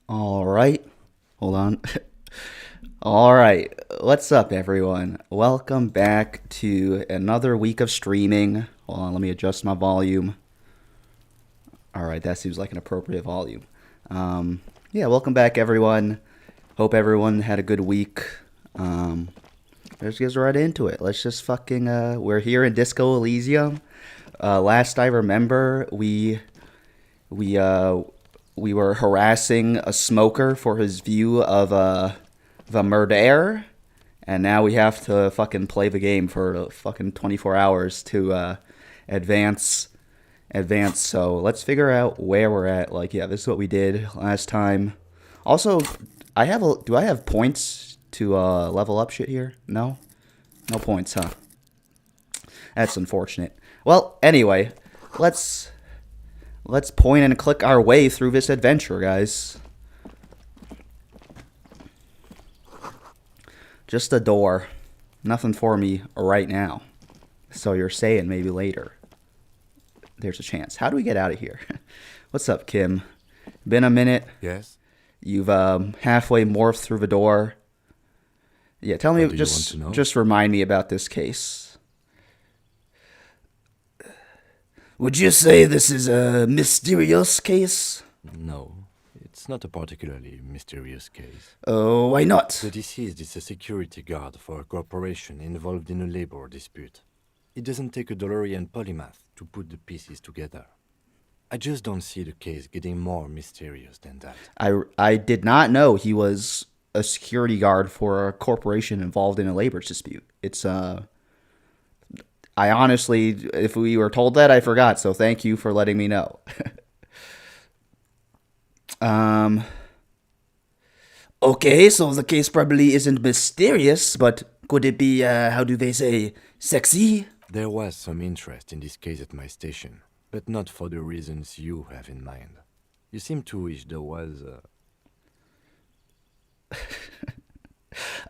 All right. Hold on. All right. What's up, everyone? Welcome back to another week of streaming. Hold on, let me adjust my volume. All right, that seems like an appropriate volume. Yeah, welcome back, everyone. Hope everyone had a good week. Let's get right into it. Let's just fucking, we're here in Disco Elysium. Last I remember, we uh we were harassing a smoker for his view of the murder, and now we have to fucking play the game for fucking 24 hours to advance advance. So let's figure out where we're at. Like, yeah, this is what we did last time. Also, do I have points to level up shit here? No, no points, huh? That's unfortunate. Well, anyway, let's point and click our way through this adventure, guys. Just a door. Nothing for me right now. So you're saying maybe later. There's a chance. How do we get out of here? What's up, Kim? Been a minute. Yes? You've halfway morphed through the door. Yeah, tell me, What do you want to know? just remind me about this case. Would you say this is a mysterious case? No, it's not a particularly mysterious case. Oh, why not? The deceased is a security guard for a corporation involved in a labor dispute. It doesn't take a DeLorean polymath to put the pieces together. I just don't see the case getting more mysterious than that. I did not know he was a security guard for a corporation involved in a labor dispute. I honestly, if we were told that, I forgot. So thank you for letting me know. um. Okay, so the case probably isn't mysterious, but could it be, how do they say, sexy? There was some interest in this case at my station, but not for the reasons you have in mind. You seem to wish there was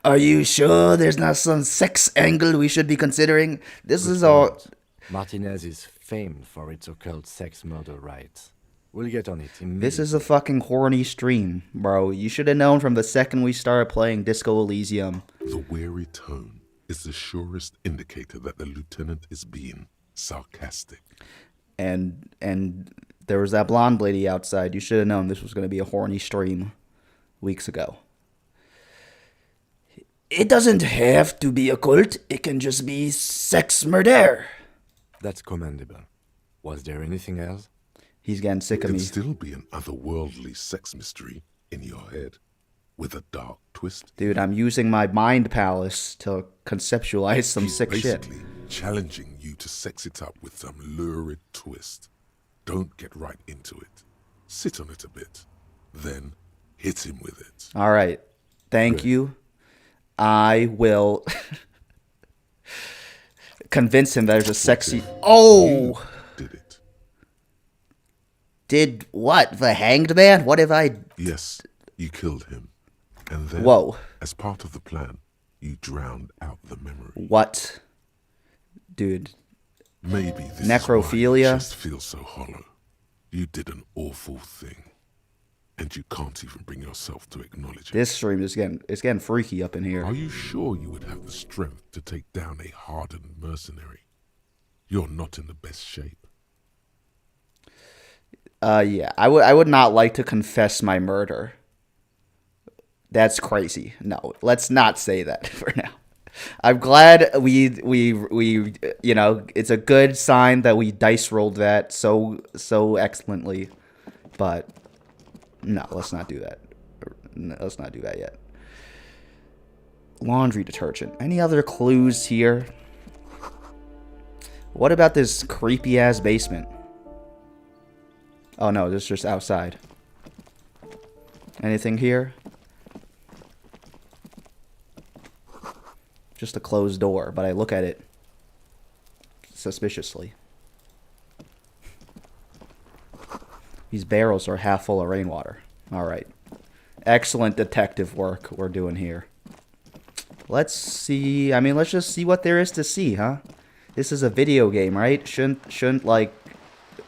Are you sure there's not some sex angle we should be considering? This Good is all. point. Martinez is famed for its occult sex murder rites. We'll get on it immediately. This is a fucking horny stream, bro. You should have known from the second we started playing Disco Elysium. The weary tone is the surest indicator that the lieutenant is being sarcastic. And there was that blonde lady outside. You should have known this was going to be a horny stream weeks ago. It doesn't have to be occult. It can just be sex murder. That's commendable. Was there anything else? He's getting sick It of can me. still be an otherworldly sex mystery in your head with a dark twist. Dude, I'm using my mind palace to conceptualize some He's sick shit. basically challenging you to sex it up with some lurid twist. Don't get right into it. Sit on it a bit. Then hit him with it. All right. Thank you. I will convince him there's a sexy. Oh! Did it. Did what? The hanged man? What have I. Yes, you killed him. And then, Whoa. as part of the plan, you drowned out the memory. What? Dude. Maybe this Necrophilia? is why it just feels so hollow. You did an awful thing. And you can't even bring yourself to acknowledge it. This stream is getting freaky up in Are here. you sure you would have the strength to take down a hardened mercenary? You're not in the best shape. Yeah. I would not like to confess my murder. That's crazy. No, let's not say that for now. I'm glad we you know, it's a good sign that we dice rolled that so excellently. But no, let's not do that. No, let's not do that yet. Laundry detergent. Any other clues here? What about this creepy ass basement? Oh no, this is just outside. Anything here? Just a closed door, but I look at it suspiciously. These barrels are half full of rainwater. Alright. Excellent detective work we're doing here. Let's see. I mean, let's just see what there is to see, huh? This is a video game, right? Shouldn't like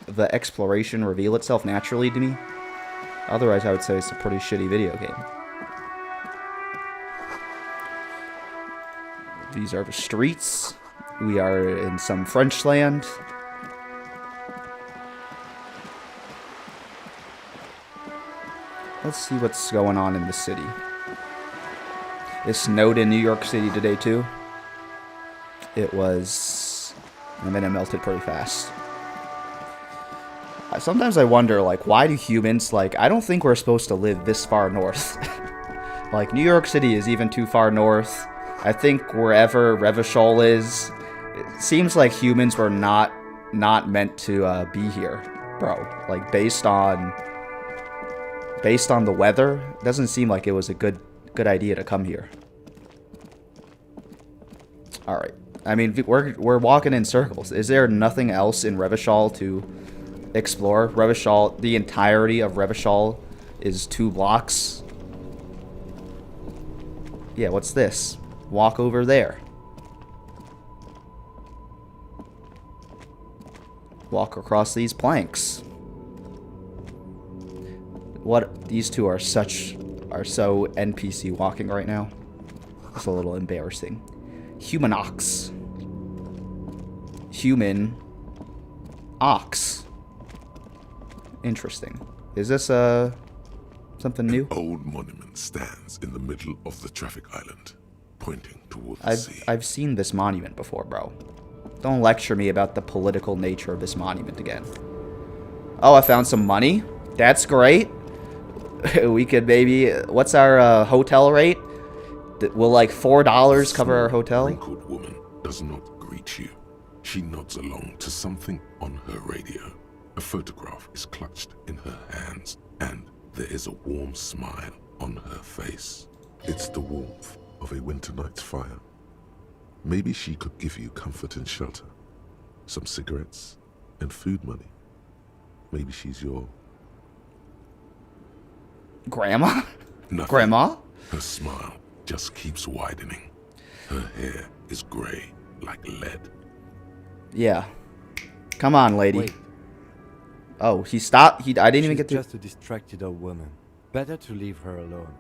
the exploration reveal itself naturally to me? Otherwise, I would say it's a pretty shitty video game. These are the streets. We are in some French land. Let's see what's going on in the city. It snowed in New York City today, too. It was... and then it melted pretty fast. Sometimes I wonder, like, why do humans, like, I don't think we're supposed to live this far north. Like, New York City is even too far north. I think wherever Revachol is, it seems like humans were not meant to be here, bro. Like, based on the weather, it doesn't seem like it was a good idea to come here. All right. I mean, we're walking in circles. Is there nothing else in Revachol to explore? Revachol, the entirety of Revachol is 2 blocks. Yeah, what's this? Walk over there. Walk across these planks. What these two are so NPC walking right now. It's a little embarrassing. Human ox. Human ox. Interesting. Is this something new? An old monument stands in the middle of the traffic island, pointing toward the sea. I've seen this monument before, bro. Don't lecture me about the political nature of this monument again. Oh, I found some money. That's great. We could maybe... what's our hotel rate? Will like $4 cover our hotel? The wrinkled woman does not greet you. She nods along to something on her radio. A photograph is clutched in her hands, and there is a warm smile on her face. It's the warmth of a winter night's fire. Maybe she could give you comfort and shelter, some cigarettes and food money. Maybe she's your... grandma? Nothing. Grandma? Her smile just keeps widening. Her hair is gray like lead. Yeah. Come on, lady. Wait. Oh, he stopped. I didn't even get to... She's just a distracted old woman. Better to leave her alone.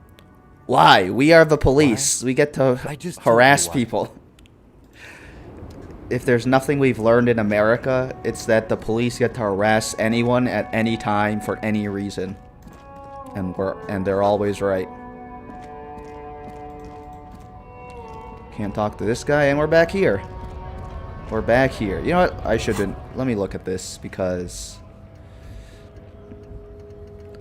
Why? We are the police. We get to I just harass told you why. people. If there's nothing we've learned in America, it's that the police get to harass anyone at any time for any reason. And they're always right. Can't talk to this guy, and we're back here. We're back here. You know what? I shouldn't. Let me look at this because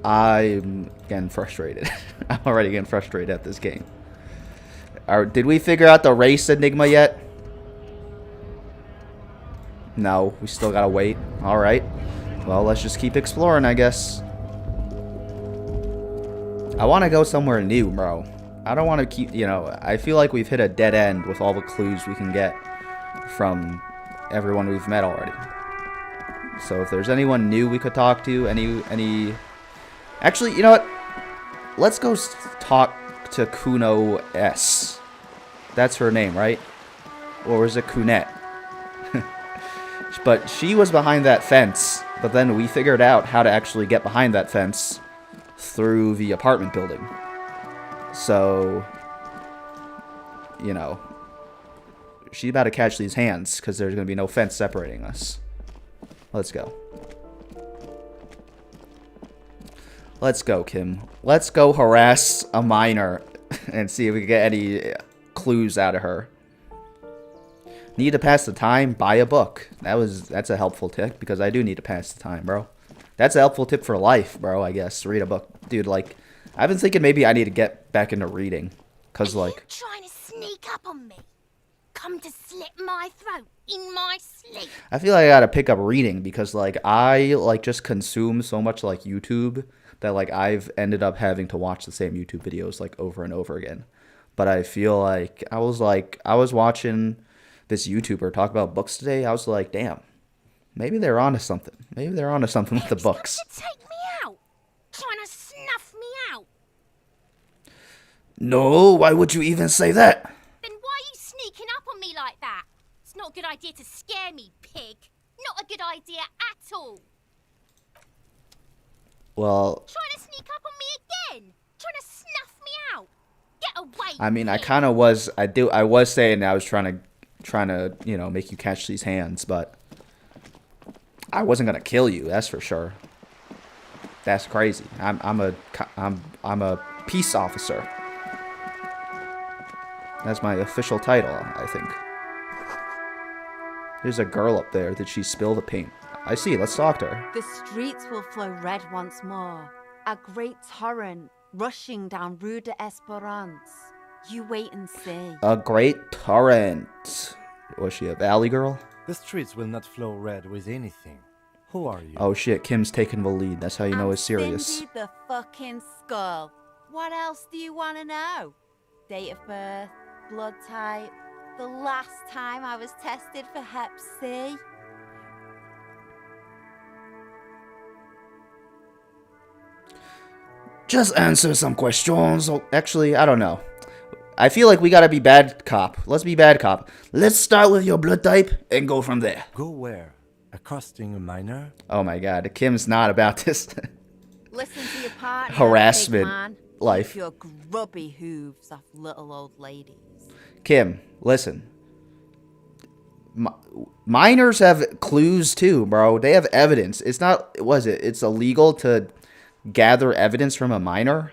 I'm getting frustrated. I'm already getting frustrated at this game. Did we figure out the race enigma yet? No, we still gotta wait. Alright. Well, let's just keep exploring, I guess. I want to go somewhere new, bro. I don't want to keep, you know, I feel like we've hit a dead end with all the clues we can get from everyone we've met already. So if there's anyone new we could talk to, any... Actually, you know what? Let's go talk to Kuno S. That's her name, right? Or is it Kunette? But she was behind that fence, but then we figured out how to actually get behind that fence through the apartment building. So, you know, she's about to catch these hands because there's going to be no fence separating us. Let's go. Let's go, Kim. Let's go harass a minor and see if we can get any clues out of her. Need to pass the time? Buy a book. That's a helpful tip because I do need to pass the time, bro. That's a helpful tip for life, bro, I guess. Read a book. Dude, like, I've been thinking maybe I need to get back into reading. Because, like... Are you trying to sneak up on me? Come to slit my throat in my sleep? I feel like I gotta pick up reading because, like, I, like, just consume so much, like, YouTube that, like, I've ended up having to watch the same YouTube videos, like, over and over again. But I feel like, I was watching this YouTuber talk about books today. I was like, damn, maybe they're onto something. Maybe they're onto something with the books. To take me out? Trying to snuff me out? No, why would you even say that? Then why are you sneaking up on me like that? It's not a good idea to scare me, pig. Not a good idea at all. Well, Trying to sneak up on me again? Trying to snuff me out? Get away! I mean, I Pig. kind of was. I was saying I was trying to, make you catch these hands, but I wasn't gonna kill you. That's for sure. That's crazy. I'm a peace officer. That's my official title, I think. There's a girl up there. Did she spill the paint? I see. Let's talk to her. The streets will flow red once more. A great torrent rushing down Rue de Esperance. You wait and see. A great torrent. Was she a valley girl? The streets will not flow red with anything. Who are you? Oh shit, Kim's taking the lead. That's how you know I'm it's serious. Cindy the fucking Skull. What else do you want to know? Date of birth, blood type, the last time I was tested for Hep C. Just answer some questions. Oh, actually, I don't know. I feel like we gotta be bad cop. Let's be bad cop. Let's start with your blood type and go from there. Go where? Accosting a minor? Oh my god, Kim's not about this. Listen to your partner, Harassment big man. life. Keep your grubby hooves off little old ladies. Kim, listen. Minors have clues too, bro. They have evidence. It's not, it's illegal to gather evidence from a minor?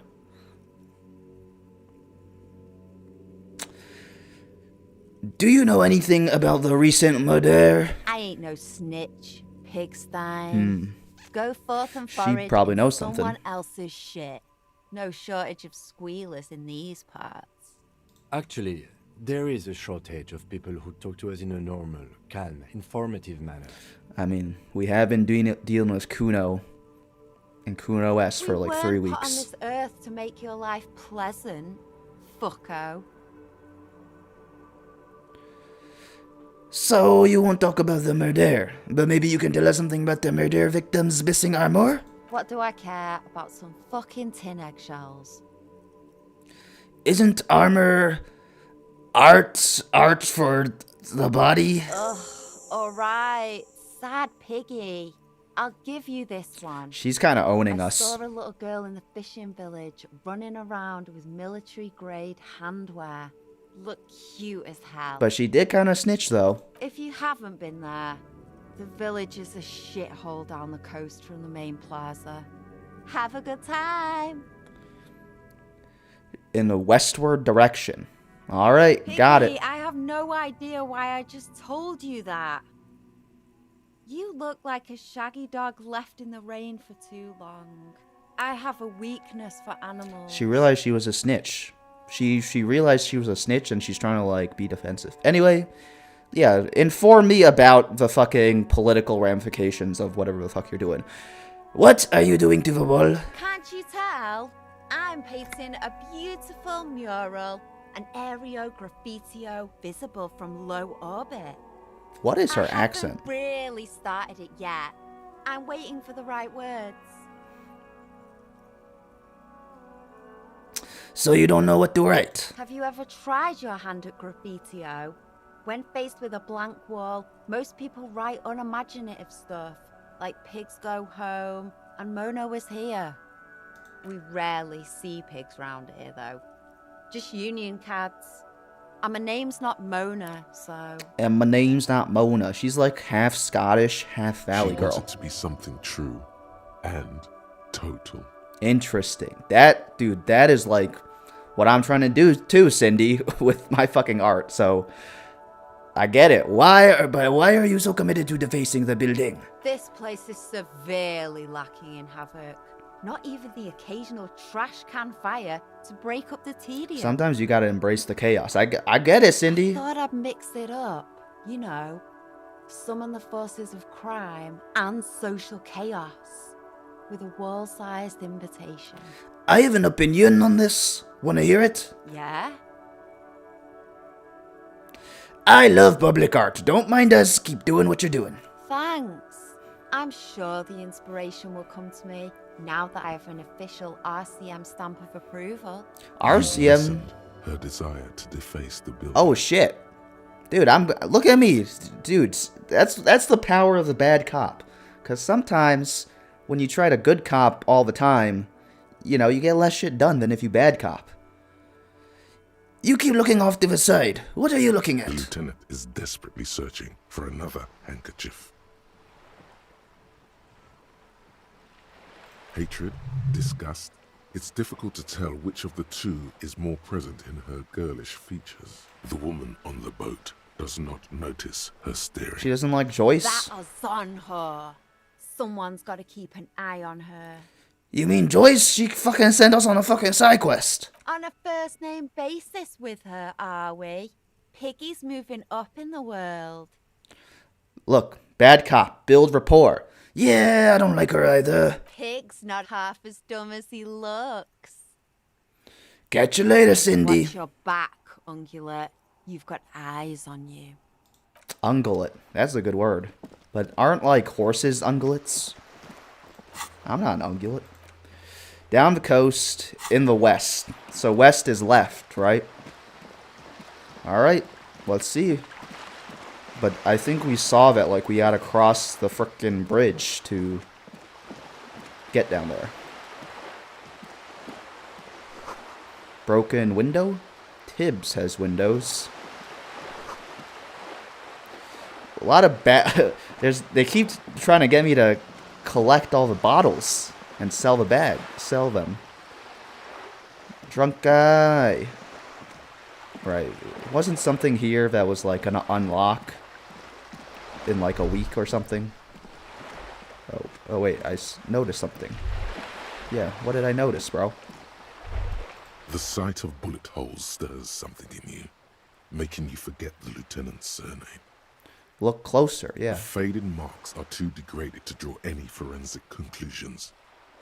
Do you know anything about the recent murder? I ain't no snitch, pigstein. Go forth and She forage probably in knows something. someone else's shit. No shortage of squealers in these parts. Actually, there is a shortage of people who talk to us in a normal, calm, informative manner. I mean, we have been dealing with Kuno and Kuno S for like 3 We weren't put on weeks. this earth to make your life pleasant, fucko. So you won't talk about the murder, but maybe you can tell us something about the murder victim's missing armor? What do I care about some fucking tin eggshells? Isn't armor art for the body? Ugh, alright, sad piggy. I'll give you this one. She's kind of owning I us. saw a little girl in the fishing village running around with military-grade handwear. Look cute as hell. But she did kind of snitch though. If you haven't been there, the village is a shithole down the coast from the main plaza. Have a good time. In the westward direction. Alright, got Piggy, it. I have no idea why I just told you that. You look like a shaggy dog left in the rain for too long. I have a weakness for animals. She realized she was a snitch. She realized she was a snitch and she's trying to like be defensive. Anyway, yeah, inform me about the fucking political ramifications of whatever the fuck you're doing. What are you doing to the wall? Can't you tell? I'm painting a beautiful mural, an aereo graffitio visible from low orbit. What is her I accent? haven't really started it yet. I'm waiting for the right words. So you don't know what to write? Have you ever tried your hand at graffitio? When faced with a blank wall, most people write unimaginative stuff, like pigs go home and Mona was here. We rarely see pigs round here, though. Just union cards. And my name's not Mona, so... And my name's not Mona. She's like half Scottish, half Valley She girl. wants it to be something true and total. Interesting. That is like what I'm trying to do too, Cindy, with my fucking art. So I get it. Why are you so committed to defacing the building? This place is severely lacking in havoc. Not even the occasional trash can fire to break up the tedium. Sometimes you gotta embrace the chaos. I get it, Cindy. Thought I'd mix it up, you know, summon the forces of crime and social chaos with a wall-sized invitation. I have an opinion on this. Wanna hear it? Yeah? I love public art. Don't mind us. Keep doing what you're doing. Thanks. I'm sure the inspiration will come to me now that I have an official RCM stamp of approval. RCM. Listened, her desire to deface the building. Oh shit, dude! Look at me, dude. That's the power of the bad cop. Cause sometimes when you try to good cop all the time, you know, you get less shit done than if you bad cop. You keep looking off to the side. What are you looking The at? lieutenant is desperately searching for another handkerchief. Hatred, disgust. It's difficult to tell which of the two is more present in her girlish features. The woman on the boat does not notice her staring. She doesn't like Joyce? That is on her. Someone's got to keep an eye on her. You mean Joyce? She fucking sent us on a fucking side quest. On a first name basis with her, are we? Piggy's moving up in the world. Look, bad cop, build rapport. Yeah, I don't like her either. Pig's not half as dumb as he looks. Catch you later, Cindy. Watch your back, ungulate. You've got eyes on you. Ungulate. That's a good word. But aren't, like, horses ungulates? I'm not an ungulate. Down the coast in the west. So west is left, right? Alright, let's see. But I think we saw that, like, we gotta cross the frickin' bridge to get down there. Broken window? Tibbs has windows. A lot of they keep trying to get me to collect all the bottles and sell them. Drunk guy. Right. Wasn't something here that was like an unlock in like a week or something? Oh wait, I noticed something. Yeah, what did I notice, bro? The sight of bullet holes stirs something in you, making you forget the lieutenant's surname. Look closer, yeah. The faded marks are too degraded to draw any forensic conclusions.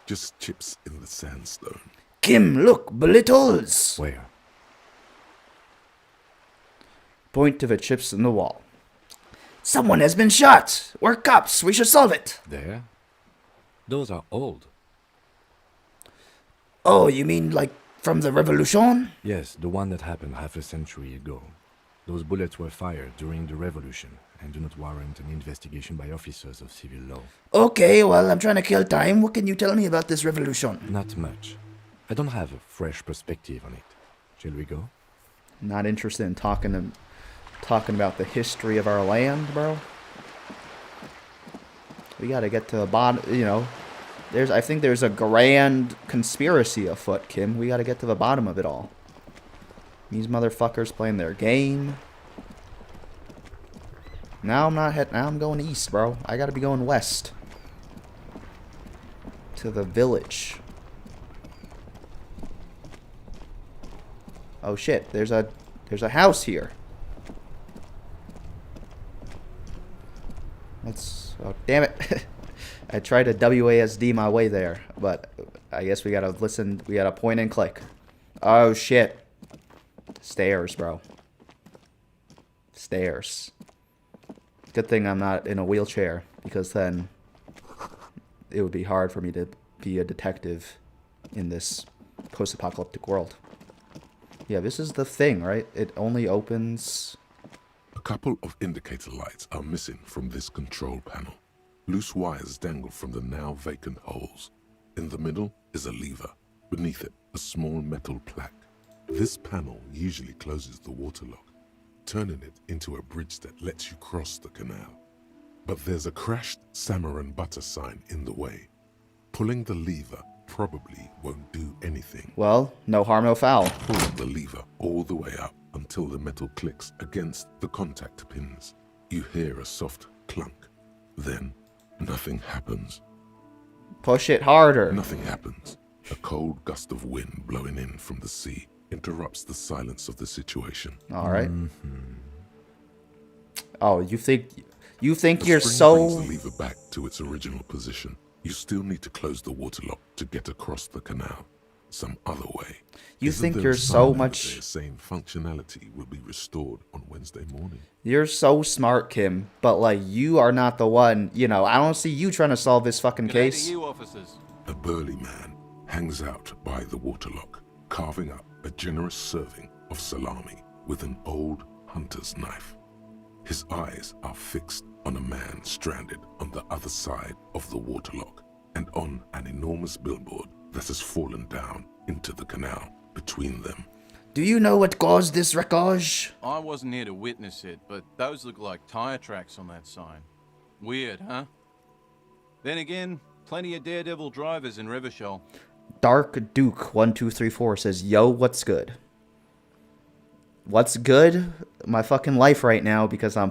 Just chips in the sandstone. Kim, look, bullet holes! Where? Point to the chips in the wall. Someone has been shot! We're cops, we should solve it! There? Those are old. Oh, you mean like from the revolution? Yes, the one that happened half a century ago. Those bullets were fired during the revolution and do not warrant an investigation by officers of civil law. Okay, well, I'm trying to kill time. What can you tell me about this revolution? Not much. I don't have a fresh perspective on it. Shall we go? Not interested in talking about the history of our land, bro. We gotta get to the bottom, you know. I think there's a grand conspiracy afoot, Kim. We gotta get to the bottom of it all. These motherfuckers playing their game. Now I'm going east, bro. I gotta be going west. To the village. Oh shit, there's a house here. Oh damn it. I tried to WASD my way there, but I guess we gotta point and click. Oh shit. Stairs, bro. Stairs. Good thing I'm not in a wheelchair, because then it would be hard for me to be a detective in this post-apocalyptic world. Yeah, this is the thing, right? It only opens... A couple of indicator lights are missing from this control panel. Loose wires dangle from the now vacant holes. In the middle is a lever. Beneath it, a small metal plaque. This panel usually closes the waterlock, turning it into a bridge that lets you cross the canal. But there's a crashed salmon and butter sign in the way. Pulling the lever probably won't do anything. Well, no harm, no foul. Pull the lever all the way up until the metal clicks against the contact pins. You hear a soft clunk. Then, nothing happens. Push it harder. Nothing happens. A cold gust of wind blowing in from the sea interrupts the silence of the situation. All right. Mm-hmm. Oh, you think The you're spring so... brings the lever back to its original position. You still need to close the waterlock to get across the canal. Some other way. You Isn't think there you're a so sign out much... there saying functionality will be restored on Wednesday morning? You're so smart, Kim, but, like, you are not the one, you know, I don't see you trying to solve this fucking Good day case. to you, officers. A burly man hangs out by the waterlock, carving up a generous serving of salami with an old hunter's knife. His eyes are fixed on a man stranded on the other side of the waterlock. and on an enormous billboard that has fallen down into the canal between them. Do you know what caused this wreckage? I wasn't here to witness it, but those look like tire tracks on that sign. Weird, huh? Then again, plenty of daredevil drivers in Rivershaw. Dark Duke 1234 says, "Yo, what's good?" What's good? My fucking life right now, because I'm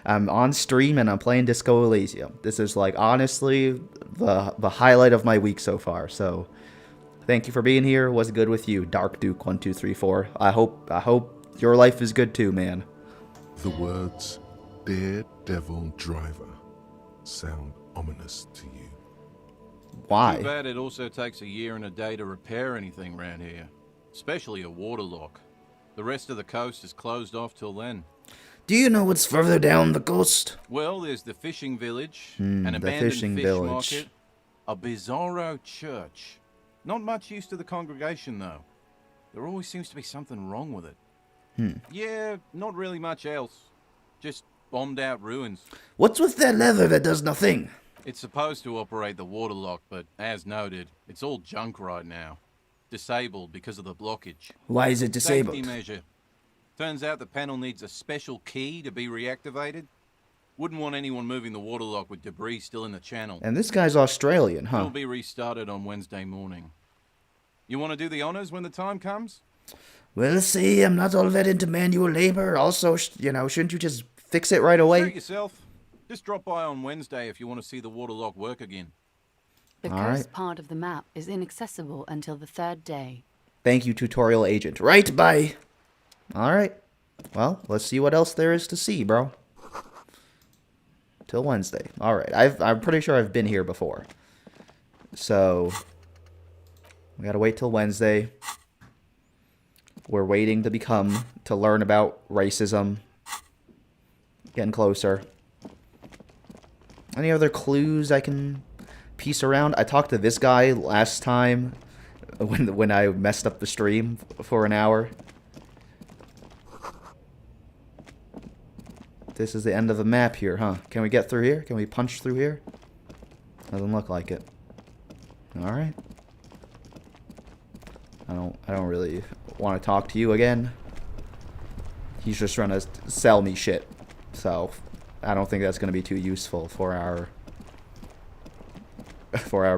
on stream and I'm playing Disco Elysium. This is like honestly the highlight of my week so far. So thank you for being here. What's good with you, Dark Duke 1234? I hope your life is good too, man. The words Daredevil Driver sound ominous to you. Why? Too bad it also takes a year and a day to repair anything around here. Especially a waterlock. The rest of the coast is closed off till then. Do you know what's further down the coast? Well, there's the fishing village, an the abandoned fishing fish village. market, a bizarro church. Not much use to the congregation, though. There always seems to be something wrong with it. Yeah, not really much else. Just bombed out ruins. What's with that lever that does nothing? It's supposed to operate the waterlock, but as noted, it's all junk right now. Disabled because of the blockage. Why is it disabled? Safety measure. Turns out the panel needs a special key to be reactivated. Wouldn't want anyone moving the waterlock with debris still in the channel. And this guy's Australian, huh? It'll be restarted on Wednesday morning. You want to do the honors when the time comes? Well, see, I'm not all that into manual labor. Also, shouldn't you just fix it right away? Suit yourself. Just drop by on Wednesday if you want to see the waterlock work again. The All coast right. part of the map is inaccessible until the 3rd day. Thank you, tutorial agent. Right, bye. All right. Well, let's see what else there is to see, bro. Till Wednesday. All right. I'm pretty sure I've been here before. So we gotta wait till Wednesday. We're waiting to learn about racism. Getting closer. Any other clues I can piece around? I talked to this guy last time when I messed up the stream for an hour. This is the end of the map here, huh? Can we get through here? Can we punch through here? Doesn't look like it. All right. I don't really want to talk to you again. He's just trying to sell me shit. So, I don't think that's going to be too useful for our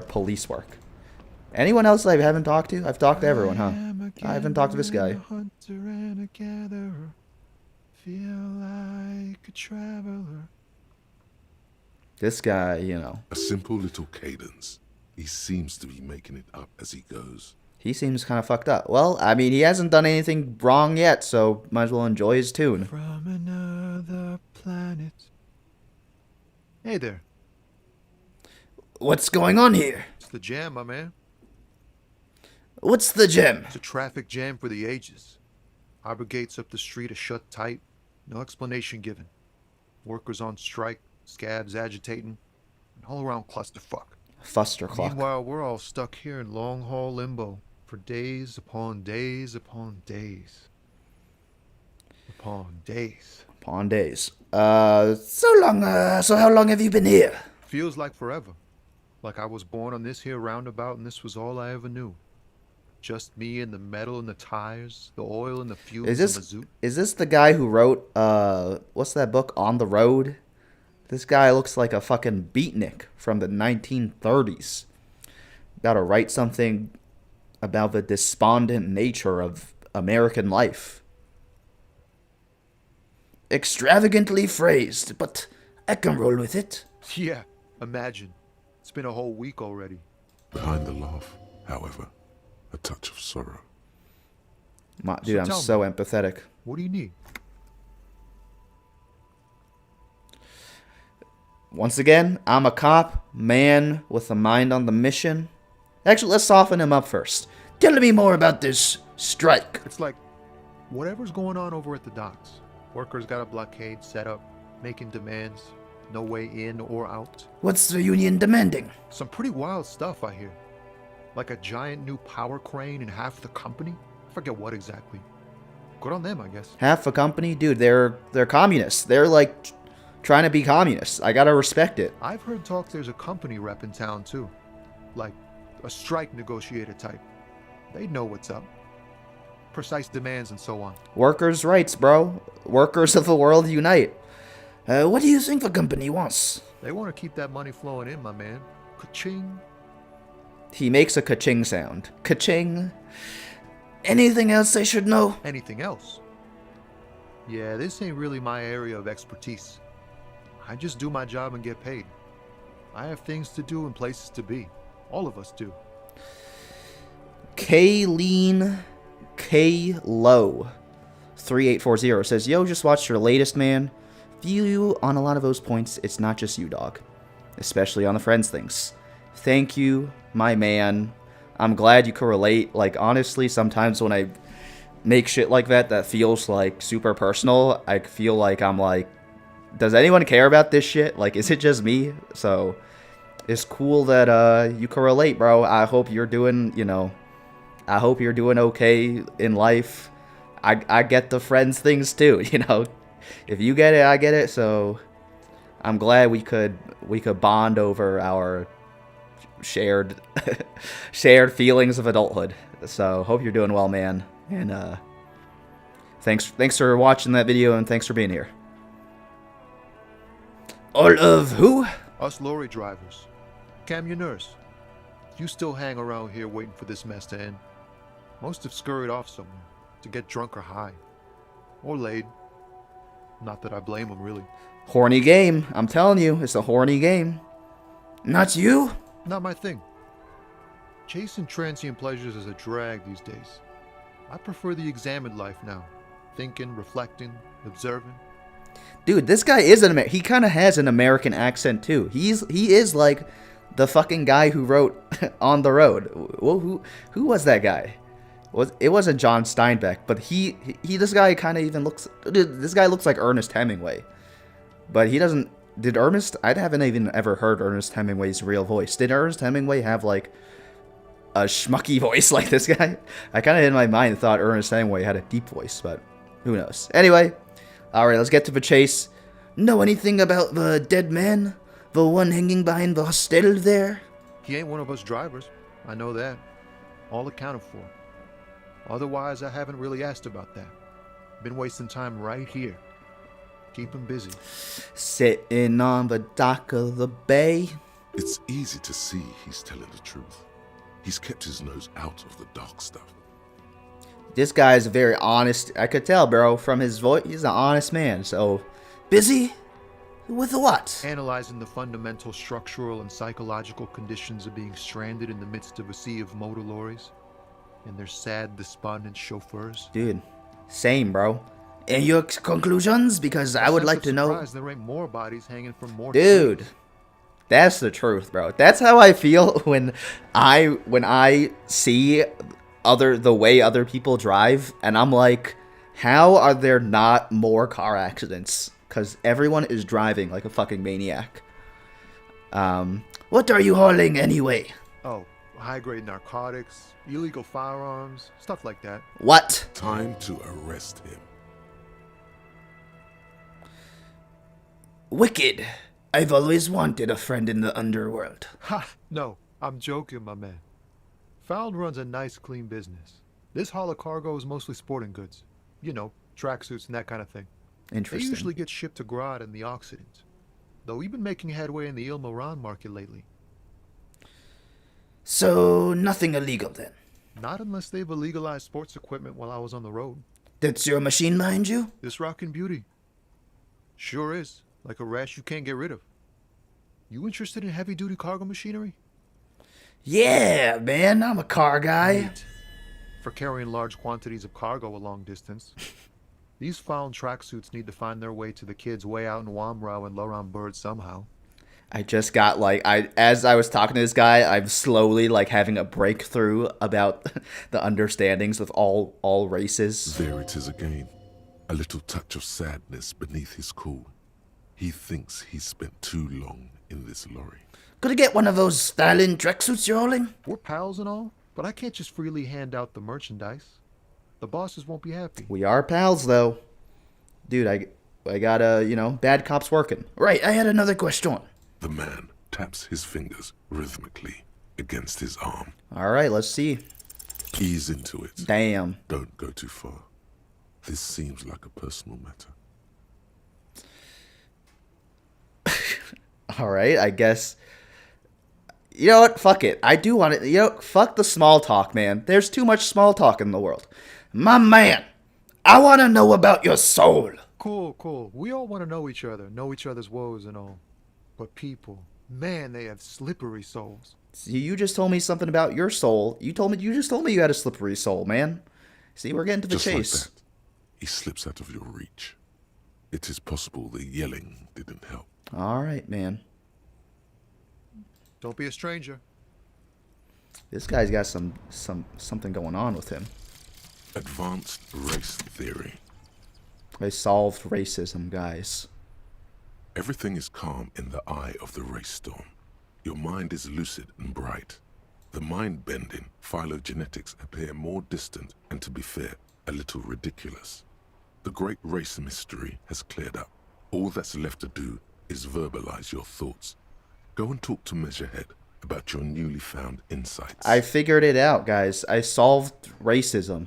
police work. Anyone else I haven't talked to? I've talked to everyone, huh? I haven't talked to this guy. Hunter and a gatherer, feel like a traveler. This guy, you know, A simple little cadence. He seems to be making it up as he goes. he seems kind of fucked up. Well, I mean, he hasn't done anything wrong yet, so might as well enjoy his tune. From another planet. Hey there, What's going on here? it's the jam, my man. What's the gem? It's a traffic jam for the ages. Harbor gates up the street are shut tight, no explanation given. Workers on strike, scabs agitating, an all-around clusterfuck. Fuster clock. Meanwhile, we're all stuck here in long-haul limbo for days upon days upon days. Upon days. Upon days. So how long have you been here? Feels like forever. Like I was born on this here roundabout and this was all I ever knew. Just me and the metal and the tires, the oil and the fuels and the zoot. Is this the guy who wrote what's that book, On the Road? This guy looks like a fucking beatnik from the 1930s. Gotta write something about the despondent nature of American life. Extravagantly phrased, but I can roll with it. Yeah, imagine. It's been a whole week already. Behind the laugh, however, a touch of sorrow. Dude, I'm tell so me. empathetic. What do you need? Once again, I'm a cop, man with a mind on the mission. Actually, let's soften him up first. Tell me more about this strike. It's like whatever's going on over at the docks. Workers got a blockade set up, making demands, no way in or out. What's the union demanding? Some pretty wild stuff, I hear. Like a giant new power crane in half the company? I forget what exactly. Good on them, I guess. Half a company? Dude, they're communists. They're like trying to be communists. I gotta respect it. I've heard talk there's a company rep in town too. Like a strike negotiator type. They know what's up. Precise demands and so on. Workers' rights, bro. Workers of the world unite. What do you think the company wants? They want to keep that money flowing in, my man. Ka-ching. He makes a ka-ching sound. Ka-ching. Anything else I should know? Anything else? Yeah, this ain't really my area of expertise. I just do my job and get paid. I have things to do and places to be. All of us do. Kayleen K-Low 3840 says, yo, just watched your latest, man. Feel you on a lot of those points. It's not just you, dog. Especially on the friends things. Thank you, my man. I'm glad you could relate. Like, honestly, sometimes when I make shit like that feels, like, super personal, I feel like I'm like, does anyone care about this shit? Like, is it just me? So, it's cool that, you can relate, bro. I hope you're doing, you know, I hope you're doing okay in life. I get the friends things, too, you know. If you get it, I get it, so I'm glad we could bond over our shared shared feelings of adulthood. So hope you're doing well, man. And thanks for watching that video, and thanks for being here. All of who? Us lorry drivers. Cam, your nurse. You still hang around here waiting for this mess to end. Most have scurried off somewhere to get drunk or high. Or laid. Not that I blame them, really. Horny game. I'm telling you, it's a horny game. Not you? Not my thing. Chasing transient pleasures is a drag these days. I prefer the examined life now. Thinking, reflecting, observing. Dude, this guy is he kind of has an American accent too. He is like the fucking guy who wrote On the Road. Well, who was that guy? It wasn't John Steinbeck, but this guy kind of even looks. Dude, this guy looks like Ernest Hemingway, but he doesn't. Did Ernest? I haven't even ever heard Ernest Hemingway's real voice. Did Ernest Hemingway have like a schmucky voice like this guy? I kind of in my mind thought Ernest Hemingway had a deep voice, but who knows? Anyway, all right, let's get to the chase. Know anything about the dead man, the one hanging behind the hostel there? He ain't one of us drivers. I know that. All accounted for. Otherwise, I haven't really asked about that. Been wasting time right here. Keep him busy. Sitting on the dock of the bay. It's easy to see he's telling the truth. He's kept his nose out of the dark stuff. This guy's very honest. I could tell, bro, from his voice. He's an honest man. So, busy? With what? Analyzing the fundamental structural and psychological conditions of being stranded in the midst of a sea of motor lorries. And their sad, despondent chauffeurs. Dude, same, bro. And your conclusions? Because I would like to know. There ain't more bodies hanging from more Dude, trees. That's the truth, bro. That's how I feel when I see the way other people drive, and I'm like, how are there not more car accidents? Because everyone is driving like a fucking maniac. What are you hauling anyway? Oh, high-grade narcotics, illegal firearms, stuff like that. What? Time to arrest him. Wicked. I've always wanted a friend in the underworld. Ha! No, I'm joking, my man. Found runs a nice, clean business. This haul of cargo is mostly sporting goods. You know, tracksuits and that kind of thing. Interesting. They usually get shipped to Grad and the Occident. Though we've been making headway in the Il Moran market lately. So, nothing illegal then? Not unless they've illegalized sports equipment while I was on the road. That's your machine behind you? This rockin' beauty. Sure is. Like a rash you can't get rid of. You interested in heavy-duty cargo machinery? Yeah, man, I'm a car guy. Neat. For carrying large quantities of cargo a long distance. These found tracksuits need to find their way to the kids way out in Wamrau and Laurent Bird somehow. I just got as I was talking to this guy, I'm slowly having a breakthrough about the understandings of all races. There it is again. A little touch of sadness beneath his cool. He thinks he's spent too long in this lorry. Could I get one of those styling tracksuits you're hauling? We're pals and all, but I can't just freely hand out the merchandise. The bosses won't be happy. We are pals, though. Dude, I got bad cops working. Right, I had another question. The man taps his fingers rhythmically against his arm. All right, let's see. Ease into it. Damn. Don't go too far. This seems like a personal matter. All right, I guess. You know what? Fuck it. I do want it. Fuck the small talk, man. There's too much small talk in the world. My man, I want to know about your soul. Cool. We all want to know each other's woes and all. But people, man, they have slippery souls. See, you just told me something about your soul. You just told me you had a slippery soul, man. See, we're getting to the Just chase. like that, he slips out of your reach. It is possible the yelling didn't help. All right, man. Don't be a stranger. This guy's got something going on with him. Advanced race theory. They solved racism, guys. Everything is calm in the eye of the race storm. Your mind is lucid and bright. The mind-bending phylogenetics appear more distant and, to be fair, a little ridiculous. The great race mystery has cleared up. All that's left to do is verbalize your thoughts. Go and talk to Measurehead about your newly found insights. I figured it out, guys. I solved racism.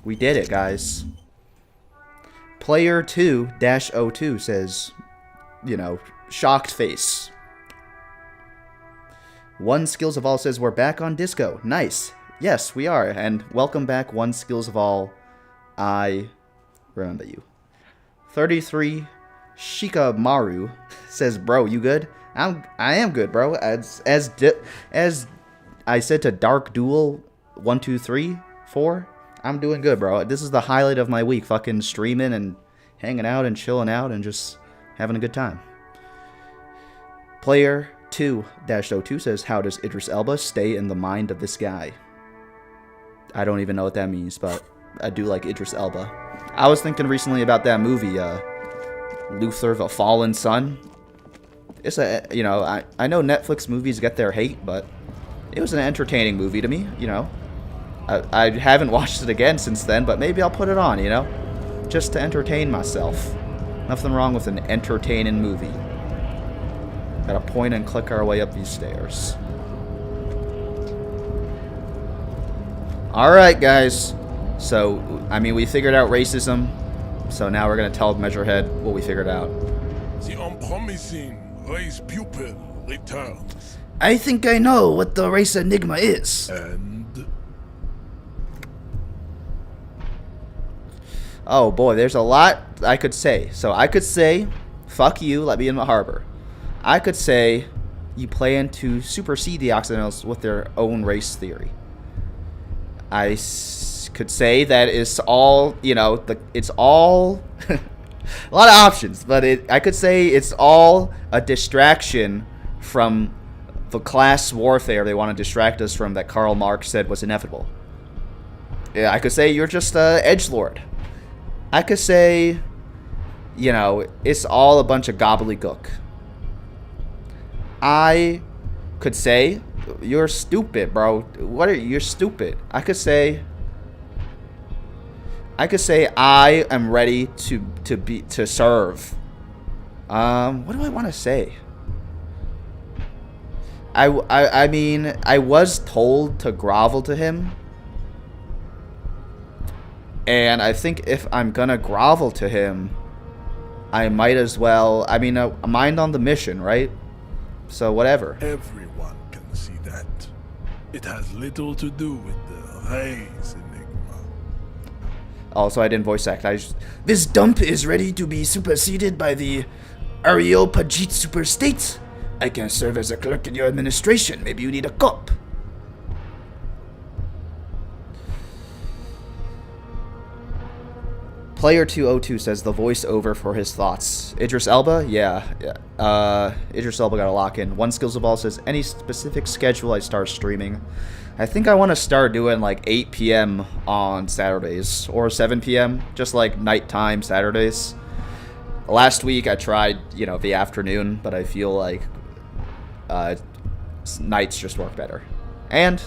We did it, guys. Player 2-02 says, shocked face. One Skills of All says, we're back on Disco. Nice. Yes, we are. And welcome back, One Skills of All. I remember you. 33 Shikamaru says, bro, you good? I am good, bro. As I said to Dark Duel 1, 2, 3, 4, I'm doing good, bro. This is the highlight of my week, fucking streaming and hanging out and chilling out and just having a good time. Player 2-02 says, how does Idris Elba stay in the mind of this guy? I don't even know what that means, but I do like Idris Elba. I was thinking recently about that movie, Luther the Fallen Son. It's I know Netflix movies get their hate, but it was an entertaining movie to me, I haven't watched it again since then, but maybe I'll put it on, just to entertain myself. Nothing wrong with an entertaining movie. Gotta point and click our way up these stairs. Alright, guys. So, we figured out racism. So now we're gonna tell Measurehead what we figured out. The unpromising race pupil returns. I think I know what the race enigma is. And Oh boy, there's a lot I could say. So I could say, fuck you, let me in the harbor. I could say, you plan to supersede the Occidentals with their own race theory. I could say that it's all, it's all a lot of options, but I could say it's all a distraction from the class warfare they want to distract us from that Karl Marx said was inevitable. Yeah, I could say you're just a edgelord. I could say, it's all a bunch of gobbledygook. I could say, you're stupid, bro. You're stupid. I could say I am ready to serve. What do I want to say? I was told to grovel to him. And I think if I'm gonna grovel to him, I might as well, mind on the mission, right? So whatever. everyone can see that. It has little to do with the race enigma. Also, I didn't voice act. This dump is ready to be superseded by the Areopagite superstate. I can serve as a clerk in your administration. Maybe you need a cop. Player 202 says the voiceover for his thoughts. Idris Elba? Yeah. Idris Elba got a lock in. One Skills of All says, any specific schedule I start streaming? I think I want to start doing like 8 p.m. on Saturdays. Or 7 p.m. Just like nighttime Saturdays. Last week I tried, the afternoon. But I feel like nights just work better. And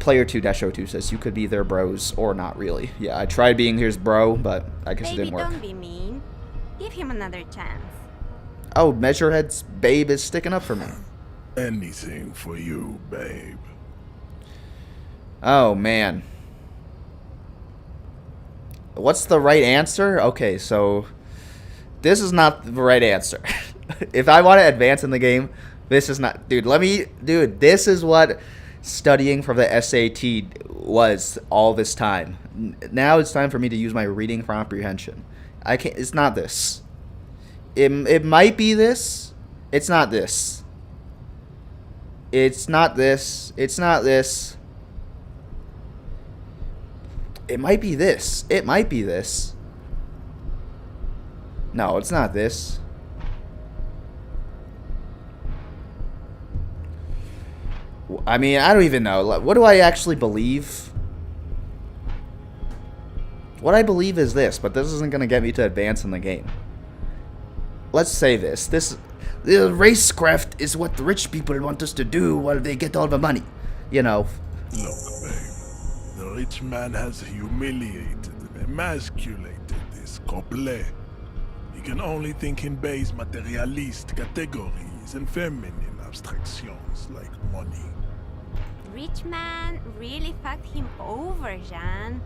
Player 2-02 says you could be their bros or not really. Yeah, I tried being his bro, but I guess it Baby, didn't work. don't be mean. Give him another chance. Oh, Measurehead's babe is sticking up for me. Anything for you, babe. Oh, man. What's the right answer? Okay, so this is not the right answer. If I want to advance in the game, this is not... Dude, this is what studying for the SAT was all this time. Now it's time for me to use my reading comprehension. I can't... It's not this. It might be this. It's not this. It's not this. It's not this. It might be this. It might be this. No, it's not this. I mean, I don't even know. What do I actually believe? What I believe is this, but this isn't going to get me to advance in the game. Let's say this. The racecraft is what the rich people want us to do while they get all the money. You know. Look, babe. The rich man has humiliated and emasculated this couple. He can only think in base materialist categories and feminine abstractions like money. Rich man really fucked him over, Jean.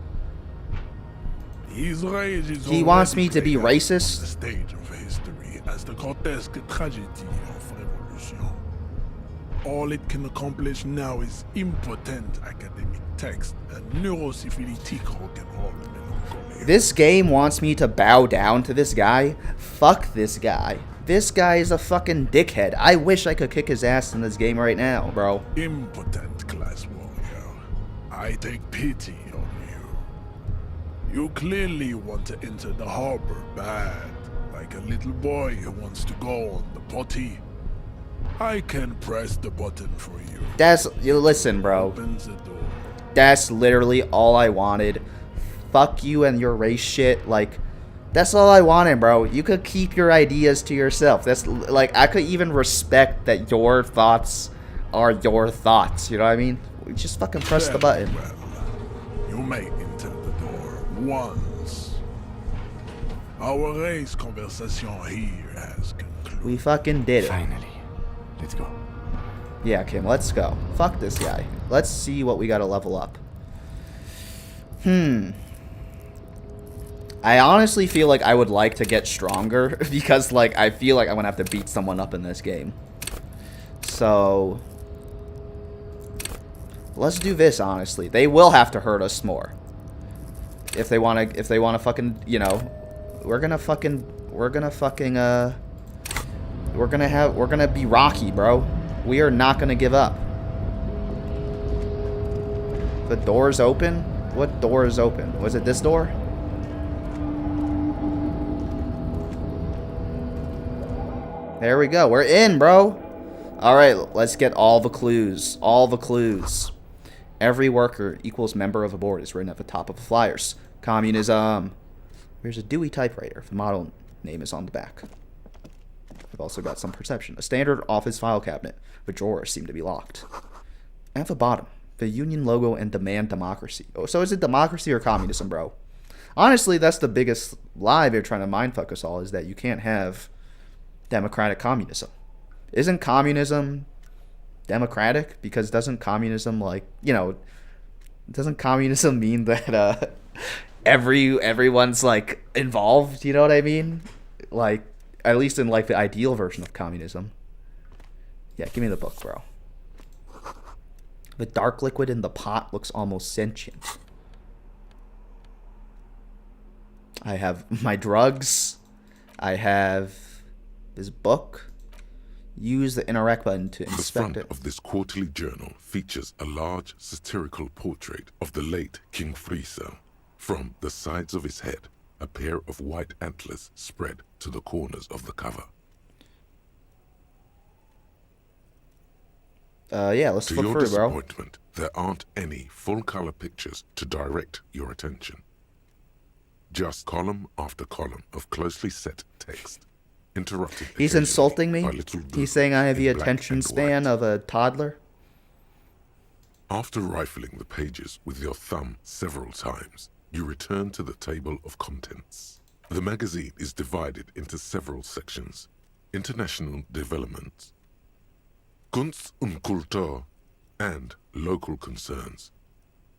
His rage is He wants already me to be played out racist? on the stage of history as the grotesque tragedy of revolution. All it can accomplish now is impotent academic text and neurosyphilitic rock and roll melancholy. This game wants me to bow down to this guy. Fuck this guy. This guy is a fucking dickhead. I wish I could kick his ass in this game right now, bro. Impotent class warrior. I take pity on you. You clearly want to enter the harbor bad, like a little boy who wants to go on the potty. I can press the button for you. Listen, bro. Opens the door. That's literally all I wanted. Fuck you and your race shit. Like, that's all I wanted, bro. You could keep your ideas to yourself. That's like, I could even respect that your thoughts are your thoughts. You know what I mean? Just fucking press the button. Well, you may enter the door once. Our race conversation here has concluded. We fucking did it. Finally. Let's go. Yeah, Kim, let's go. Fuck this guy. Let's see what we gotta level up. I honestly feel like I would like to get stronger because, like, I feel like I'm gonna have to beat someone up in this game. So let's do this, honestly. They will have to hurt us more. If they wanna fucking, you know, we're gonna be Rocky, bro. We are not gonna give up. The door's open? What door is open? Was it this door? There we go. We're in, bro. Alright, let's get all the clues. All the clues. Every worker equals member of a board is written at the top of the flyers. Communism. There's a Dewey typewriter. The model name is on the back. I've also got some perception. A standard office file cabinet. The drawers seem to be locked. At the bottom, the union logo and demand democracy. Oh, so is it democracy or communism, bro? Honestly, that's the biggest lie they're trying to mindfuck us all, is that you can't have democratic communism. Isn't communism democratic? Because doesn't communism, like, you know, doesn't communism mean that everyone's, like, involved? You know what I mean? Like, at least in, like, the ideal version of communism. Yeah, give me the book, bro. The dark liquid in the pot looks almost sentient. I have my drugs. I have this book. Use the interact button to The inspect front it. of this quarterly journal features a large satirical portrait of the late King Friesel. From the sides of his head, a pair of white antlers spread to the corners of the cover. Yeah, let's To flip your through, bro. disappointment, there aren't any full-color pictures to direct your attention. Just column after column of closely set text, interrupted. He's occasionally insulting me. by little He's books saying I have the in black attention and span white. of a toddler. After rifling the pages with your thumb several times, you return to the table of contents. The magazine is divided into several sections. International development, Kunst und Kultur, and local concerns.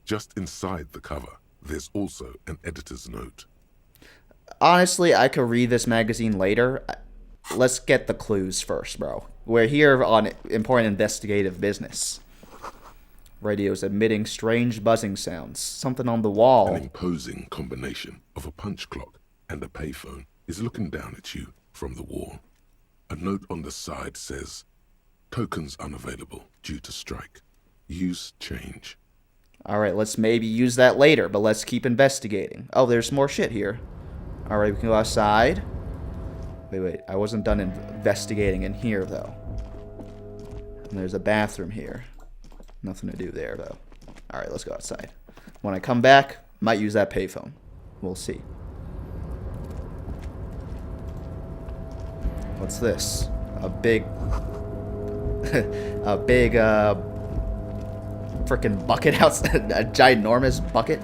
Just inside the cover, there's also an editor's note. Honestly, I could read this magazine later. Let's get the clues first, bro. We're here on important investigative business. Radio's emitting strange buzzing sounds. Something on the wall. An imposing combination of a punch clock and a payphone is looking down at you from the wall. A note on the side says, "Tokens unavailable due to strike. Use change." Alright, let's maybe use that later, but let's keep investigating. Oh, there's more shit here. Alright, we can go outside. Wait, I wasn't done investigating in here, though. And there's a bathroom here. Nothing to do there, though. Alright, let's go outside. When I come back, might use that payphone. We'll see. What's this? A big... a big, freaking bucket outside. A ginormous bucket?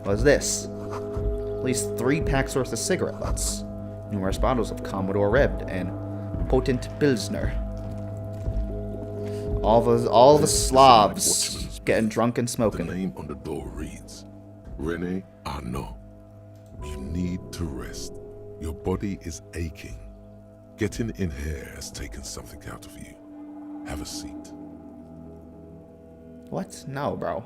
What's this? At least 3 packs worth of cigarette butts. Numerous bottles of Commodore Red and potent Pilsner. All the Slavs getting drunk and The smoking. name on the door reads, Rene Arnaud. You need to rest. Your body is aching. Getting in here has taken something out of you. Have a seat. What? No, bro.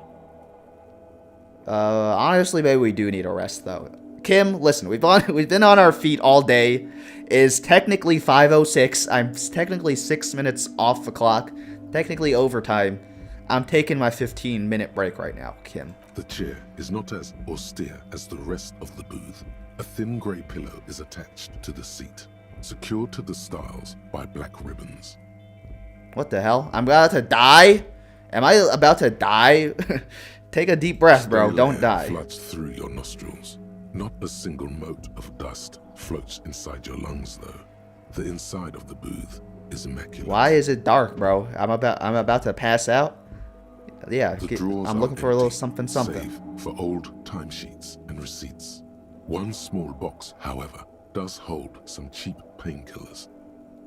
Honestly, maybe we do need a rest, though. Kim, listen, we've been on our feet all day. It is technically 5:06. I'm technically 6 minutes off the clock. Technically overtime. I'm taking my 15-minute break right now, Kim. The chair is not as austere as the rest of the booth. A thin grey pillow is attached to the seat, secured to the stiles by black ribbons. What the hell? I'm about to die? Am I about to die? Take a deep breath, bro. Stale Don't air die. floods through your nostrils. Not a single mote of dust floats inside your lungs, though. The inside of the booth is immaculate. Why is it dark, bro? I'm about to pass out. Yeah, The drawers I'm are looking for a little empty, something something. save for old timesheets and receipts. One small box, however, does hold some cheap painkillers.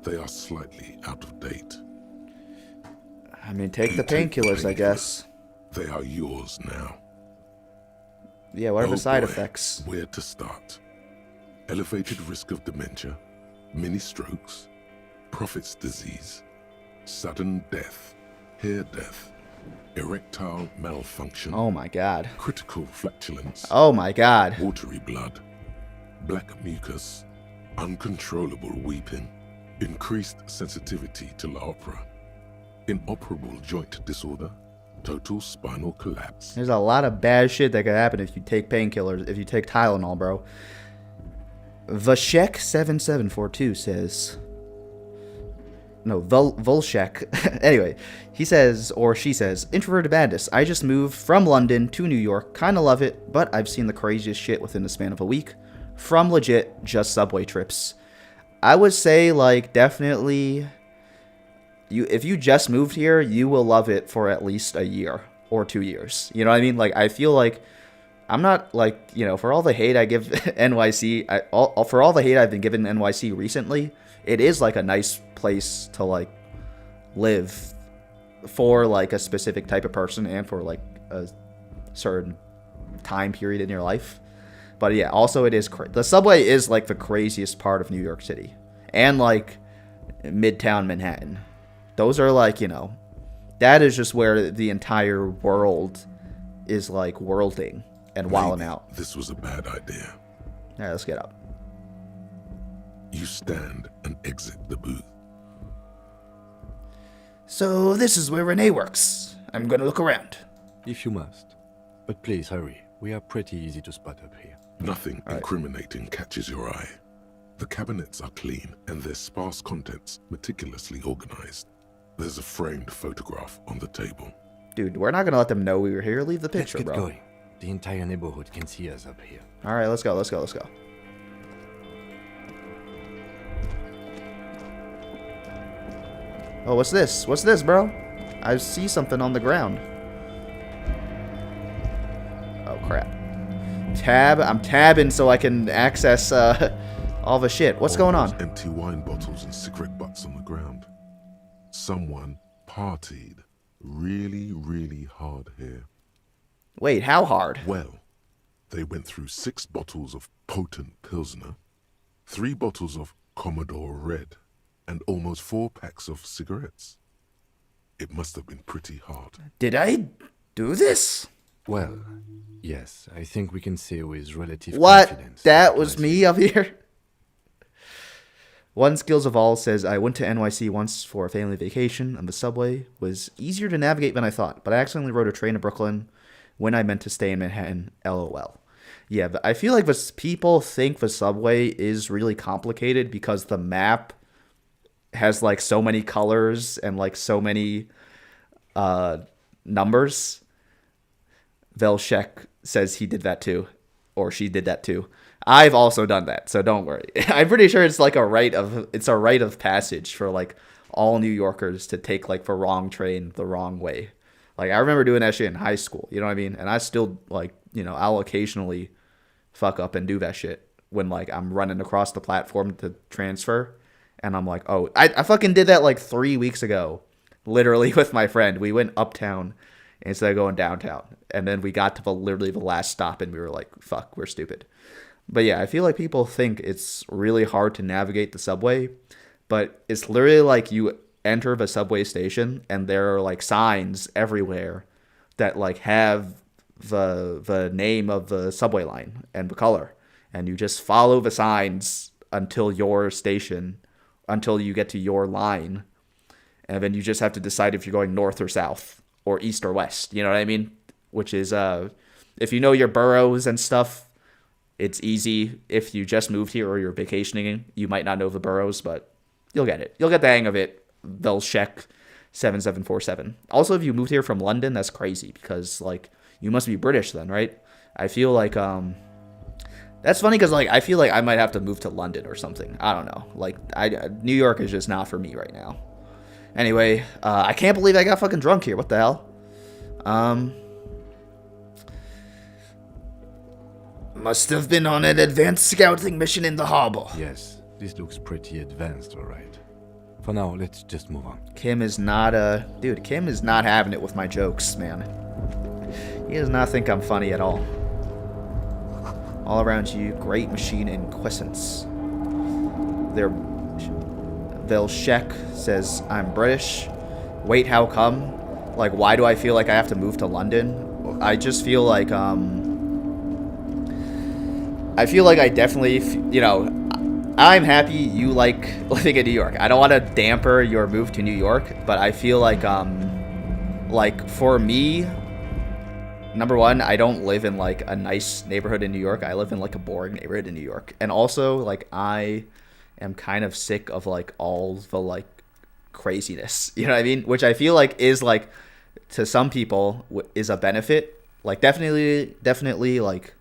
They are slightly out of date. I mean, take the You take the painkillers, I painkillers. guess. They are yours now. Yeah, what are Oh the side boy, effects? Where to start? Elevated risk of dementia, mini strokes, Prophet's disease, sudden death, hair death, erectile malfunction, Oh my god. critical flatulence, Oh my god. watery blood, black mucus, uncontrollable weeping, increased sensitivity to La Opera, inoperable joint disorder, total spinal collapse. There's a lot of bad shit that could happen if you take painkillers, if you take Tylenol, bro. Vashek7742 says... No, Volshek. Anyway, he says, or she says, Introverted Bandits, I just moved from London to New York. Kinda love it, but I've seen the craziest shit within the span of a week. From legit, just subway trips. I would say, like, definitely... If you just moved here, you will love it for at least a year or 2 years. You know what I mean? Like, I feel like I'm not like, you know, for all the hate I give NYC, for all the hate I've been given NYC recently, it is like a nice place to like live for like a specific type of person and for like a certain time period in your life. But yeah, also it is the subway is like the craziest part of New York City and like Midtown Manhattan. Those are like, you know, that is just where the entire world is like worlding and wilding out. This was a bad idea. All right, let's get up. You stand and exit the booth. So this is where Renee works. I'm gonna look around. If you must. But please hurry. We are pretty easy to spot up here. Nothing incriminating catches your eye. The cabinets are clean and their sparse contents meticulously organized. There's a framed photograph on the table. Dude, we're not gonna let them know we were here. Leave the Let's picture, get bro. going. The entire neighborhood can see us up here. All right, let's go. Let's go. Let's go. Oh, what's this? What's this, bro? I see something on the ground. Oh, crap. Tab. I'm tabbing so I can access all the shit. What's going All those on? empty wine bottles and cigarette butts on the ground. Someone partied really, really hard here. Wait, how hard? Well, they went through 6 bottles of potent Pilsner, 3 bottles of Commodore Red, and almost 4 packs of cigarettes. It must have been pretty hard. Did I do this? Well, yes, I think we can say with relative What? confidence. That was me up here? One Skills of All says, I went to NYC once for a family vacation, and the subway was easier to navigate than I thought, but I accidentally rode a train to Brooklyn when I meant to stay in Manhattan, LOL. Yeah, but I feel like people think the subway is really complicated because the map has like so many colors and like so many numbers. Velshek says he did that too, or she did that too. I've also done that, so don't worry. I'm pretty sure it's like a rite of passage for like all New Yorkers to take like the wrong train the wrong way. Like I remember doing that shit in high school, you know what I mean? And I still like, I'll occasionally fuck up and do that shit when like I'm running across the platform to transfer, and I'm like, oh, I fucking did that like 3 weeks ago, literally with my friend. We went uptown instead of going downtown, and then we got to literally the last stop, and we were like, fuck, we're stupid. But yeah, I feel like people think it's really hard to navigate the subway, but it's literally like you enter the subway station and there are like signs everywhere that like have the name of the subway line and the color, and you just follow the signs until your station, until you get to your line, and then you just have to decide if you're going north or south or east or west, you know what I mean? Which is if you know your boroughs and stuff, it's easy. If you just moved here or you're vacationing, you might not know the boroughs, but you'll get it. You'll get the hang of it. They'll check 7747. Also, if you moved here from London, that's crazy because like you must be British then, right? I feel like that's funny because like I feel like I might have to move to London or something. I don't know. Like New York is just not for me right now. Anyway, I can't believe I got fucking drunk here. What the hell? Must have been on an advanced scouting mission in the harbor. Yes, this looks pretty advanced, alright. For now, let's just move on. Kim is not Kim is not having it with my jokes, man. He does not think I'm funny at all. All around you, great machine in quiescence. Velshek says, I'm British. Wait, how come? Like, why do I feel like I have to move to London? I just feel like, I definitely, I'm happy you like living in New York. I don't want to damper your move to New York, but I feel like for me, number one, I don't live in like a nice neighborhood in New York. I live in like a boring neighborhood in New York. And also like I am kind of sick of like all the like craziness, you know what I mean? Which I feel like is like to some people is a benefit. Like definitely like,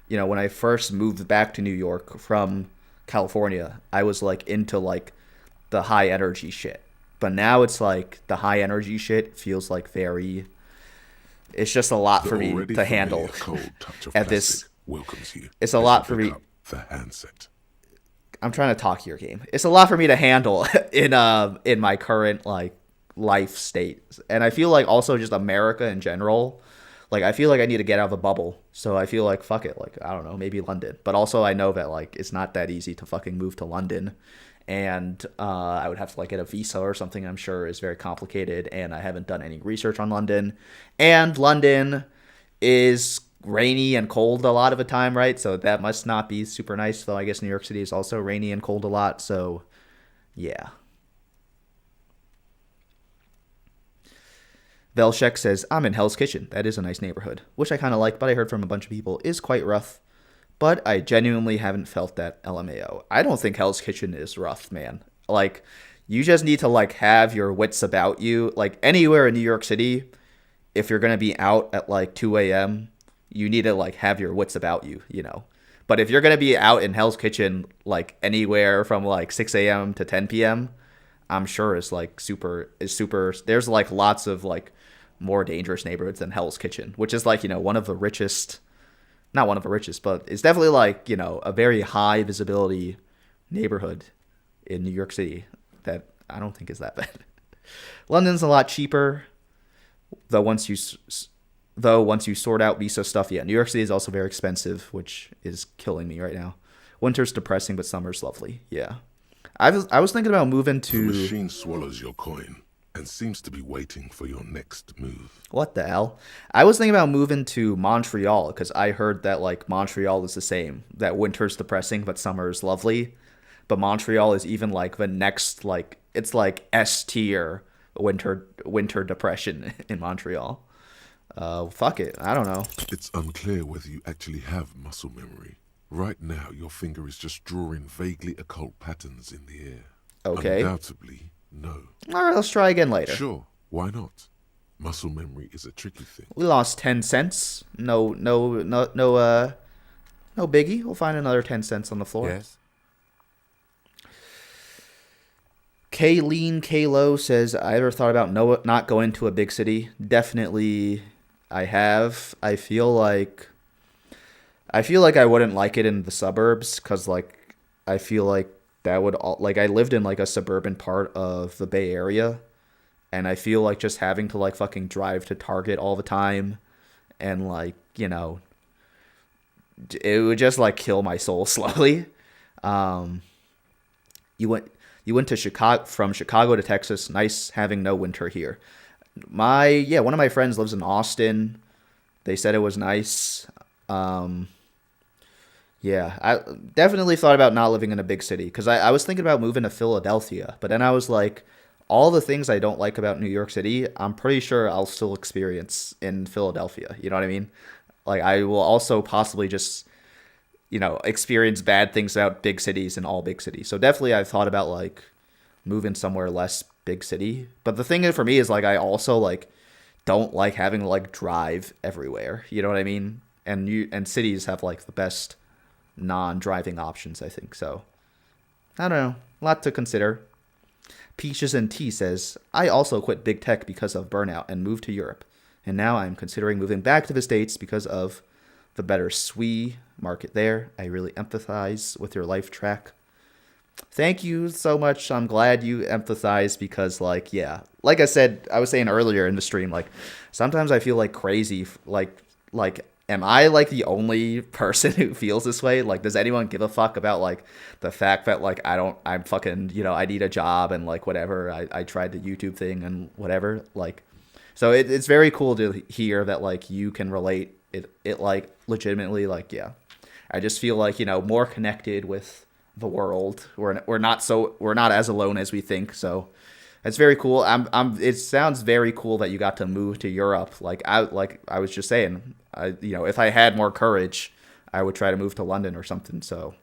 when I first moved back to New York from California, I was like into like the high energy shit. But now it's like the high energy shit feels like it's just a lot for me to handle. Cold touch of At this, welcomes you. it's a lot for me. The handset. I'm trying to talk your game. It's a lot for me to handle in my current like life state, and I feel like also just America in general. Like I feel like I need to get out of the bubble, so I feel like fuck it. Like I don't know, maybe London, but also I know that like it's not that easy to fucking move to London, and I would have to like get a visa or something. I'm sure is very complicated, and I haven't done any research on London, and London is rainy and cold a lot of the time, right? So that must not be super nice, though I guess New York City is also rainy and cold a lot, so yeah. Velshek says, I'm in Hell's Kitchen. That is a nice neighborhood, which I kind of like, but I heard from a bunch of people is quite rough. But I genuinely haven't felt that LMAO. I don't think Hell's Kitchen is rough, man. Like, you just need to, like, have your wits about you. Like, anywhere in New York City, if you're going to be out at, like, 2 a.m., you need to, like, have your wits about you, But if you're going to be out in Hell's Kitchen, like, anywhere from, like, 6 a.m. to 10 p.m., I'm sure is like super. There's like lots of like more dangerous neighborhoods than Hell's Kitchen, which is like, one of the richest, not one of the richest, but it's definitely like, a very high visibility neighborhood in New York City that I don't think is that bad. London's a lot cheaper, though once you sort out visa stuff, yeah. New York City is also very expensive, which is killing me right now. Winter's depressing, but summer's lovely. Yeah. I was thinking about moving The to machine swallows your coin and seems to be waiting for your next move. what the hell? I was thinking about moving to Montreal because I heard that like Montreal is the same. That winter's depressing, but summer is lovely. But Montreal is even like the next like it's like S tier winter depression in Montreal. Fuck it. I don't know. It's unclear whether you actually have muscle memory. Right now, your finger is just drawing vaguely occult patterns in the air. Okay. Undoubtedly, no. All right, let's try again later. Sure, why not? Muscle memory is a tricky thing. We lost 10 cents. No biggie. We'll find another 10 cents on the floor. Yes? Kayleen Kalo says, I ever thought about not going to a big city? Definitely I have. I feel like I wouldn't like it in the suburbs because like I feel like that would like I lived in like a suburban part of the Bay Area, and I feel like just having to like fucking drive to Target all the time and like, it would just like kill my soul slowly. You went to Chicago, from Chicago to Texas. Nice having no winter here. One of my friends lives in Austin. They said it was nice. Yeah, I definitely thought about not living in a big city because I was thinking about moving to Philadelphia, but then I was like, all the things I don't like about New York City, I'm pretty sure I'll still experience in Philadelphia. You know what I mean? Like, I will also possibly just, experience bad things about big cities in all big cities. So definitely I've thought about, like, moving somewhere less big city. But the thing for me is, like, I also, like, don't like having to, like, drive everywhere. You know what I mean? And cities have, like, the best non-driving options, I think. So, I don't know. A lot to consider. Peaches and Tea says, I also quit big tech because of burnout and moved to Europe. And now I'm considering moving back to the States because of the better SWE market there. I really empathize with your life track. Thank you so much. I'm glad you empathize because, like, yeah. Like I said, I was saying earlier in the stream, like, sometimes I feel like crazy. Like, am I, like, the only person who feels this way? Like, does anyone give a fuck about, like, the fact that, like, I'm fucking, I need a job and, like, whatever. I tried the YouTube thing and whatever. Like, so it's very cool to hear that, like, you can relate it like, legitimately, like, yeah. I just feel like, more connected with the world. We're not as alone as we think, so it's very cool. It sounds very cool that you got to move to Europe. Like I was just saying, if I had more courage, I would try to move to London or something. So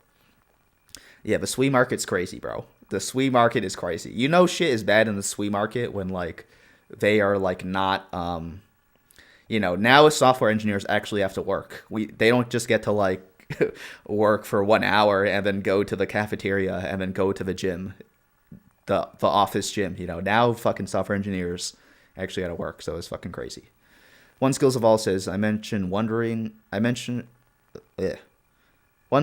yeah, the SWE market's crazy, bro. The SWE market is crazy. Shit is bad in the SWE market when, like, they are, like, not now as software engineers actually have to work. They don't just get to, like, work for 1 hour and then go to the cafeteria and then go to the gym, the office gym. Now fucking software engineers actually got to work, so it's fucking crazy. One Skills of All says, One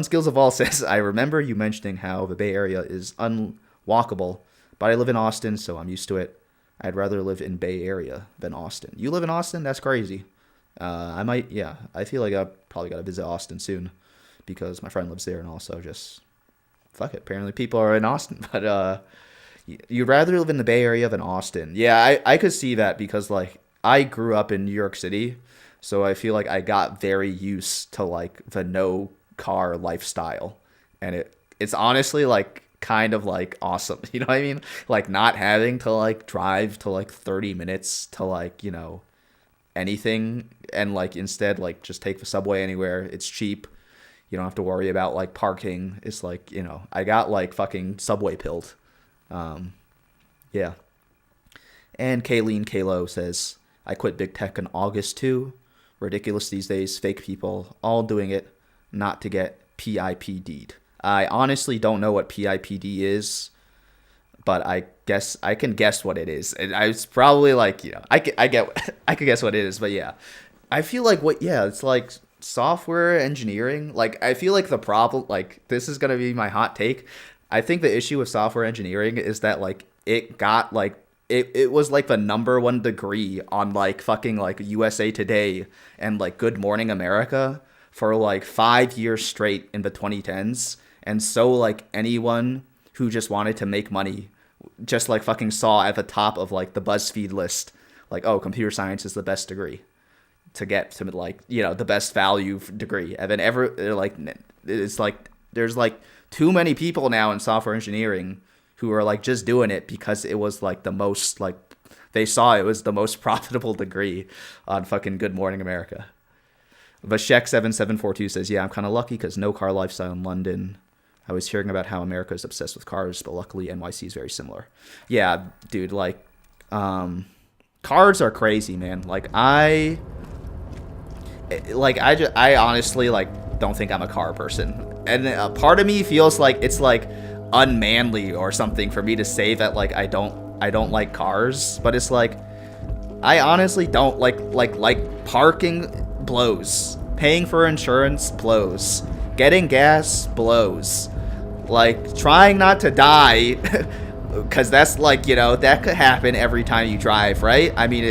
Skills of All says, I remember you mentioning how the Bay Area is unwalkable, but I live in Austin, so I'm used to it. I'd rather live in Bay Area than Austin. You live in Austin? That's crazy. I feel like I probably got to visit Austin soon because my friend lives there, and also just, fuck it. Apparently people are in Austin, but you'd rather live in the Bay Area than Austin. Yeah, I could see that because, like, I grew up in New York City, so I feel like I got very used to, like, the no car lifestyle, and it's honestly, like, kind of, like, awesome. You know what I mean? Like, not having to, like, drive to, like, 30 minutes to, like, anything, and, like, instead, like, just take the subway anywhere. It's cheap. You don't have to worry about, like, parking. It's like, I got, like, fucking subway pilled. Yeah. And Kayleen Kalo says, I quit big tech in August too. Ridiculous these days. Fake people all doing it not to get PIPD'd. I honestly don't know what PIPD is. but I guess I can guess what it is. And it's probably like, I could guess what it is, but yeah. I feel like it's like software engineering. Like, I feel like the problem, like, this is going to be my hot take. I think the issue with software engineering is that, like, it got, like, it was, like, the #1 degree on, like, fucking, like, USA Today and, like, Good Morning America for, like, 5 years straight in the 2010s. And so, like, anyone who just wanted to make money just, like, fucking saw at the top of, like, the BuzzFeed list, like, oh, computer science is the best degree to get to, like, the best value degree. And then it's like there's like too many people now in software engineering who are like just doing it because it was like the most, like, they saw it was the most profitable degree on fucking Good Morning America. Vashek7742 says, yeah, I'm kind of lucky because no car lifestyle in London. I was hearing about how America is obsessed with cars, but luckily NYC is very similar. Yeah, dude, like, cars are crazy, man. Like, I honestly, like, don't think I'm a car person. And a part of me feels like it's, like, unmanly or something for me to say that, like, I don't like cars. But it's like, I honestly don't like parking blows. Paying for insurance blows. Getting gas blows. Like, trying not to die, because that's, like, that could happen every time you drive, right? I mean,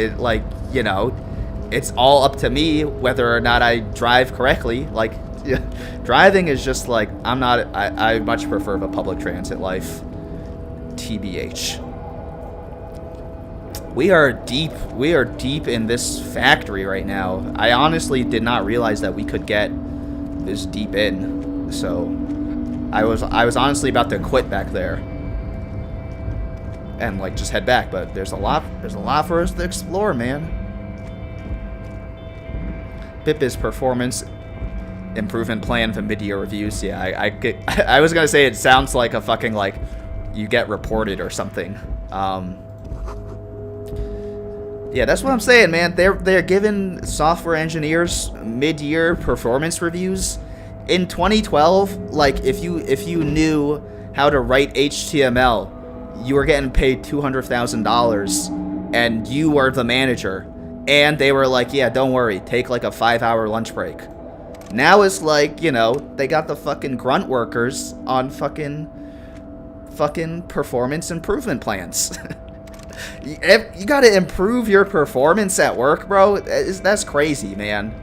it's all up to me whether or not I drive correctly. Like, driving is just, like, I much prefer the public transit life. TBH. We are deep in this factory right now. I honestly did not realize that we could get this deep in. So I was honestly about to quit back there and, like, just head back, but there's a lot for us to explore, man. Pip's performance improvement plan for mid-year reviews. Yeah, I was gonna say it sounds like a fucking, like, you get reported or something. Yeah, that's what I'm saying, man. They're giving software engineers mid-year performance reviews. In 2012, like, if you knew how to write HTML, you were getting paid $200,000, and you were the manager. And they were like, yeah, don't worry, take like a 5-hour lunch break. Now it's like, they got the fucking grunt workers on fucking performance improvement plans. You gotta improve your performance at work, bro. That's crazy, man.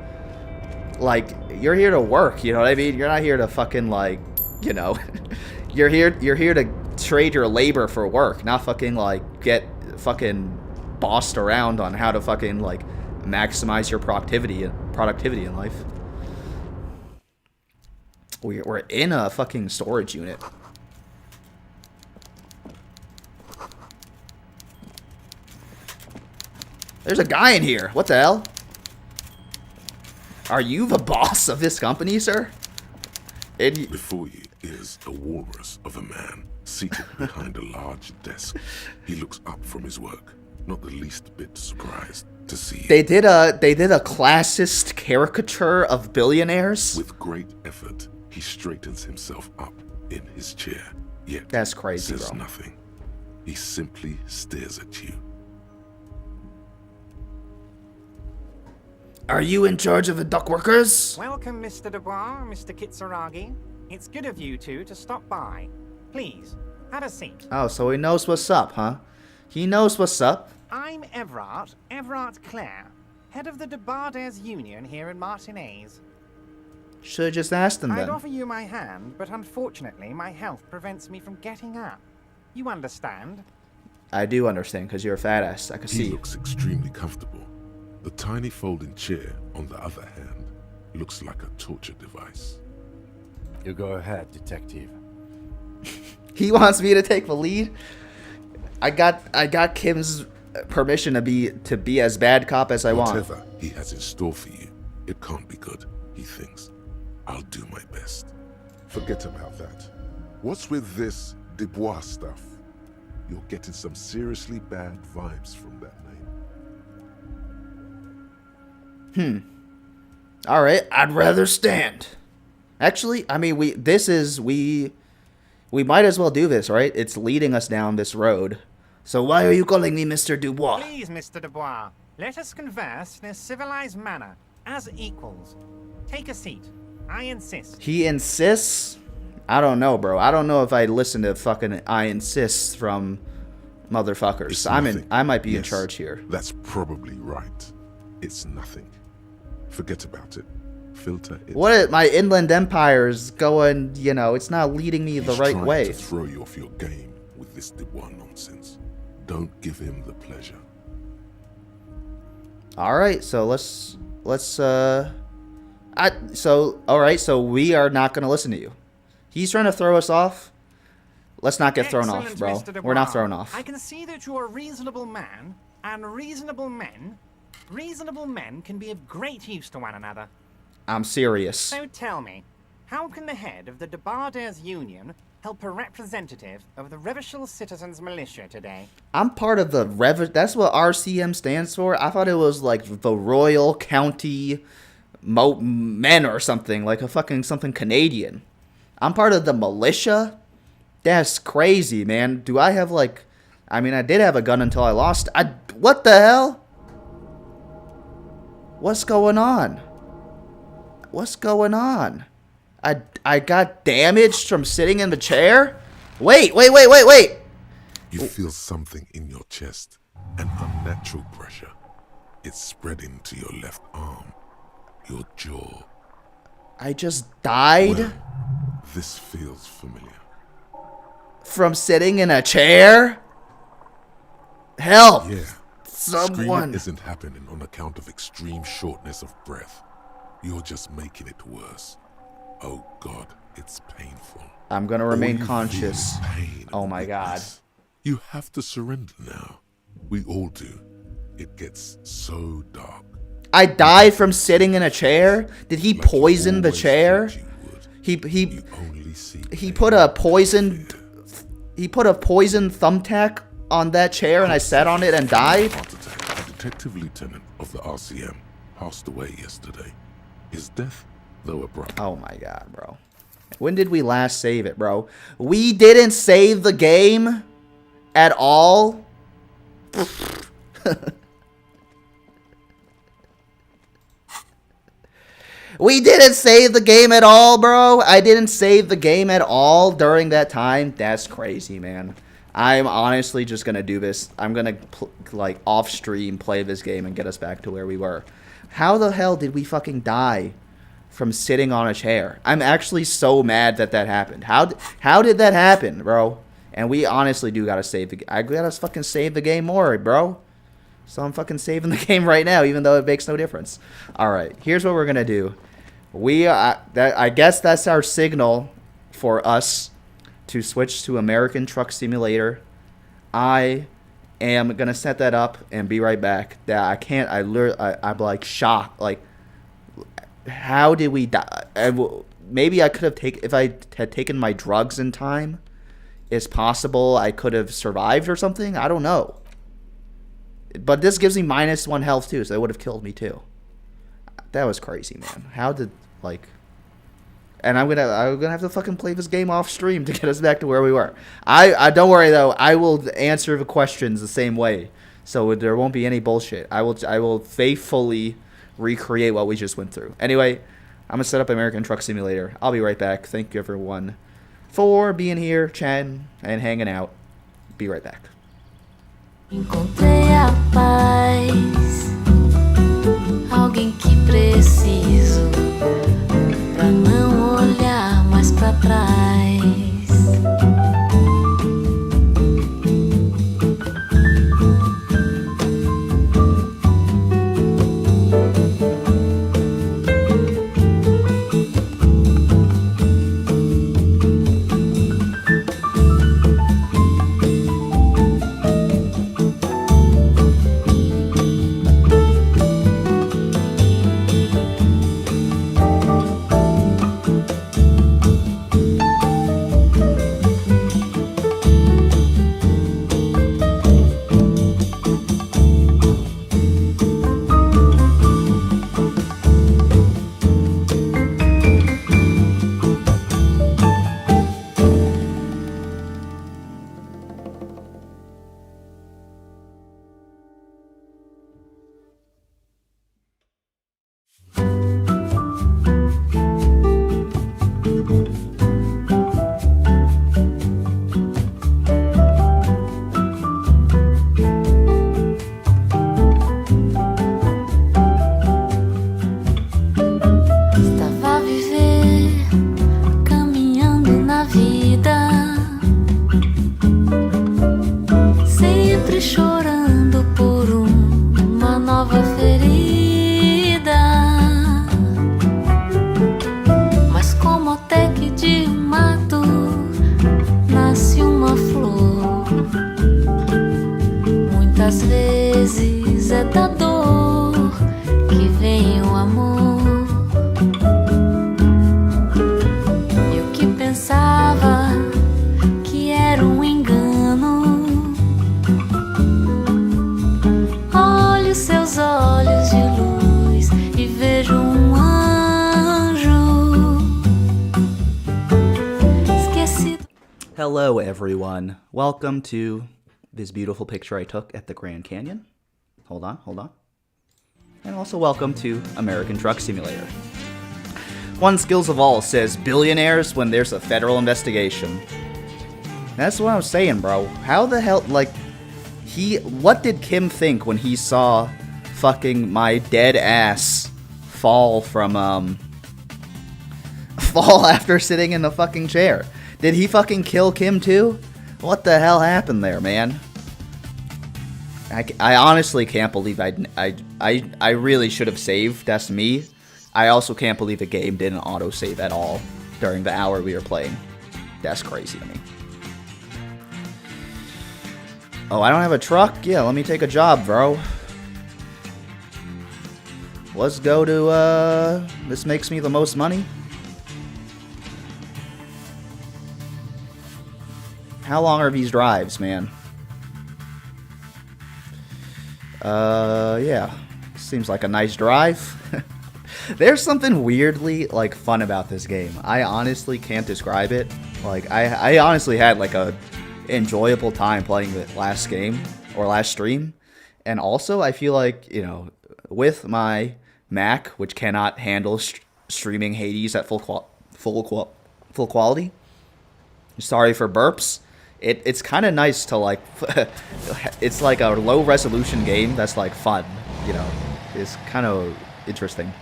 Like, you're here to work, you know what I mean? You're not here to fucking, like, you're here to trade your labor for work, not fucking, like, get fucking bossed around on how to fucking, like, maximize your productivity in life. We're in a fucking storage unit. There's a guy in here. What the hell? Are you the boss of this company, sir? Before you is a walrus of a man seated behind a large desk. He looks up from his work, not the least bit surprised to see you. They did a classist caricature of billionaires. With great effort, he straightens himself up in his chair. Yet that's crazy, says bro. Nothing. He simply stares at you. Are you in charge of the dock workers? Welcome, Mr. Dubois, Mr. Kitsuragi. It's good of you two to stop by. Please, have a seat. Oh, so he knows what's up, huh? He knows what's up. I'm Everard Clare, head of the Debarders Union here in Martinez. Should've just asked him I'd then. offer you my hand, but unfortunately my health prevents me from getting up. You understand? I do understand, because you're a fat ass. I can see. He looks extremely comfortable. The tiny folding chair, on the other hand, looks like a torture device. You go ahead, detective. He wants me to take the lead. I got Kim's permission to be as bad cop as I want. Whatever he has in store for you, it can't be good, he thinks. I'll do my best. Forget about that. What's with this Dubois stuff? You're getting some seriously bad vibes from that name. All right, I'd rather stand. Actually, I mean, we We might as well do this, right? It's leading us down this road. So why are you calling me Mr. Dubois? Please, Mr. Dubois, let us converse in a civilized manner, as equals. Take a seat. I insist. He insists? I don't know, bro. I don't know if I listen to fucking I insist from motherfuckers. I might be in charge here. That's probably right. It's nothing. Forget about it. Filter it. What? My inland empire's going, you know, it's not leading me the right way. He's trying to throw you off your game with this Dubois nonsense. Don't give him the pleasure. All right, so all right, so we are not going to listen to you. He's trying to throw us off. Let's not get thrown off, bro. We're not thrown off. I can see that you are a reasonable man, and reasonable men can be of great use to one another. I'm serious. So tell me, how can the head of the Debarders Union help a representative of the Revachol Citizens Militia today? I'm part of the that's what RCM stands for. I thought it was like the Royal County Men or something, like a fucking something Canadian. I'm part of the militia? That's crazy, man. Do I have like... I mean, I did have a gun until I lost... What the hell? What's going on? What's going on? I got damaged from sitting in the chair? Wait! You feel something in your chest. An unnatural pressure. It's spreading to your left arm. Your jaw. I just died? Well, this feels familiar. From sitting in a chair? Help! Yeah. Someone. Screaming isn't happening on account of extreme shortness of breath. You're just making it worse. Oh God, it's painful. I'm gonna remain conscious. Oh my God. You have to surrender now. We all do. It gets so dark. I died from sitting in a chair? Did he poison the chair? He put a poisoned thumbtack on that chair and I sat on it and died? A detective lieutenant of the RCM passed away yesterday. His death, though abrupt. Oh my God, bro. When did we last save it, bro? We didn't save the game at all? We didn't save the game at all, bro. I didn't save the game at all during that time. That's crazy, man. I'm honestly just going to do this. I'm going to, like, off-stream play this game and get us back to where we were. How the hell did we fucking die from sitting on a chair? I'm actually so mad that that happened. How did that happen, bro? And we honestly do got to save the game. I got to fucking save the game more, bro. So I'm fucking saving the game right now, even though it makes no difference. All right, here's what we're going to do. I guess that's our signal for us to switch to American Truck Simulator. I am going to set that up and be right back. I'm like shocked. Like, how did we die? Maybe I could have if I had taken my drugs in time, it's possible I could have survived or something. I don't know. But this gives me -1 health too, so it would have killed me too. That was crazy, man. How did, like... And I'm gonna have to fucking play this game off stream to get us back to where we were. I don't worry though. I will answer the questions the same way, so there won't be any bullshit. I will faithfully recreate what we just went through. Anyway, I'm gonna set up American Truck Simulator. I'll be right back. Thank you everyone for being here, chatting, and hanging out. Be right back. Encontrei a paz, alguém que preciso pra não olhar mais pra trás. Pois é da dor que vem o amor. Eu que pensava que era engano. Olho seus olhos de luz e vejo anjo. Esquecido. Hello, everyone. Welcome to this beautiful picture I took at the Grand Canyon. Hold on. And also welcome to American Truck Simulator. One Skills of All says billionaires when there's a federal investigation. That's what I was saying, bro. How the hell, like, what did Kim think when he saw fucking my dead ass fall from, fall after sitting in the fucking chair? Did he fucking kill Kim too? What the hell happened there, man? I honestly can't believe I really should have saved. That's me. I also can't believe the game didn't autosave at all during the hour we were playing. That's crazy to me. Oh, I don't have a truck? Yeah, let me take a job, bro. Let's go to, this makes me the most money. How long are these drives, man? Yeah. Seems like a nice drive. There's something weirdly, like, fun about this game. I honestly can't describe it. Like, I honestly had, like, a enjoyable time playing the last game, or last stream. And also, I feel like, you know, with my Mac, which cannot handle streaming Hades at full quality. Sorry for burps. It's kind of nice to, like, it's like a low resolution game that's, like, fun, you know. It's kind of interesting.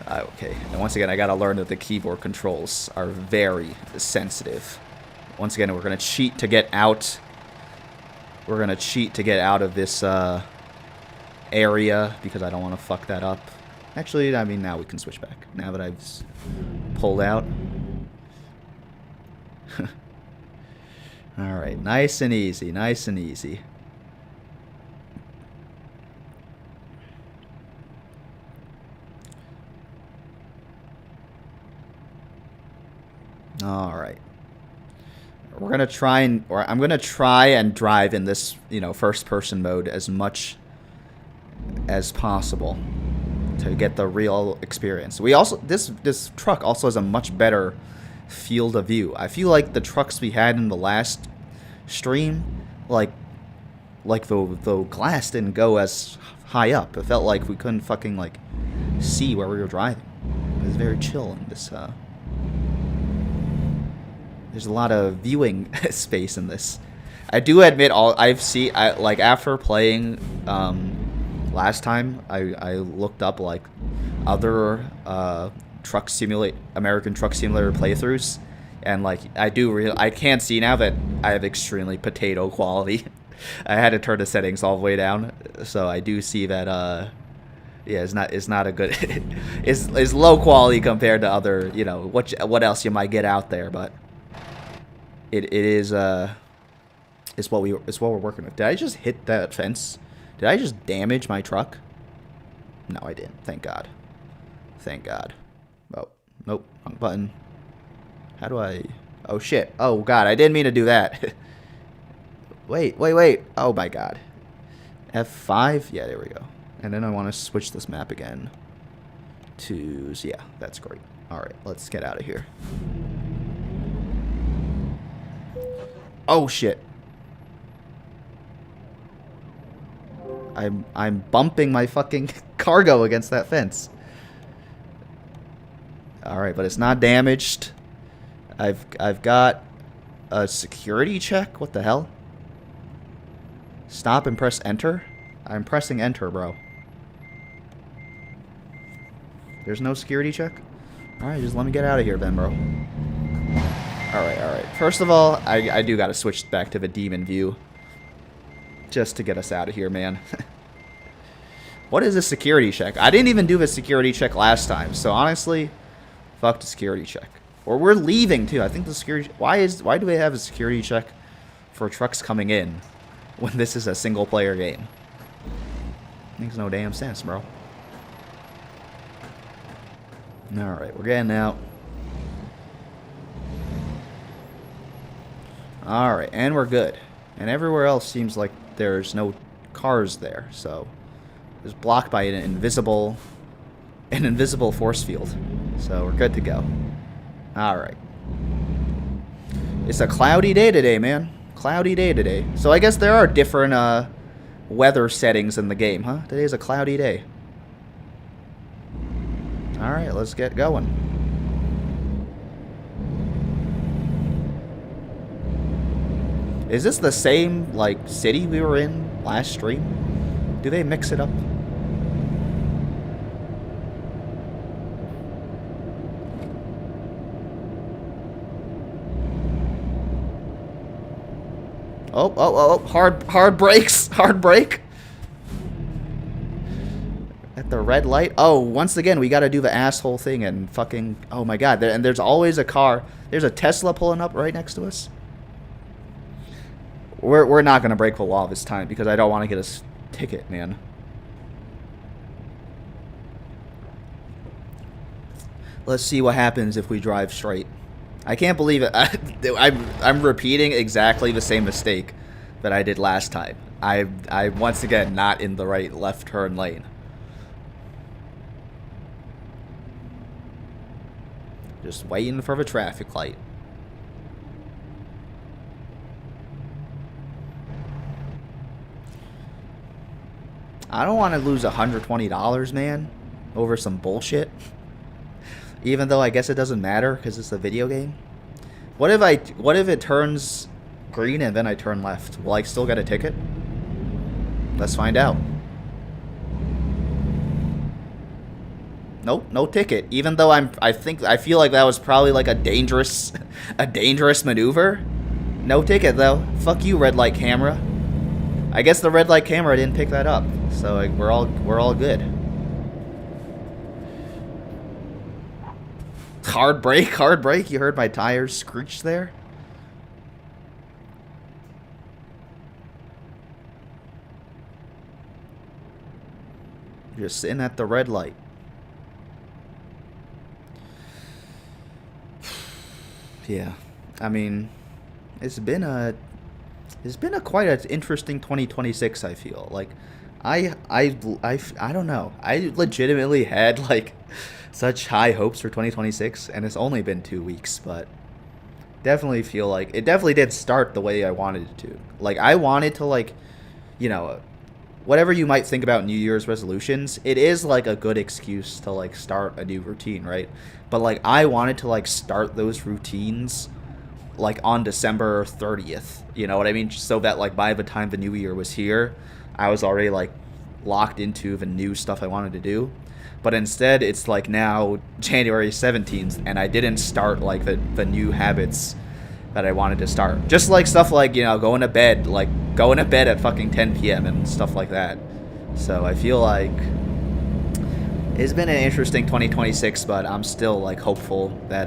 Okay, and once again, I gotta learn that the keyboard controls are very sensitive. Once again, we're gonna cheat to get out. We're gonna cheat to get out of this area because I don't want to fuck that up. Actually, I mean, now we can switch back. Now that I've pulled out. Alright, nice and easy, nice and easy. Alright. We're gonna try and, or I'm gonna try and drive in this, you know, first person mode as much as possible to get the real experience. We also, this truck also has a much better field of view. I feel like the trucks we had in the last stream, like the glass didn't go as high up. It felt like we couldn't fucking, like, see where we were driving. It was very chill in this, there's a lot of viewing space in this. I do admit, like, after playing last time, I looked up, like, other American Truck Simulator playthroughs, and, like, I can see now that I have extremely potato quality. I had to turn the settings all the way down, so I do see that yeah, it's not a good it's low quality compared to other, you know, what else you might get out there, but it is it's what we're working with. Did I just hit that fence? Did I just damage my truck? No, I didn't. Thank God. Thank God. Oh, nope, wrong button. How do I... Oh, shit. Oh, God, I didn't mean to do that. Wait. Oh, my God. F5? Yeah, there we go. And then I want to switch this map again to... Yeah, that's great. All right, let's get out of here. Oh, shit. I'm bumping my fucking cargo against that fence. Alright, but it's not damaged. I've got a security check? What the hell? Stop and press enter? I'm pressing enter, bro. There's no security check? Alright, just let me get out of here then, bro. Alright. First of all, I do gotta switch back to the demon view. Just to get us out of here, man. What is a security check? I didn't even do the security check last time, so honestly, fuck the security check. Or we're leaving too. I think the security... Why do we have a security check for trucks coming in when this is a single player game? Makes no damn sense, bro. Alright, we're getting out. Alright, and we're good. And everywhere else seems like there's no cars there, so it's blocked by an invisible force field. So we're good to go. Alright. It's a cloudy day today, man. Cloudy day today. So I guess there are different weather settings in the game, huh? Today's a cloudy day. Alright, let's get going. Is this the same, like, city we were in last stream? Do they mix it up? Oh, hard brakes, hard brake. At the red light. Oh, once again, we gotta do the asshole thing and fucking, oh my god. And there's always a car. There's a Tesla pulling up right next to us. We're not gonna break the law this time because I don't want to get a ticket, man. Let's see what happens if we drive straight. I can't believe it. I'm repeating exactly the same mistake that I did last time. I once again not in the right left turn lane. Just waiting for the traffic light. I don't want to lose $120, man, over some bullshit. Even though I guess it doesn't matter because it's a video game. What if it turns green and then I turn left? Will I still get a ticket? Let's find out. Nope, no ticket. Even though I feel like that was probably like a dangerous maneuver. No ticket though. Fuck you, red light camera. I guess the red light camera didn't pick that up, so like, we're all good. Hard brake. You heard my tires screech there. Just sitting at the red light. Yeah, I mean, it's been a quite an interesting 2026. I feel like I don't know. I legitimately had like such high hopes for 2026, and it's only been 2 weeks, but definitely feel like it definitely did start the way I wanted it to. Like I wanted to, like, you know, whatever you might think about New Year's resolutions, it is like a good excuse to like start a new routine, right? But like I wanted to like start those routines like on December 30th, you know what I mean? So that like by the time the new year was here, I was already like locked into the new stuff I wanted to do. But instead it's like now January 17th and I didn't start like the new habits that I wanted to start. Just like stuff like, you know, going to bed at fucking 10 p.m. and stuff like that. So I feel like it's been an interesting 2026, but I'm still like hopeful that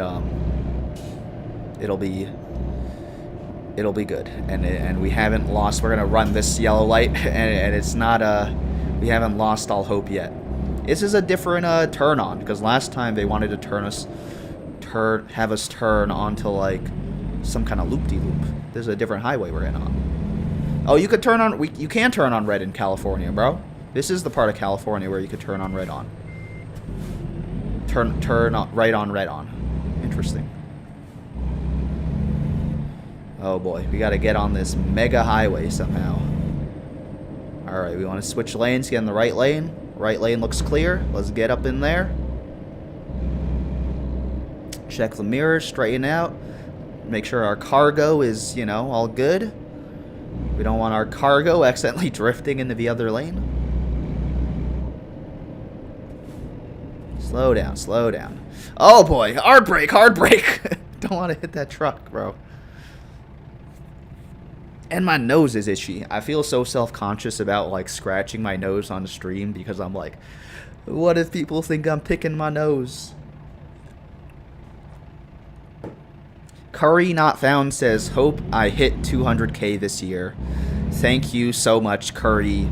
it'll be good, and we haven't lost. We're gonna run this yellow light, and it's not we haven't lost all hope yet. This is a different turn on, because last time they wanted to have us turn onto like some kind of loop-de-loop. This is a different highway we're in on. Oh, you could turn on. You can turn on red in California, bro. This is the part of California where you could turn on red on. Turn on, right on, red on. Interesting. Oh boy, we gotta get on this mega highway somehow. Alright, we want to switch lanes, get in the right lane. Right lane looks clear. Let's get up in there. Check the mirrors, straighten out. Make sure our cargo is, you know, all good. We don't want our cargo accidentally drifting into the other lane. Slow down, slow down. Oh boy, hard brake. Don't want to hit that truck, bro. And my nose is itchy. I feel so self-conscious about like scratching my nose on the stream because I'm like, what if people think I'm picking my nose? Curry Not Found says, hope I hit 200k this year. Thank you so much, Curry.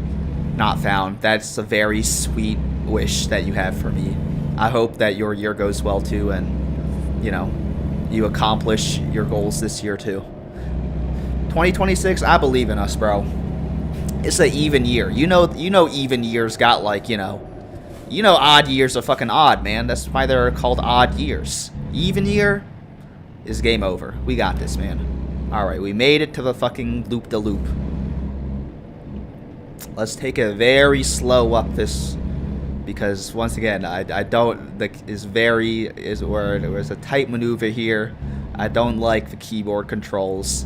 not found. That's a very sweet wish that you have for me. I hope that your year goes well too, and you know, you accomplish your goals this year too. 2026, I believe in us, bro. It's an even year. You know even years got like, you know odd years are fucking odd, man. That's why they're called odd years. Even year is game over. We got this, man. Alright, we made it to the fucking loop-de-loop. Let's take it very slow up this, because once again, I don't, there's a tight maneuver here. I don't like the keyboard controls.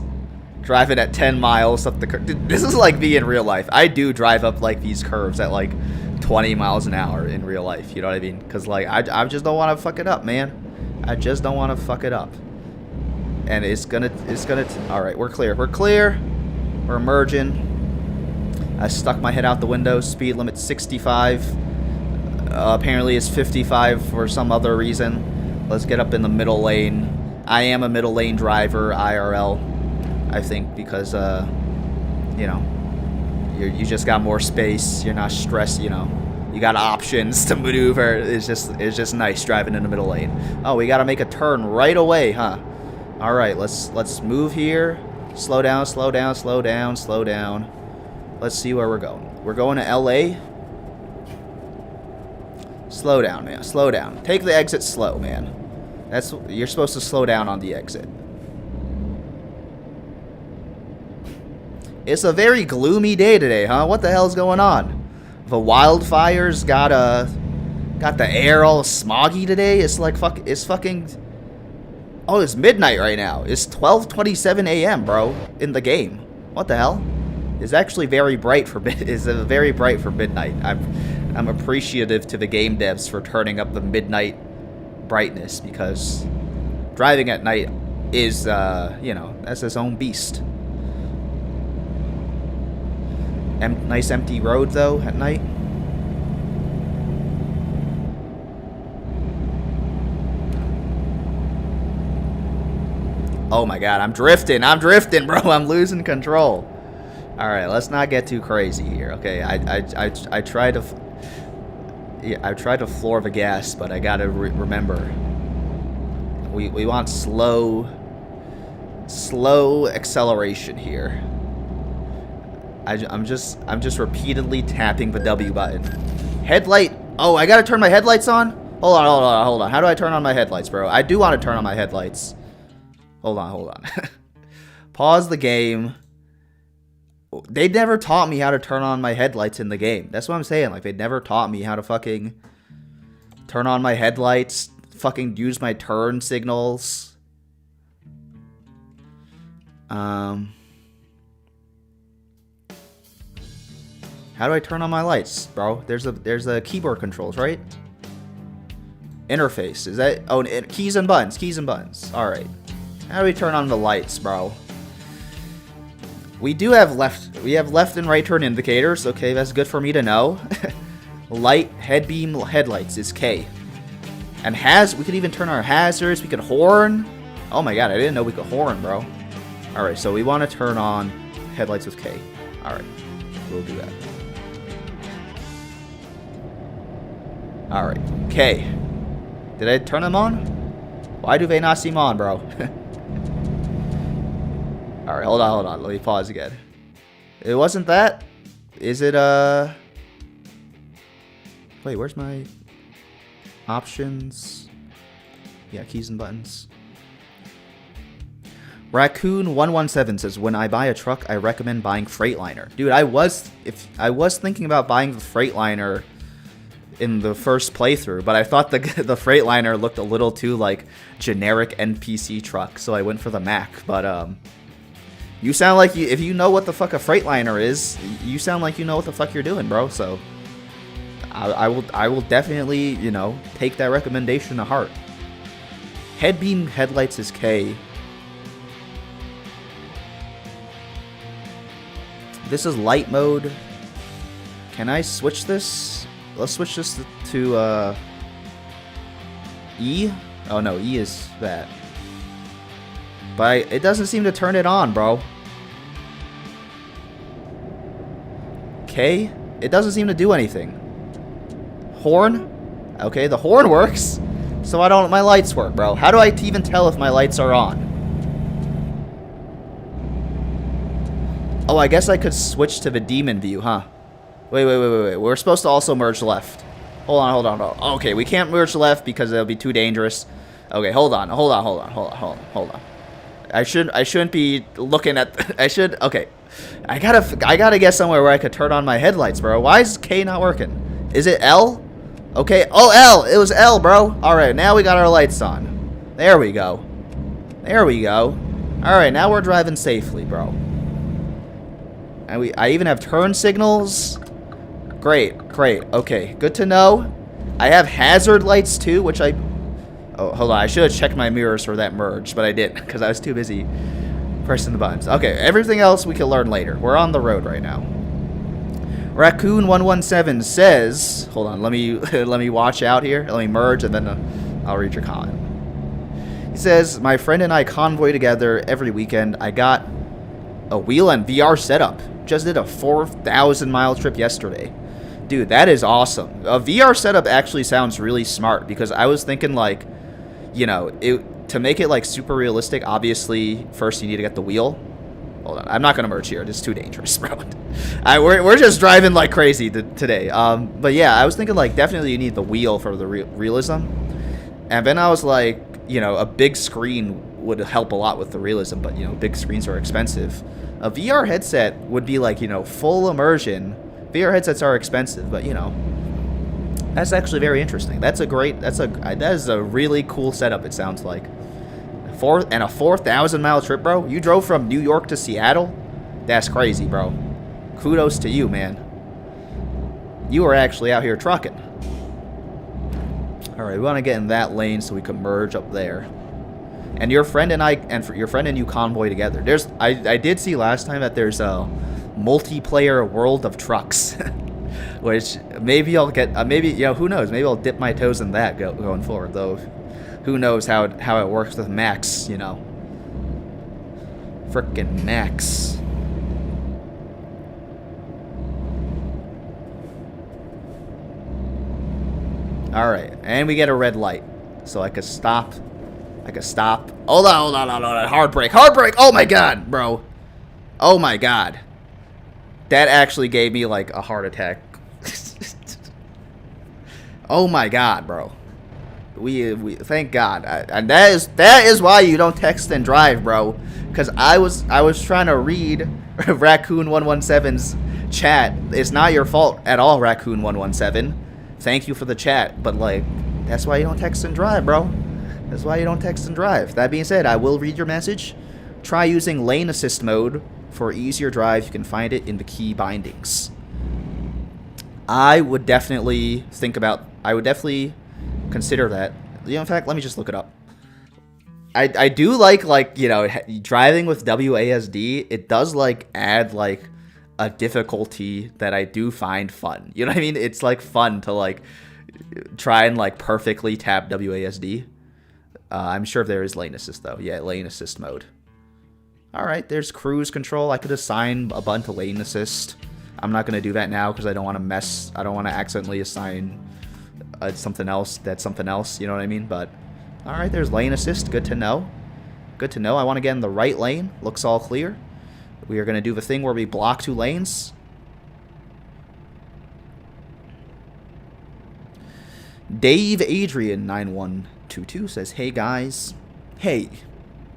Driving at 10 miles up the curve. This is like me in real life. I do drive up like these curves at like 20 miles an hour in real life. You know what I mean? Because like I just don't want to fuck it up, man. I just don't want to fuck it up. And it's gonna. All right, we're clear. We're clear. We're merging. I stuck my head out the window. Speed limit 65. Apparently it's 55 for some other reason. Let's get up in the middle lane. I am a middle lane driver, IRL. I think because, you know, you just got more space. You're not stressed, you know. You got options to maneuver. It's just nice driving in the middle lane. Oh, we got to make a turn right away, huh? All right, let's move here. Slow down, slow down, slow down, slow down. Let's see where we're going. We're going to LA. Slow down, man. Slow down. Take the exit slow, man. You're supposed to slow down on the exit. It's a very gloomy day today, huh? What the hell's going on? The wildfires got the air all smoggy today. It's like fucking. Oh, it's midnight right now. It's 12:27 a.m., bro, in the game. What the hell? It's actually very bright for very bright for midnight. I'm appreciative to the game devs for turning up the midnight brightness, because driving at night is you know, that's its own beast. Nice empty road though at night. Oh my god, I'm drifting, bro. I'm losing control. All right, let's not get too crazy here. Okay, I tried to floor the gas, but I gotta remember. We want slow acceleration here. I'm just repeatedly tapping the W button. Headlight. Oh, I gotta turn my headlights on? Hold on. How do I turn on my headlights, bro? I do want to turn on my headlights. Hold on. Pause the game. They never taught me how to turn on my headlights in the game. That's what I'm saying. Like, they never taught me how to fucking turn on my headlights, fucking use my turn signals. How do I turn on my lights, bro? There's a keyboard controls, right? Interface. Is that... Oh, keys and buttons. All right. How do we turn on the lights, bro? We have left and right turn indicators. Okay, that's good for me to know. Light, head beam, headlights is K. And we could even turn our hazards. We could horn. Oh my god, I didn't know we could horn, bro. All right, so we want to turn on headlights with K. All right, we'll do that. All right, K. Did I turn them on? Why do they not seem on, bro? All right, hold on. Let me pause again. It wasn't that? Is it, Wait, where's my options? Yeah, keys and buttons. Raccoon117 says, when I buy a truck, I recommend buying Freightliner. Dude, I was thinking about buying the Freightliner in the first playthrough, but I thought the Freightliner looked a little too like generic NPC truck, so I went for the Mac. But you sound like if you know what the fuck a Freightliner is, you sound like you know what the fuck you're doing, bro. So I will definitely, you know, take that recommendation to heart. Head beam headlights is K. This is light mode. Can I switch this? Let's switch this to E. Oh no, E is that. But it doesn't seem to turn it on, bro. K? It doesn't seem to do anything. Horn? Okay, the horn works. So why don't my lights work, bro? How do I even tell if my lights are on? Oh, I guess I could switch to the demon view, huh? Wait. We're supposed to also merge left. Hold on. Okay, we can't merge left because it'll be too dangerous. Okay, hold on. I shouldn't be looking at. Okay. I gotta get somewhere where I could turn on my headlights, bro. Why is K not working? Is it L? Okay. Oh, L. It was L, bro. All right, now we got our lights on. There we go. All right, now we're driving safely, bro. And I even have turn signals. Great. Okay, good to know. I have hazard lights too, which I... Oh, hold on. I should have checked my mirrors for that merge, but I didn't because I was too busy pressing the buttons. Okay, everything else we can learn later. We're on the road right now. Raccoon117 says... Hold on, let me watch out here. Let me merge, and then I'll read your comment. He says, my friend and I convoy together every weekend. I got a wheel and VR setup. Just did a 4,000-mile trip yesterday. Dude, that is awesome. A VR setup actually sounds really smart because I was thinking, like, you know, to make it, like, super realistic, obviously, first you need to get the wheel. Hold on. I'm not going to merge here. It's too dangerous, bro. We're just driving like crazy today. But, yeah, I was thinking, like, definitely you need the wheel for the realism. And then I was like, you know, a big screen would help a lot with the realism, but, you know, big screens are expensive. A VR headset would be like, you know, full immersion. VR headsets are expensive, but, you know, that's actually very interesting. That is a really cool setup, it sounds like. A 4,000-mile trip, bro? You drove from New York to Seattle? That's crazy, bro. Kudos to you, man. You were actually out here trucking. All right, we want to get in that lane so we can merge up there. And your friend and you convoy together. I did see last time that there's a multiplayer World of Trucks, which maybe I'll get. Maybe, you know, who knows? Maybe I'll dip my toes in that going forward. Though, who knows how it works with Max? You know, frickin' Max. All right, and we get a red light, so I could stop. Hold on. Hard brake. Oh my god, bro. Oh my god. That actually gave me like a heart attack. Oh my god, bro. We thank God. And that is why you don't text and drive, bro. Because I was trying to read Raccoon117's chat. It's not your fault at all, Raccoon117. Thank you for the chat, but like that's why you don't text and drive, bro. That's why you don't text and drive. That being said, I will read your message. Try using lane assist mode for easier drive. You can find it in the key bindings. I would definitely consider that. You know, in fact, let me just look it up. I do like, you know, driving with WASD. It does like add like a difficulty that I do find fun. You know what I mean? It's like fun to like try and like perfectly tap WASD. I'm sure there is lane assist though. Yeah, lane assist mode. All right, there's cruise control. I could assign a button to lane assist. I'm not gonna do that now because I don't want to mess. I don't want to accidentally assign something else. That's something else. You know what I mean? But all right, there's lane assist. Good to know. Good to know. I want to get in the right lane. Looks all clear. We are gonna do the thing where we block 2 lanes. Dave Adrian 9122 says, "Hey guys, hey."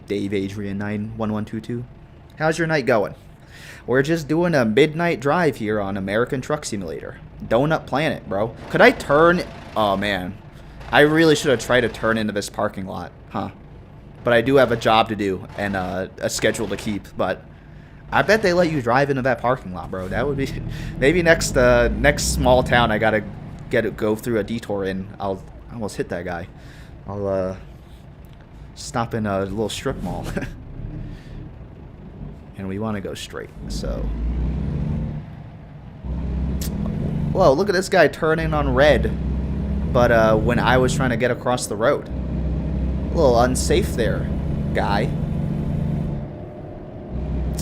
Dave Adrian 91122. How's your night going? We're just doing a midnight drive here on American Truck Simulator. Donut Planet, bro. Could I turn? Oh man, I really should have tried to turn into this parking lot, huh? But I do have a job to do and a schedule to keep. But I bet they let you drive into that parking lot, bro. That would be maybe next small town I gotta go through a detour in. I almost hit that guy. I'll stop in a little strip mall. And we want to go straight, so. Whoa, look at this guy turning on red. But when I was trying to get across the road. A little unsafe there, guy.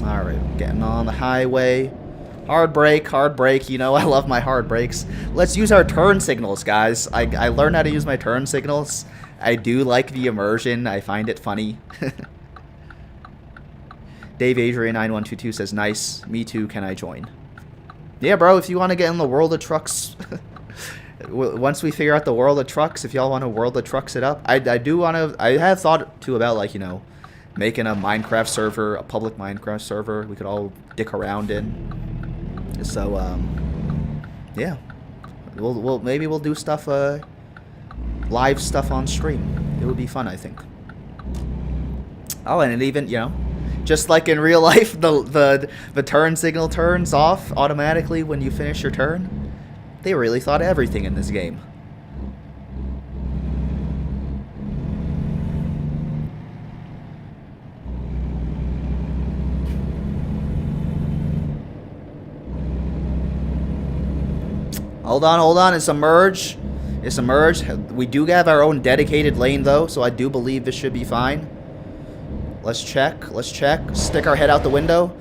Alright, getting on the highway. Hard brake. You know I love my hard brakes. Let's use our turn signals, guys. I learned how to use my turn signals. I do like the immersion. I find it funny. Dave Adrian 9122 says, nice. Me too. Can I join? Yeah, bro. If you want to get in the world of trucks, once we figure out the world of trucks, if y'all want to world of trucks it up, I do want to. I have thought too about, like, you know, making a Minecraft server, a public Minecraft server we could all dick around in. So yeah, maybe we'll do stuff, live stuff on stream. It would be fun, I think. Oh, and it even, you know, just like in real life, the turn signal turns off automatically when you finish your turn. They really thought of everything in this game. Hold on. It's a merge. We do have our own dedicated lane, though, so I do believe this should be fine. Let's check. Stick our head out the window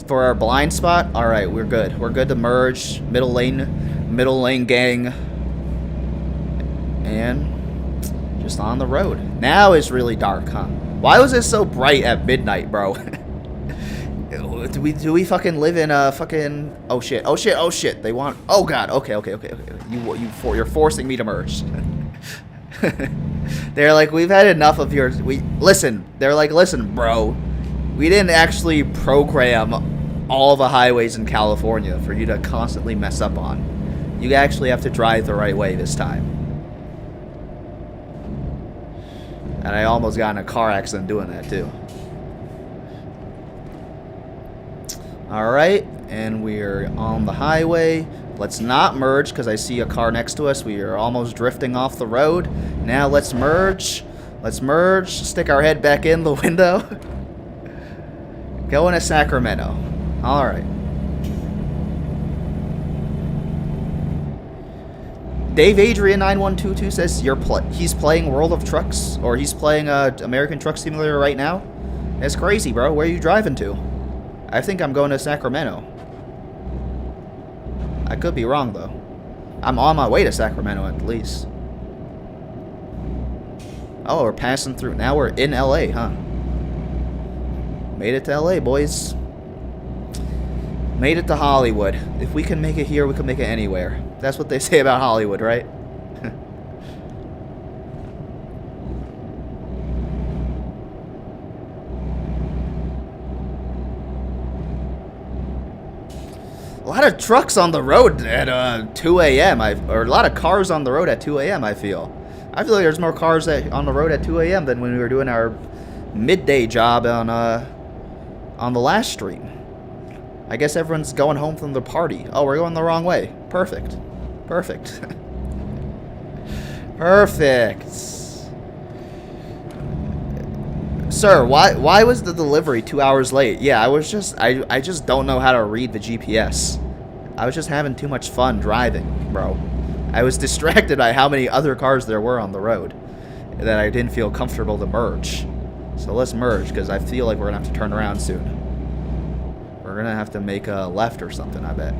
for our blind spot. All right, we're good. We're good to merge. Middle lane gang. And just on the road. Now it's really dark, huh? Why was it so bright at midnight, bro? Do we fucking live in a fucking... Oh shit. They want... Oh god. Okay. You're forcing me to merge. They're like, we've had enough of yours. They're like, listen, bro. We didn't actually program all the highways in California for you to constantly mess up on. You actually have to drive the right way this time. And I almost got in a car accident doing that too. Alright, and we're on the highway. Let's not merge because I see a car next to us. We are almost drifting off the road. Now let's merge. Stick our head back in the window. Going to Sacramento. Alright. Dave Adrian 9122 says he's playing World of Trucks, or he's playing American Truck Simulator right now. That's crazy, bro. Where are you driving to? I think I'm going to Sacramento. I could be wrong, though. I'm on my way to Sacramento, at least. Oh, we're passing through. Now we're in LA, huh? Made it to LA, boys. Made it to Hollywood. If we can make it here, we can make it anywhere. That's what they say about Hollywood, right? A lot of trucks on the road at 2 a.m. Or a lot of cars on the road at 2 a.m. I feel like there's more cars on the road at 2 a.m. than when we were doing our midday job on the last stream. I guess everyone's going home from the party. Oh, we're going the wrong way. Perfect. Perfect. Sir, why was the delivery 2 hours late? Yeah, I just don't know how to read the GPS. I was just having too much fun driving, bro. I was distracted by how many other cars there were on the road that I didn't feel comfortable to merge. So let's merge, because I feel like we're going to have to turn around soon. We're going to have to make a left or something, I bet.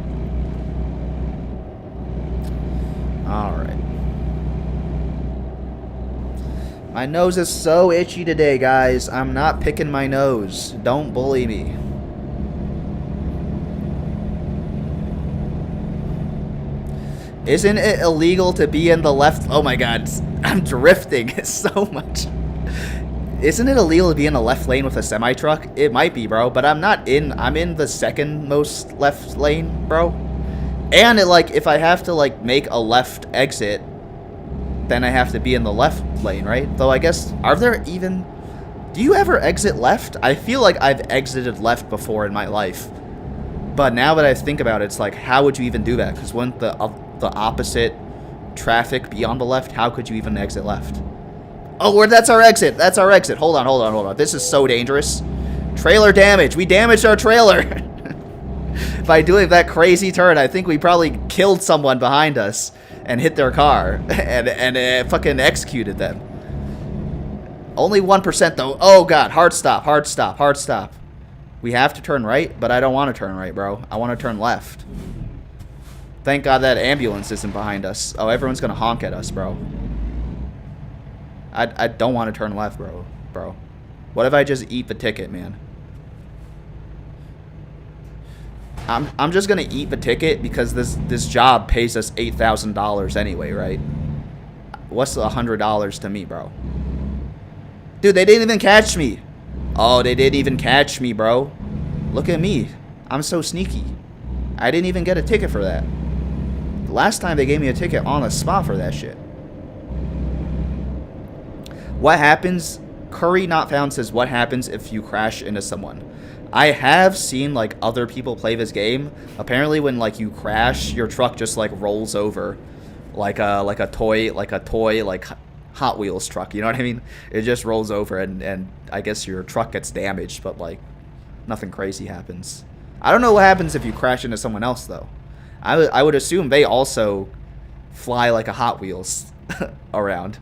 Alright. My nose is so itchy today, guys. I'm not picking my nose. Don't bully me. Isn't it illegal to be in the left? Oh my god, I'm drifting so much. Isn't it illegal to be in the left lane with a semi-truck? It might be, bro, but I'm in the second most left lane, bro. And it, like, if I have to, like, make a left exit, then I have to be in the left lane, right? Though I guess, do you ever exit left? I feel like I've exited left before in my life. But now that I think about it, it's like, how would you even do that? Because wouldn't the opposite traffic be on the left? How could you even exit left? Oh, that's our exit. That's our exit. Hold on. This is so dangerous. Trailer damage. We damaged our trailer. By doing that crazy turn, I think we probably killed someone behind us and hit their car and fucking executed them. Only 1% though. Oh god, hard stop. We have to turn right, but I don't want to turn right, bro. I want to turn left. Thank God that ambulance isn't behind us. Oh, everyone's gonna honk at us, bro. I don't want to turn left, bro. What if I just eat the ticket, man? I'm just gonna eat the ticket because this job pays us $8,000 anyway, right? What's $100 to me, bro? Dude, they didn't even catch me. Oh, they didn't even catch me, bro. Look at me. I'm so sneaky. I didn't even get a ticket for that. Last time they gave me a ticket on the spot for that shit. What happens? Curry Not Found says, what happens if you crash into someone? I have seen, like, other people play this game. Apparently when, like, you crash, your truck just, like, rolls over. Like a toy, like, Hot Wheels truck, you know what I mean? It just rolls over and I guess your truck gets damaged, but, like, nothing crazy happens. I don't know what happens if you crash into someone else, though. I would assume they also fly like a Hot Wheels around.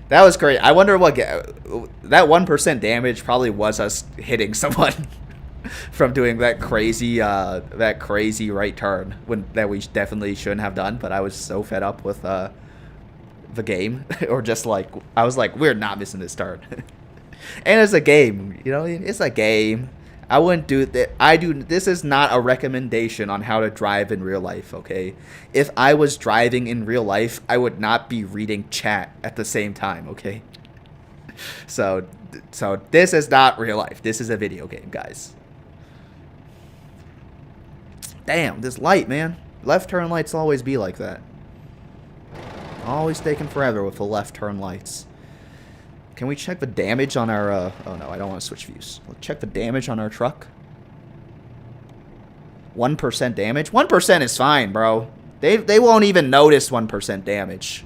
That was great. I wonder what... That 1% damage probably was us hitting someone from doing that crazy right turn that we definitely shouldn't have done, but I was so fed up with the game. Or just like... I was like, we're not missing this turn. And it's a game, you know? It's a game. I wouldn't do that. This is not a recommendation on how to drive in real life, okay? If I was driving in real life, I would not be reading chat at the same time, okay? So this is not real life. This is a video game, guys. Damn, this light, man. Left turn lights always be like that. Always taking forever with the left turn lights. Can we check the damage on our, oh no, I don't want to switch views. Let's check the damage on our truck. 1% damage? 1% is fine, bro. They won't even notice 1% damage.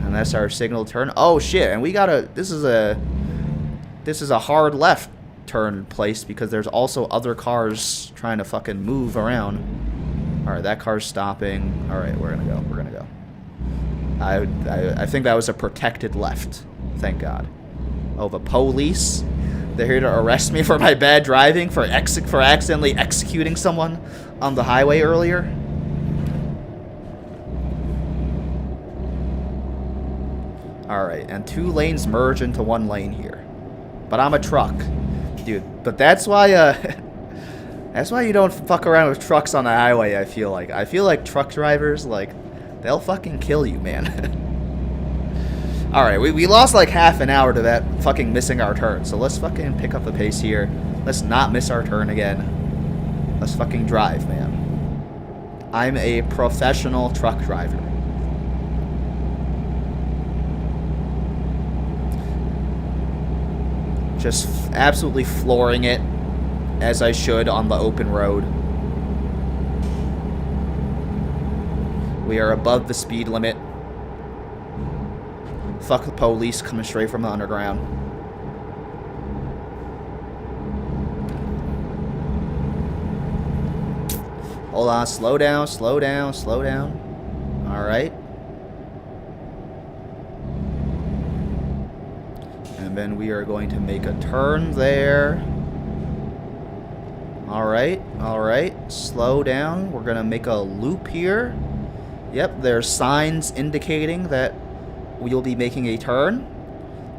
And that's our signal turn. Oh shit, and we gotta, this is a hard left turn place because there's also other cars trying to fucking move around. Alright, that car's stopping. Alright, we're gonna go. I think that was a protected left. Thank God. Oh, the police. They're here to arrest me for my bad driving, for accidentally executing someone on the highway earlier. Alright, and 2 lanes merge into 1 lane here. But I'm a truck. Dude, but that's why, that's why you don't fuck around with trucks on the highway, I feel like. I feel like truck drivers, like, they'll fucking kill you, man. Alright, we lost like half an hour to that fucking missing our turn. So let's fucking pick up the pace here. Let's not miss our turn again. Let's fucking drive, man. I'm a professional truck driver. Just absolutely flooring it as I should on the open road. We are above the speed limit. Fuck the police coming straight from the underground. Hold on, slow down. Alright. And then we are going to make a turn there. Alright. Slow down. We're gonna make a loop here. Yep, there's signs indicating that we'll be making a turn.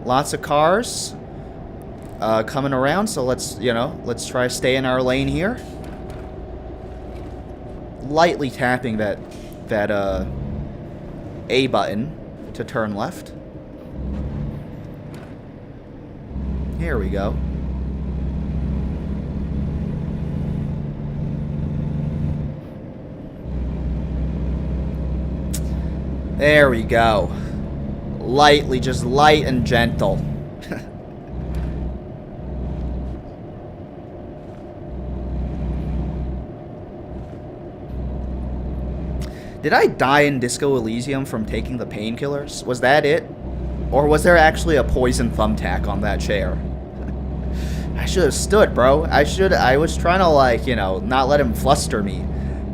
Lots of cars coming around, so let's try to stay in our lane here. Lightly tapping that A button to turn left. Here we go. There we go. Lightly, just light and gentle. Did I die in Disco Elysium from taking the painkillers? Was that it? Or was there actually a poison thumbtack on that chair? I should have stood, bro. I was trying to, like, you know, not let him fluster me.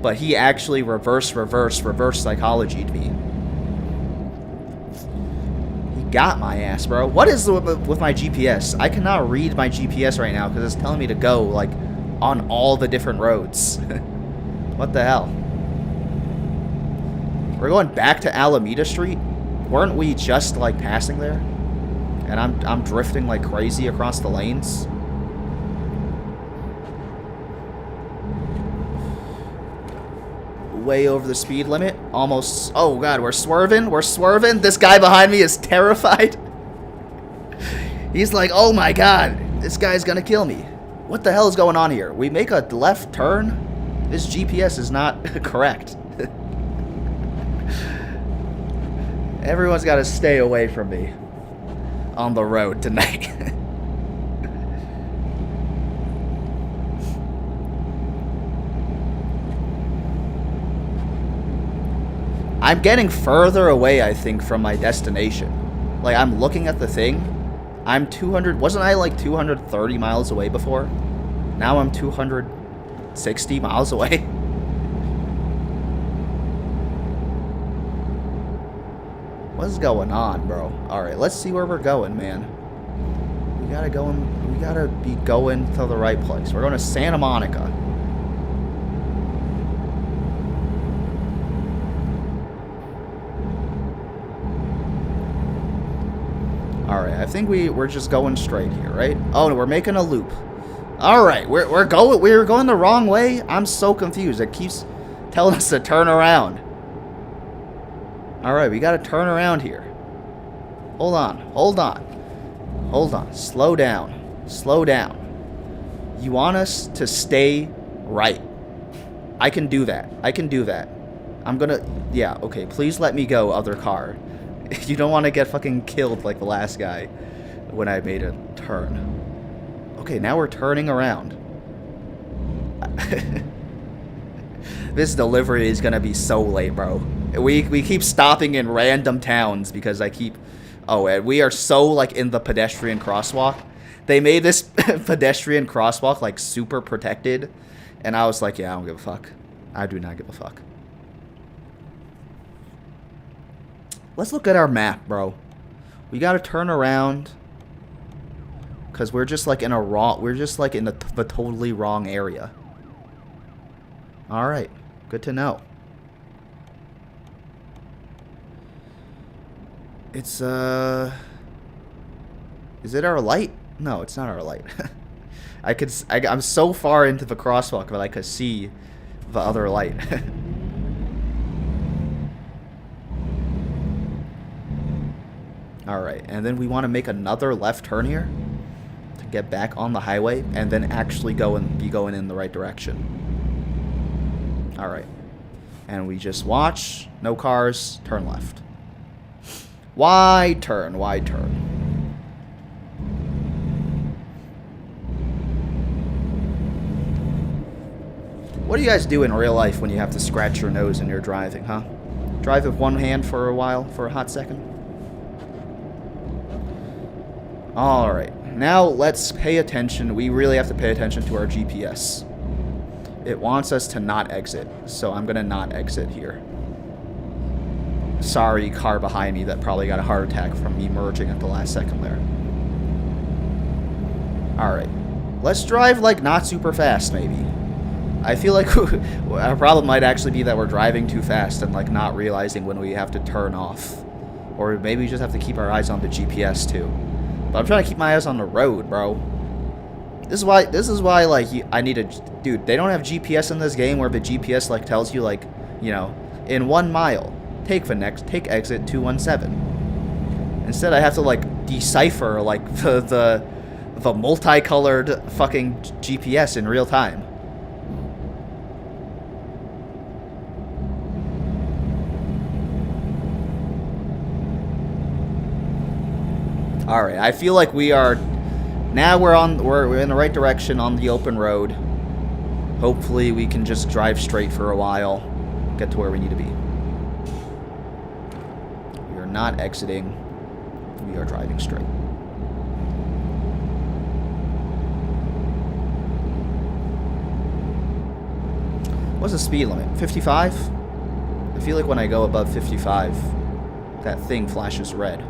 But he actually reverse psychologied me. He got my ass, bro. What is with my GPS? I cannot read my GPS right now because it's telling me to go, like, on all the different roads. What the hell? We're going back to Alameda Street? Weren't we just, like, passing there? And I'm drifting like crazy across the lanes. Way over the speed limit. Almost. Oh, God, we're swerving. We're swerving. This guy behind me is terrified. He's like, oh, my God. This guy's gonna kill me. What the hell is going on here? We make a left turn? This GPS is not correct. Everyone's got to stay away from me on the road tonight. I'm getting further away, I think, from my destination. Like, I'm looking at the thing. I'm 200... Wasn't I, like, 230 miles away before? Now I'm 260 miles away. What's going on, bro? Alright, let's see where we're going, man. We gotta be going to the right place. We're going to Santa Monica. Alright, I think we're just going straight here, right? Oh, no, we're making a loop. Alright, we're going the wrong way? I'm so confused. It keeps telling us to turn around. Alright, we gotta turn around here. Hold on, hold on. Hold on, slow down. Slow down. You want us to stay right. I can do that. I can do that. I'm gonna... Yeah, okay, please let me go, other car. You don't want to get fucking killed like the last guy when I made a turn. Okay, now we're turning around. This delivery is gonna be so late, bro. We keep stopping in random towns because I keep... Oh, and we are so, like, in the pedestrian crosswalk. They made this pedestrian crosswalk, like, super protected. And I was like, yeah, I don't give a fuck. I do not give a fuck. Let's look at our map, bro. We gotta turn around. Because we're just, like, in a wrong... We're just, like, in the totally wrong area. Alright. Good to know. It's, is it our light? No, it's not our light. I'm so far into the crosswalk that I could see the other light. Alright, and then we want to make another left turn here to get back on the highway and then actually be going in the right direction. Alright. And we just watch, no cars, turn left. Wide turn, wide turn. What do you guys do in real life when you have to scratch your nose and you're driving, huh? Drive with one hand for a while, for a hot second? Alright, now let's pay attention. We really have to pay attention to our GPS. It wants us to not exit, so I'm gonna not exit here. Sorry, car behind me that probably got a heart attack from me merging at the last second there. Alright. Let's drive, like, not super fast, maybe. I feel like our problem might actually be that we're driving too fast and, like, not realizing when we have to turn off. Or maybe we just have to keep our eyes on the GPS, too. But I'm trying to keep my eyes on the road, bro. This is why, like, I need a... Dude, they don't have GPS in this game where the GPS, like, tells you, like, you know, in 1 mile... Take exit 217. Instead, I have to, like, decipher, like, the multicolored fucking GPS in real time. All right, I feel like we are now we're in the right direction on the open road. Hopefully, we can just drive straight for a while, get to where we need to be. Not exiting. We are driving straight. What's the speed limit? 55? I feel like when I go above 55, that thing flashes red.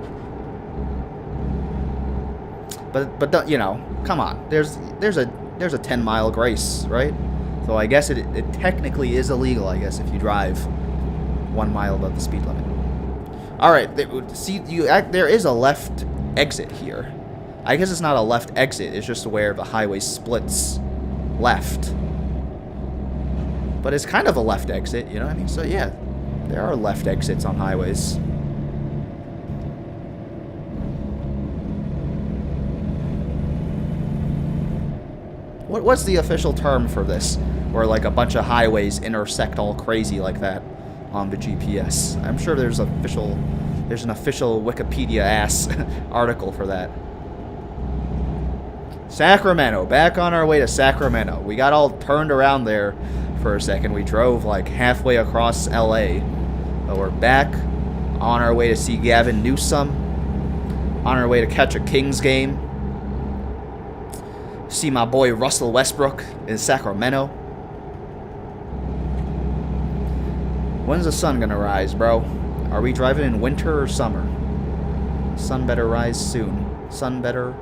But you know, come on. There's a 10-mile grace, right? So I guess it technically is illegal, I guess, if you drive 1 mile above the speed limit. All right, see, there is a left exit here. I guess it's not a left exit. It's just where the highway splits left. But it's kind of a left exit, you know what I mean? So yeah, there are left exits on highways. What's the official term for this? Where like a bunch of highways intersect all crazy like that on the GPS. I'm sure there's an official Wikipedia ass article for that. Sacramento, back on our way to Sacramento. We got all turned around there for a second. We drove like halfway across LA. But we're back on our way to see Gavin Newsom. On our way to catch a Kings game. See my boy Russell Westbrook in Sacramento. When's the sun gonna rise, bro? Are we driving in winter or summer? Sun better rise soon. Sun better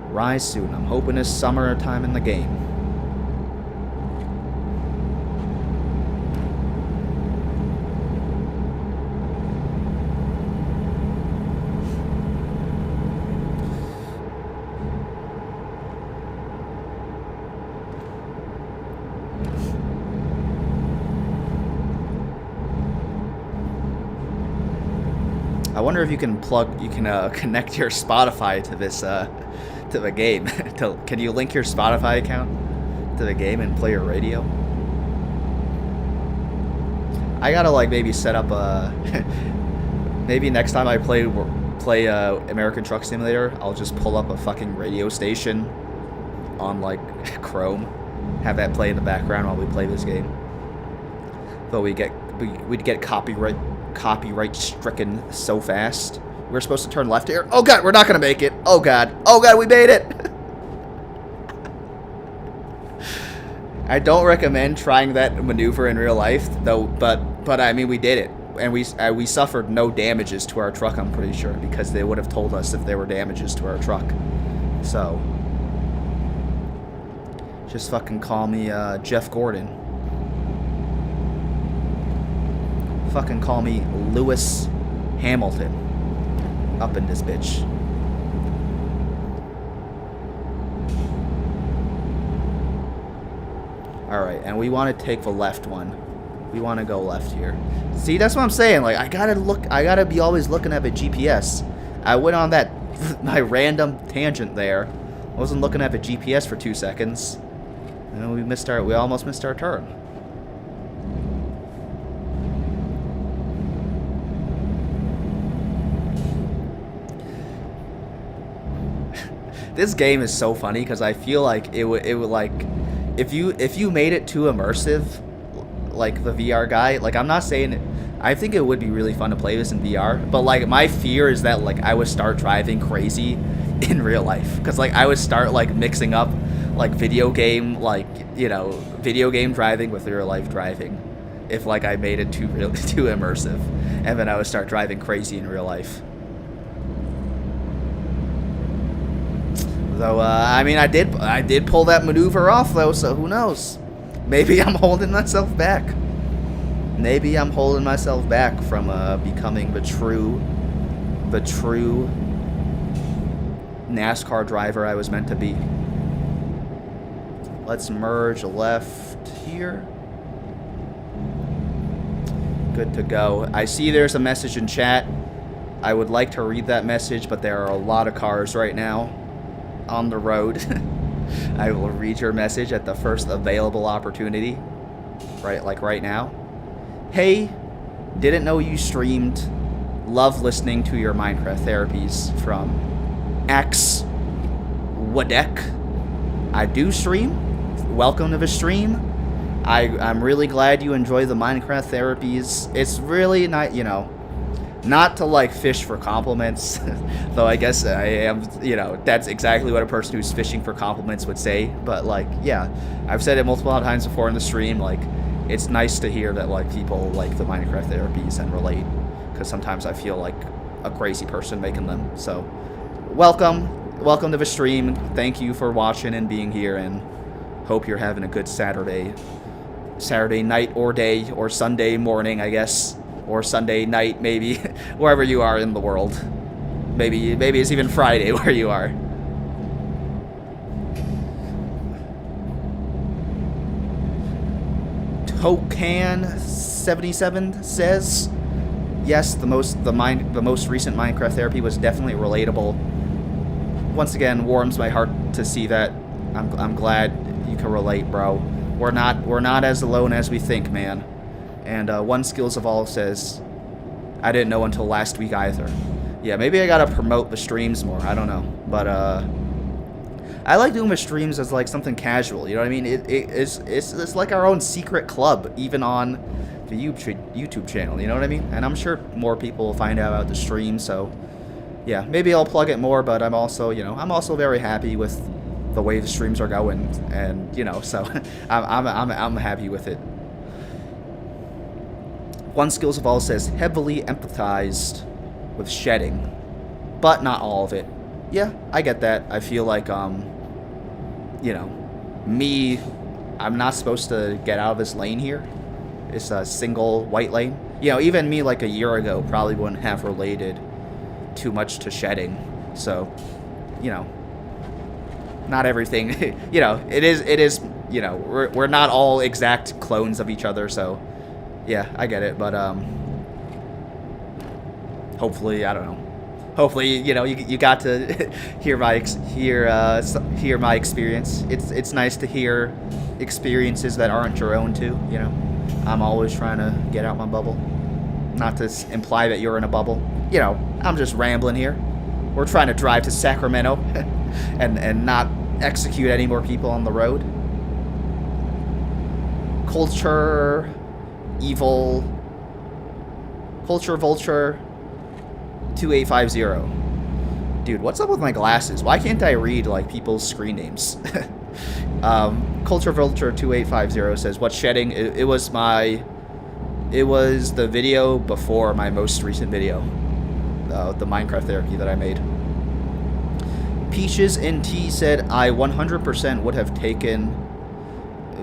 rise soon. I'm hoping it's summertime in the game. I wonder if you can connect your Spotify to this, to the game. Can you link your Spotify account to the game and play your radio? I gotta like maybe set up a. Maybe next time I play American Truck Simulator, I'll just pull up a fucking radio station on like Chrome, have that play in the background while we play this game. Though we'd get copyright stricken so fast. We're supposed to turn left here. Oh god, we're not gonna make it. Oh god, we made it. I don't recommend trying that maneuver in real life, though. But I mean, we did it, and we suffered no damages to our truck. I'm pretty sure, because they would have told us if there were damages to our truck. So just fucking call me Jeff Gordon. Fucking call me Lewis Hamilton up in this bitch. Alright, and we want to take the left one. We want to go left here. See, that's what I'm saying. Like, I gotta be always looking at the GPS. I went on that my random tangent there. I wasn't looking at the GPS for 2 seconds. And we almost missed our turn. This game is so funny because I feel like it would like if you made it too immersive, like the VR guy. Like, I'm not saying it, I think it would be really fun to play this in VR, but like my fear is that like I would start driving crazy in real life, because like I would start like mixing up like video game driving with real life driving, if like I made it too immersive, and then I would start driving crazy in real life. Though, I mean, I did pull that maneuver off, though, so who knows? Maybe I'm holding myself back. Maybe I'm holding myself back from becoming the true NASCAR driver I was meant to be. Let's merge left here. Good to go. I see there's a message in chat. I would like to read that message, but there are a lot of cars right now on the road. I will read your message at the first available opportunity. Right now. Hey, didn't know you streamed. Love listening to your Minecraft therapies, from X Wadek. I do stream. Welcome to the stream. I'm really glad you enjoy the Minecraft therapies. It's really not, not to like fish for compliments, though I guess I am, that's exactly what a person who's fishing for compliments would say. But like, yeah, I've said it multiple times before in the stream, like, it's nice to hear that like people like the Minecraft therapies and relate, because sometimes I feel like a crazy person making them. So welcome welcome to the stream. Thank you for watching and being here, and hope you're having a good Saturday night or day, or Sunday morning, I guess, or Sunday night, maybe, wherever you are in the world. Maybe it's even Friday where you are. Tokan77 says, yes, the most recent Minecraft therapy was definitely relatable. Once again, warms my heart to see that. I'm glad you can relate, bro. We're not as alone as we think, man. And One Skills of All says, I didn't know until last week either. Yeah, maybe I gotta promote the streams more. I don't know, but I like doing the streams as like something casual. You know what I mean? It's like our own secret club, even on the YouTube channel. You know what I mean? And I'm sure more people will find out about the stream. So yeah, maybe I'll plug it more. But I'm also very happy with the way the streams are going, and so I'm happy with it. One Skills of All says heavily empathized with shedding, but not all of it. Yeah, I get that. I feel like me, I'm not supposed to get out of this lane here. It's a single white lane. Even me like a year ago probably wouldn't have related too much to shedding. So, not everything, it is, we're not all exact clones of each other. So, yeah, I get it. But, hopefully, I don't know. Hopefully, you got to hear my experience. It's nice to hear experiences that aren't your own too. I'm always trying to get out my bubble. Not to imply that you're in a bubble. I'm just rambling here. We're trying to drive to Sacramento and not execute any more people on the road. Culture Vulture 2850. Dude, what's up with my glasses? Why can't I read like people's screen names? Culture Vulture 2850 says, "What's shedding?" It was the video before my most recent video, the Minecraft therapy that I made. Peaches NT said, "I 100% would have taken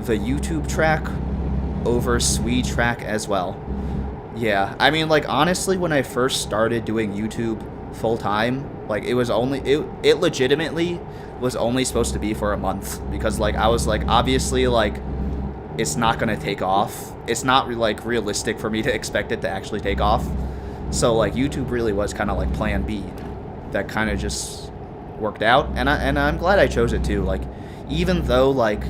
the YouTube track over Swede track as well." Yeah, I mean, like, honestly, when I first started doing YouTube full-time, like, it legitimately was only supposed to be for a month, because, like, I was, like, obviously, like, it's not gonna take off. It's not, like, realistic for me to expect it to actually take off. So, like, YouTube really was kind of, like, plan B. That kind of just worked out, and I'm glad I chose it, too. Like, even though, like,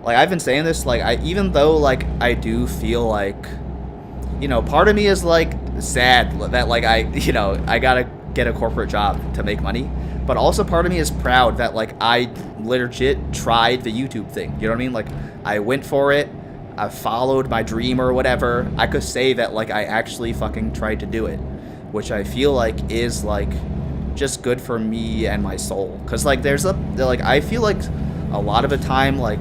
I've been saying this, like, even though, like, I do feel like, part of me is, like, sad that, like, I gotta get a corporate job to make money. But also part of me is proud that, like, I legit tried the YouTube thing. You know what I mean? Like, I went for it. I followed my dream or whatever. I could say that, like, I actually fucking tried to do it. Which I feel like is, like, just good for me and my soul. Because, like, I feel like a lot of the time, like,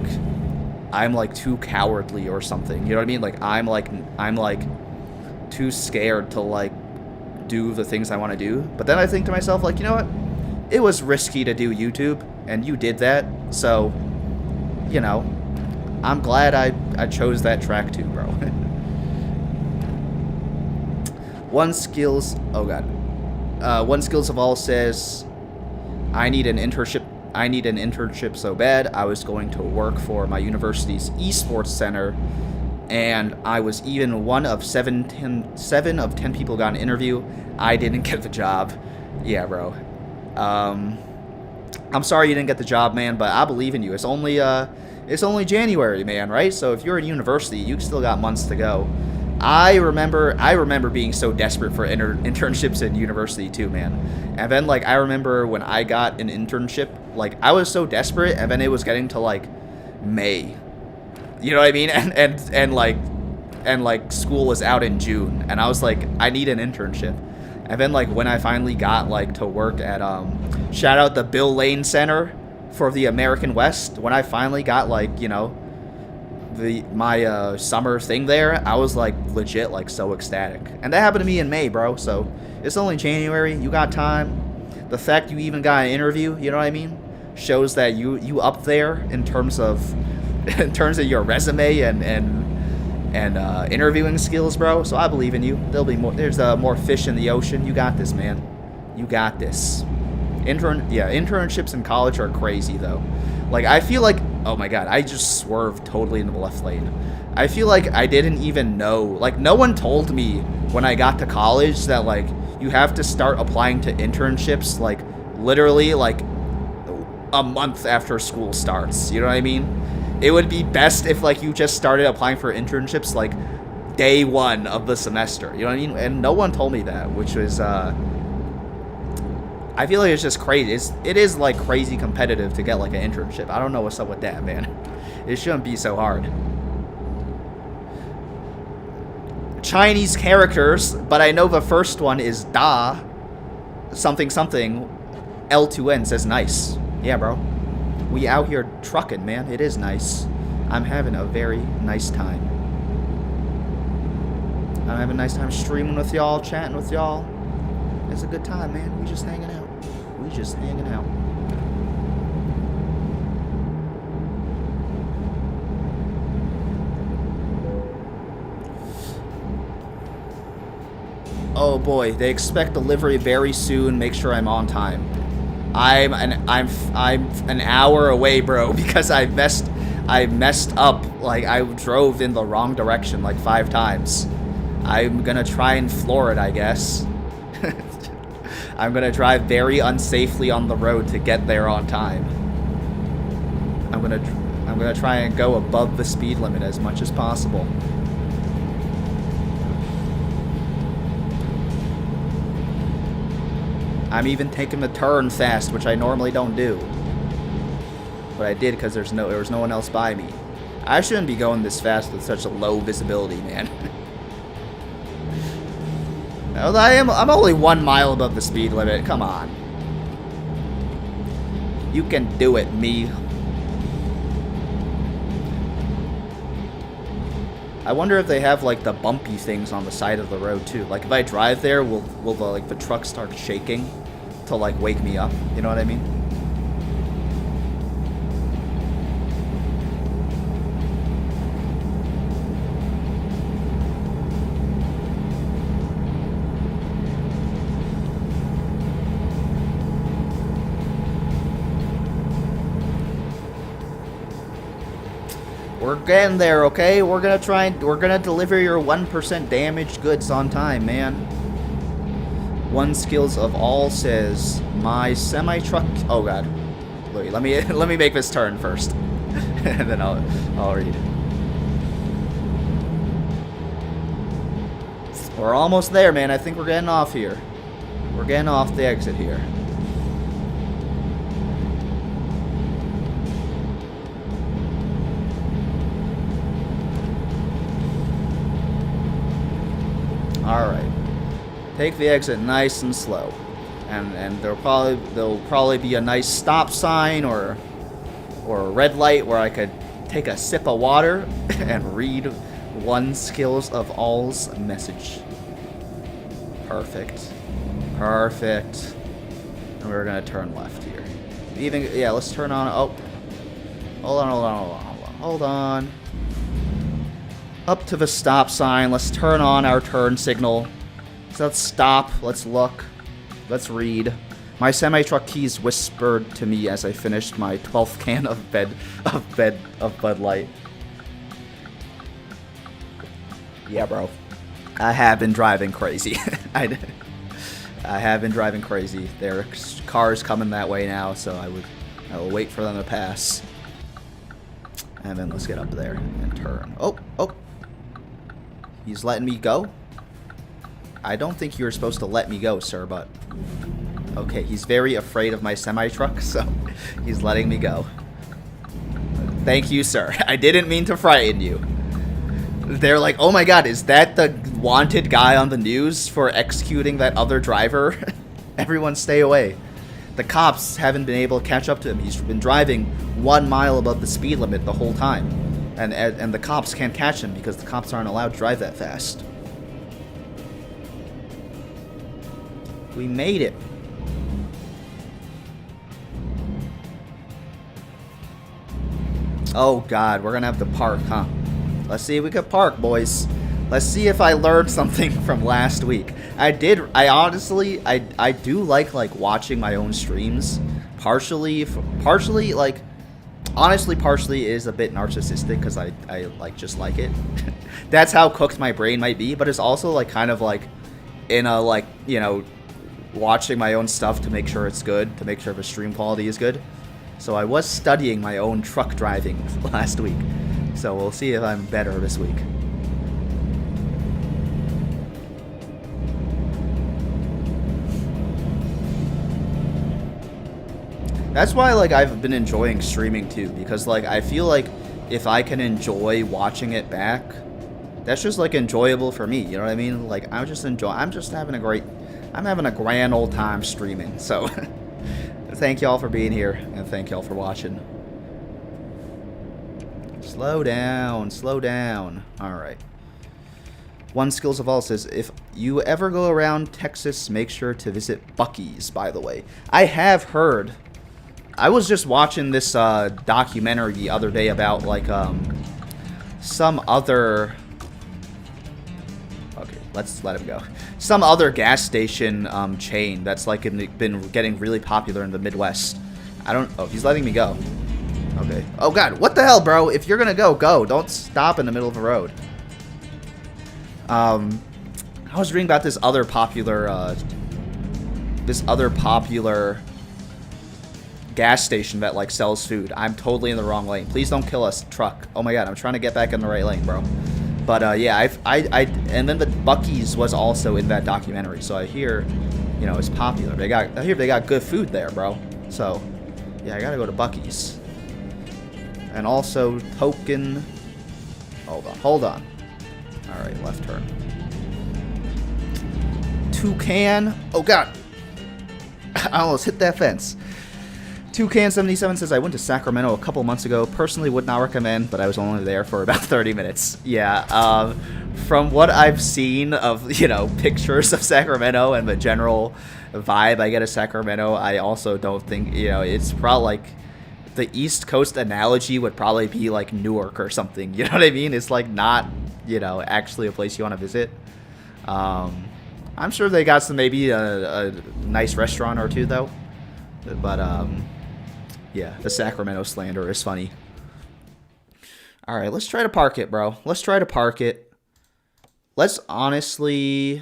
I'm, like, too cowardly or something. You know what I mean? Like, I'm too scared to, like, do the things I want to do. But then I think to myself, like, you know what? It was risky to do YouTube, and you did that. So, I'm glad I chose that track too, bro. One Skills of All says, I need an internship so bad. I was going to work for my university's esports center, and I was even one of 7 of 10 people got an interview. I didn't get the job. Yeah, bro. I'm sorry you didn't get the job, man, but I believe in you. It's only January, man, right? So if you're in university, you still got months to go. I remember being so desperate for internships in university too, man. And then, like, I remember when I got an internship, like, I was so desperate, and then it was getting to, like, May. You know what I mean? And like school was out in June, and I was like, I need an internship. And then, like, when I finally got, like, to work at shout out the Bill Lane Center for the American West, when I finally got, like, my summer thing there, I was, like, legit, like, so ecstatic. And that happened to me in May, bro. So it's only January. You got time. the fact you even got an interview, you know what I mean, shows that you up there in terms of your resume and interviewing skills, bro. So I believe in you. There's more fish in the ocean. You got this, man. You got this. Internships in college are crazy though. Like, I feel like, oh my god, I just swerved totally into the left lane. I feel like I didn't even know, like, no one told me when I got to college that, like, you have to start applying to internships, like, literally, like, a month after school starts. You know what I mean? It would be best if, like, you just started applying for internships, like, day one of the semester. You know what I mean? And no one told me that, which was, I feel like it's just crazy. It is like crazy competitive to get like an internship. I don't know what's up with that, man. It shouldn't be so hard. Chinese characters, but I know the first one is da something something. L2N says nice. Yeah, bro. We out here trucking, man. It is nice. I'm having a very nice time. I'm having a nice time streaming with y'all, chatting with y'all. It's a good time, man. We just hanging out. We just hanging out. Oh boy, they expect delivery very soon. Make sure I'm on time. I'm an hour away, bro, because I messed up. Like, I drove in the wrong direction like 5 times. I'm gonna try and floor it, I guess. I'm gonna drive very unsafely on the road to get there on time. I'm gonna try and go above the speed limit as much as possible. I'm even taking the turn fast, which I normally don't do. But I did because there was no one else by me. I shouldn't be going this fast with such a low visibility, man. I'm only 1 mile above the speed limit. Come on. You can do it, me. I wonder if they have like the bumpy things on the side of the road too. Like, if I drive there, will the truck start shaking to like wake me up? You know what I mean? We're getting there, okay? We're gonna deliver your 1% damaged goods on time, man. One skills of all says my semi-truck. Oh god, wait, let me make this turn first, and then I'll read. We're almost there, man. I think we're getting off here. We're getting off the exit here. Alright. Take the exit nice and slow. And there'll probably be a nice stop sign or a red light where I could take a sip of water and read one skills of all's message. Perfect. Perfect. And we're gonna turn left here. Yeah, let's turn on. Oh. Hold on. Up to the stop sign. Let's turn on our turn signal. So let's stop. Let's look. Let's read. My semi-truck keys whispered to me as I finished my 12th can of Bud Light. Yeah, bro. I have been driving crazy. I have been driving crazy. There are cars coming that way now, so I will wait for them to pass. And then let's get up there and turn. Oh. He's letting me go? I don't think you were supposed to let me go, sir, but... Okay, he's very afraid of my semi-truck, so he's letting me go. Thank you, sir. I didn't mean to frighten you. They're like, oh my god, is that the wanted guy on the news for executing that other driver? Everyone stay away. The cops haven't been able to catch up to him. He's been driving 1 mile above the speed limit the whole time. And the cops can't catch him because the cops aren't allowed to drive that fast. We made it. Oh god, we're gonna have to park, huh? Let's see if we can park, boys. Let's see if I learned something from last week. I honestly, I do like watching my own streams. Partially, like, honestly, partially is a bit narcissistic because I like just like it. That's how cooked my brain might be, but it's also like kind of like in a like, you know, watching my own stuff to make sure it's good, to make sure the stream quality is good. So I was studying my own truck driving last week. So we'll see if I'm better this week. That's why, like, I've been enjoying streaming too, because, like, I feel like if I can enjoy watching it back, that's just, like, enjoyable for me, you know what I mean? Like, I'm just having a grand old time streaming, so thank y'all for being here, and thank y'all for watching. Slow down, slow down. Alright. One Skills of All says, if you ever go around Texas, make sure to visit Buc-ee's, by the way. I have heard... I was just watching this documentary the other day about, like, some other... Okay, let's let him go. Some other gas station chain that's, like, been getting really popular in the Midwest. I don't... Oh, he's letting me go. Okay. Oh, God. What the hell, bro? If you're gonna go, go. Don't stop in the middle of the road. I was reading about this other popular gas station that like sells food. I'm totally in the wrong lane. Please don't kill us, truck. Oh my god, I'm trying to get back in the right lane, bro. But yeah, and then the Buc-ee's was also in that documentary, so I hear, you know, it's popular. I hear they got good food there, bro. So yeah, I gotta go to Buc-ee's. And also token. Hold on. All right, left turn. Toucan. Oh god, I almost hit that fence. Toucan77 says, I went to Sacramento a couple months ago. Personally would not recommend, but I was only there for about 30 minutes. Yeah, from what I've seen of, you know, pictures of Sacramento and the general vibe I get of Sacramento, I also don't think, you know, it's probably like the East Coast analogy would probably be like Newark or something. You know what I mean? It's like not, you know, actually a place you want to visit. I'm sure they got some, maybe a nice restaurant or two though. But, yeah, the Sacramento slander is funny. Alright, let's try to park it, bro. Let's try to park it. Let's do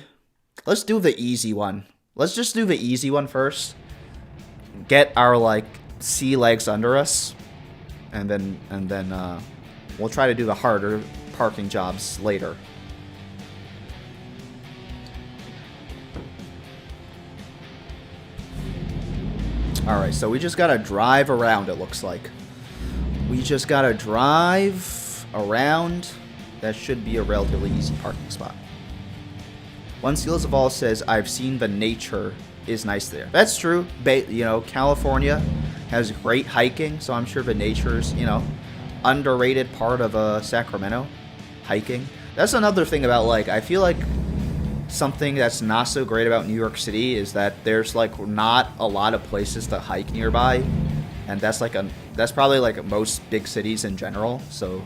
the easy one. Let's just do the easy one first. Get our, like, sea legs under us. And then we'll try to do the harder parking jobs later. Alright, so we just gotta drive around, it looks like. We just gotta drive around. That should be a relatively easy parking spot. One Skills of All says, I've seen the nature is nice there. That's true. You know, California has great hiking, so I'm sure the nature's, you know, underrated part of Sacramento. Hiking. That's another thing about, like, I feel like something that's not so great about New York City is that there's like not a lot of places to hike nearby, and that's probably like most big cities in general. So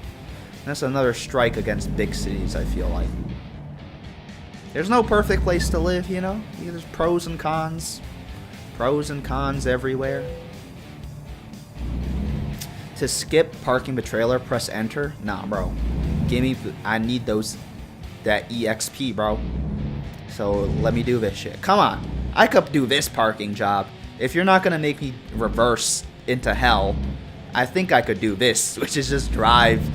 that's another strike against big cities. I feel like there's no perfect place to live, you know. There's pros and cons everywhere. To skip parking the trailer, press enter. Nah, bro. I need that EXP, bro. So let me do this shit. Come on. I could do this parking job. If you're not going to make me reverse into hell, I think I could do this, which is just drive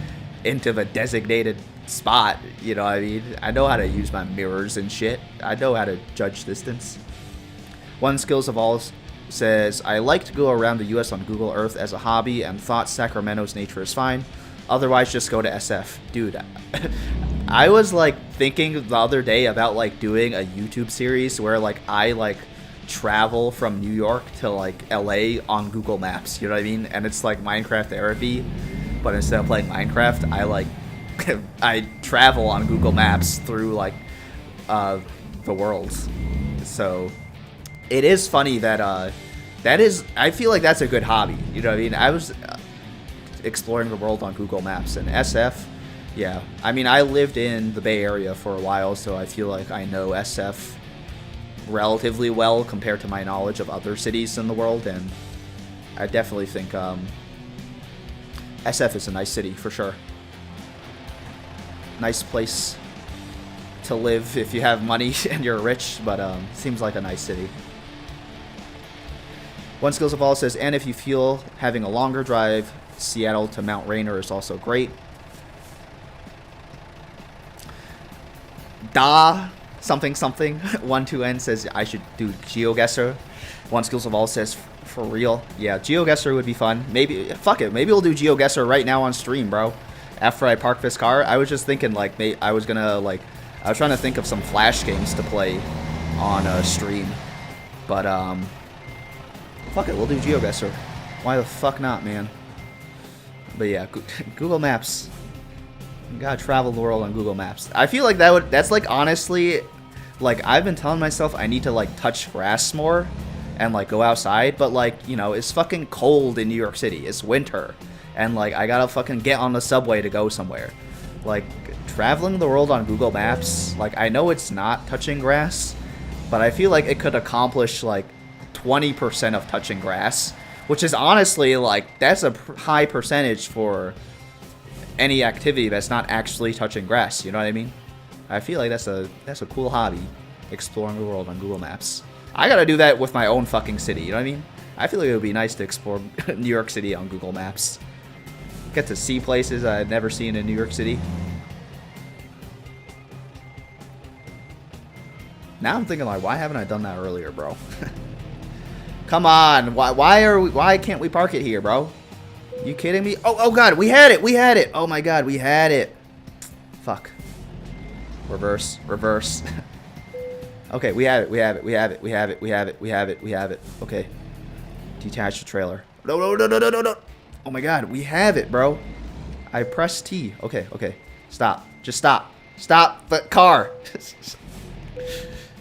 into the designated spot. You know what I mean? I know how to use my mirrors and shit. I know how to judge distance. One Skills of All says, I like to go around the US on Google Earth as a hobby and thought Sacramento's nature is fine. Otherwise, just go to SF. Dude, I was like thinking the other day about like doing a YouTube series where like I like travel from New York to like LA on Google Maps, you know what I mean? And it's like Minecraft therapy, but instead of playing Minecraft, I like I travel on Google Maps through like the world. So it is funny that I feel like that's a good hobby, you know what I mean? exploring the world on Google Maps. And SF, yeah. I mean, I lived in the Bay Area for a while, so I feel like I know SF relatively well compared to my knowledge of other cities in the world, and I definitely think SF is a nice city for sure. Nice place to live if you have money and you're rich, but seems like a nice city. One Skills of All says, and if you feel having a longer drive, Seattle to Mount Rainier is also great. Something 12N says I should do GeoGuessr. One Skills of All says for real. Yeah, GeoGuessr would be fun. Maybe fuck it. Maybe we'll do GeoGuessr right now on stream, bro. After I park this car, I was just thinking like I was trying to think of some Flash games to play on stream, but fuck it, we'll do GeoGuessr. Why the fuck not, man? But yeah, Google Maps. You gotta travel the world on Google Maps. I feel like that's like honestly, like I've been telling myself I need to like touch grass more and like go outside, but like, you know, it's fucking cold in New York City. It's winter. And like I gotta fucking get on the subway to go somewhere. Like traveling the world on Google Maps, like I know it's not touching grass, but I feel like it could accomplish like 20% of touching grass, which is honestly like that's a high percentage for any activity that's not actually touching grass, you know what I mean? I feel like that's a cool hobby, exploring the world on Google Maps. I gotta do that with my own fucking city, you know what I mean? I feel like it would be nice to explore New York City on Google Maps. Get to see places I've never seen in New York City. Now I'm thinking like, why haven't I done that earlier, bro? Come on, why can't we park it here, bro? You kidding me? Oh god, we had it. Oh my god, we had it. Fuck. Reverse. Okay, we have it. Okay. Detach the trailer. No. Oh my god, we have it, bro. I pressed T. Okay. Stop. Just stop. Stop the car.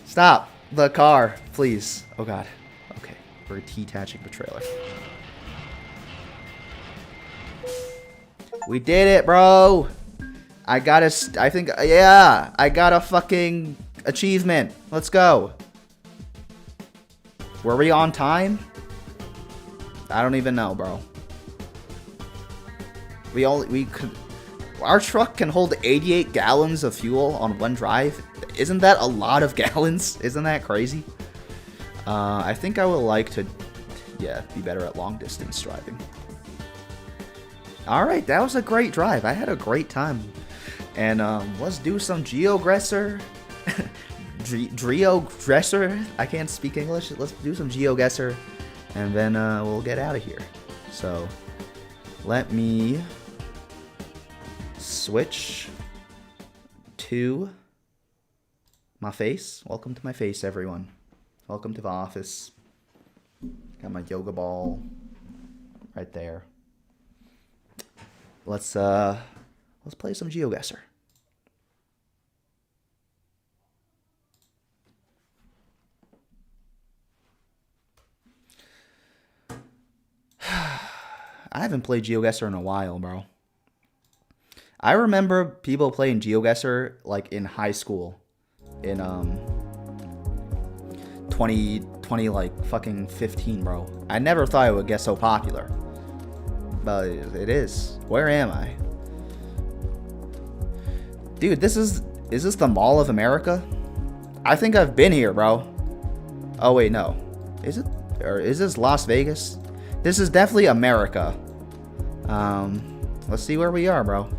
Stop the car, please. Oh god. Okay, we're detaching the trailer. We did it, bro. I got a fucking achievement. Let's go. Were we on time? I don't even know, bro. Our truck can hold 88 gallons of fuel on one drive. Isn't that a lot of gallons? Isn't that crazy? I think I would like to, be better at long distance driving. Alright, that was a great drive. I had a great time. And let's do some GeoGuessr. GeoGuessr? I can't speak English. Let's do some GeoGuessr. And then we'll get out of here. So, let me switch to my face. Welcome to my face, everyone. Welcome to the office. Got my yoga ball right there. Let's play some GeoGuessr. I haven't played GeoGuessr in a while, bro. I remember people playing GeoGuessr like in high school in 20 like fucking 15, bro. I never thought it would get so popular. But it is. Where am I? Dude, is this the Mall of America? I think I've been here, bro. Oh wait, no. Is it? Or is this Las Vegas? This is definitely America. Let's see where we are, bro.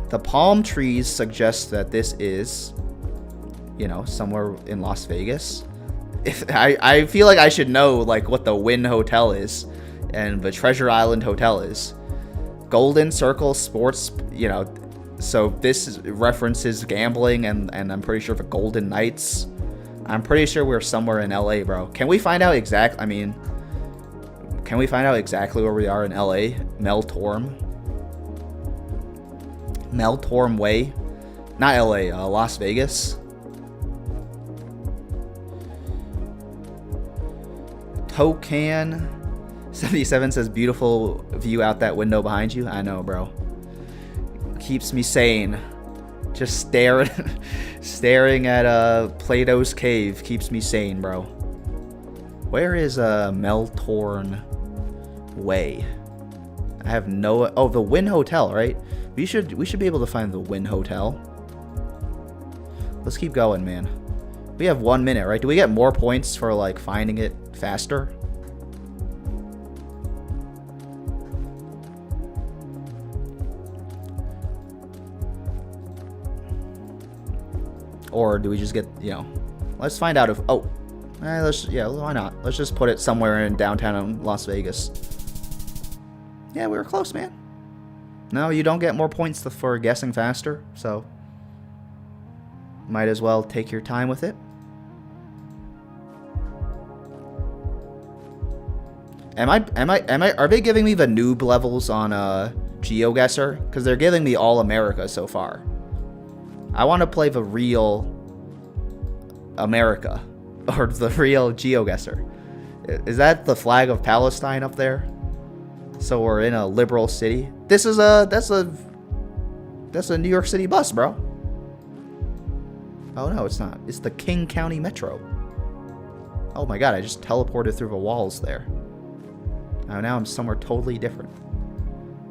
The palm trees suggest that this is, somewhere in Las Vegas. I feel like I should know like what the Wynn Hotel is and the Treasure Island Hotel is. Golden Circle Sports, so this references gambling and I'm pretty sure the Golden Knights. I'm pretty sure we're somewhere in LA, bro. Can we find out exactly where we are in LA? Meltorm Way. Not LA, Las Vegas. Tocan. 77 says beautiful view out that window behind you. I know, bro. Keeps me sane. Just staring at Plato's cave keeps me sane, bro. Where is Meltorn Way? I have no. Oh, the Wynn Hotel, right? We should be able to find the Wynn Hotel. Let's keep going, man. We have 1 minute, right? Do we get more points for like finding it faster? Or do we just get, you know, let's find out if, oh, yeah, why not? Let's just put it somewhere in downtown Las Vegas. Yeah, we were close, man. No, you don't get more points for guessing faster, so might as well take your time with it. Are they giving me the noob levels on GeoGuessr? Because they're giving me all America so far. I want to play the real America, or the real GeoGuessr. Is that the flag of Palestine up there? So we're in a liberal city. That's a New York City bus, bro. Oh no, it's not. It's the King County Metro. Oh my god, I just teleported through the walls there. Oh, now I'm somewhere totally different.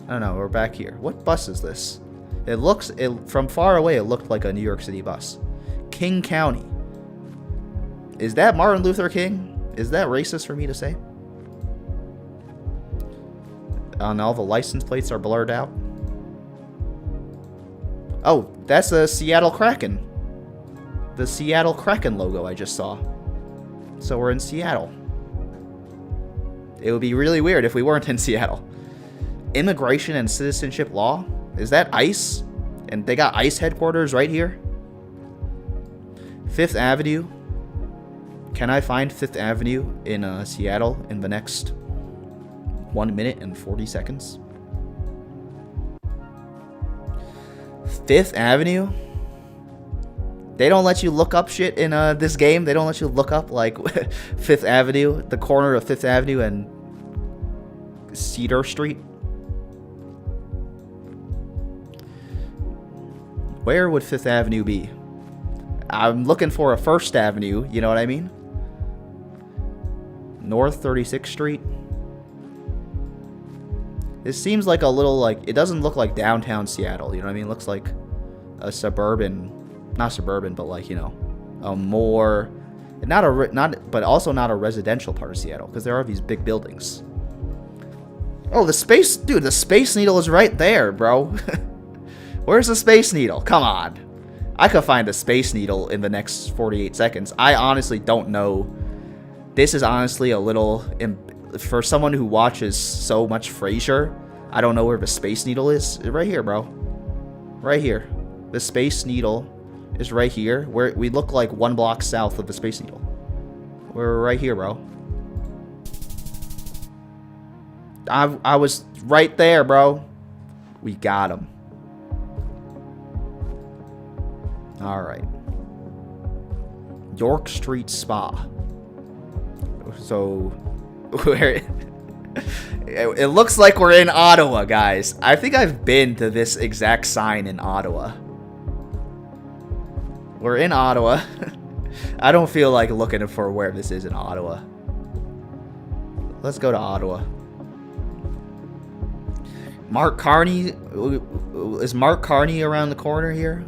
I don't know, we're back here. What bus is this? From far away, it looked like a New York City bus. King County. Is that Martin Luther King? Is that racist for me to say? And all the license plates are blurred out. Oh, that's the Seattle Kraken. The Seattle Kraken logo I just saw. So we're in Seattle. It would be really weird if we weren't in Seattle. Immigration and citizenship law? Is that ICE? And they got ICE headquarters right here? Fifth Avenue. Can I find Fifth Avenue in Seattle in the next 1 minute and 40 seconds? Fifth Avenue? They don't let you look up shit in this game. They don't let you look up like Fifth Avenue, the corner of Fifth Avenue and Cedar Street. Where would Fifth Avenue be? I'm looking for a First Avenue, you know what I mean? North 36th Street. It seems like a little, like, it doesn't look like downtown Seattle, you know what I mean? It looks like a suburban, not suburban, but like, you know, a more, but also not a residential part of Seattle, because there are these big buildings. Oh, the Space Needle is right there, bro. Where's the Space Needle? Come on. I could find the Space Needle in the next 48 seconds. I honestly don't know. This is honestly a little, for someone who watches so much Frasier, I don't know where the Space Needle is. Right here, bro. Right here. The Space Needle is right here. Where we look like 1 block south of the Space Needle. We're right here, bro. I was right there, bro. We got him. All right. York Street Spa. So, it looks like we're in Ottawa, guys. I think I've been to this exact sign in Ottawa. We're in Ottawa. I don't feel like looking for where this is in Ottawa. Let's go to Ottawa. Mark Carney. Is Mark Carney around the corner here?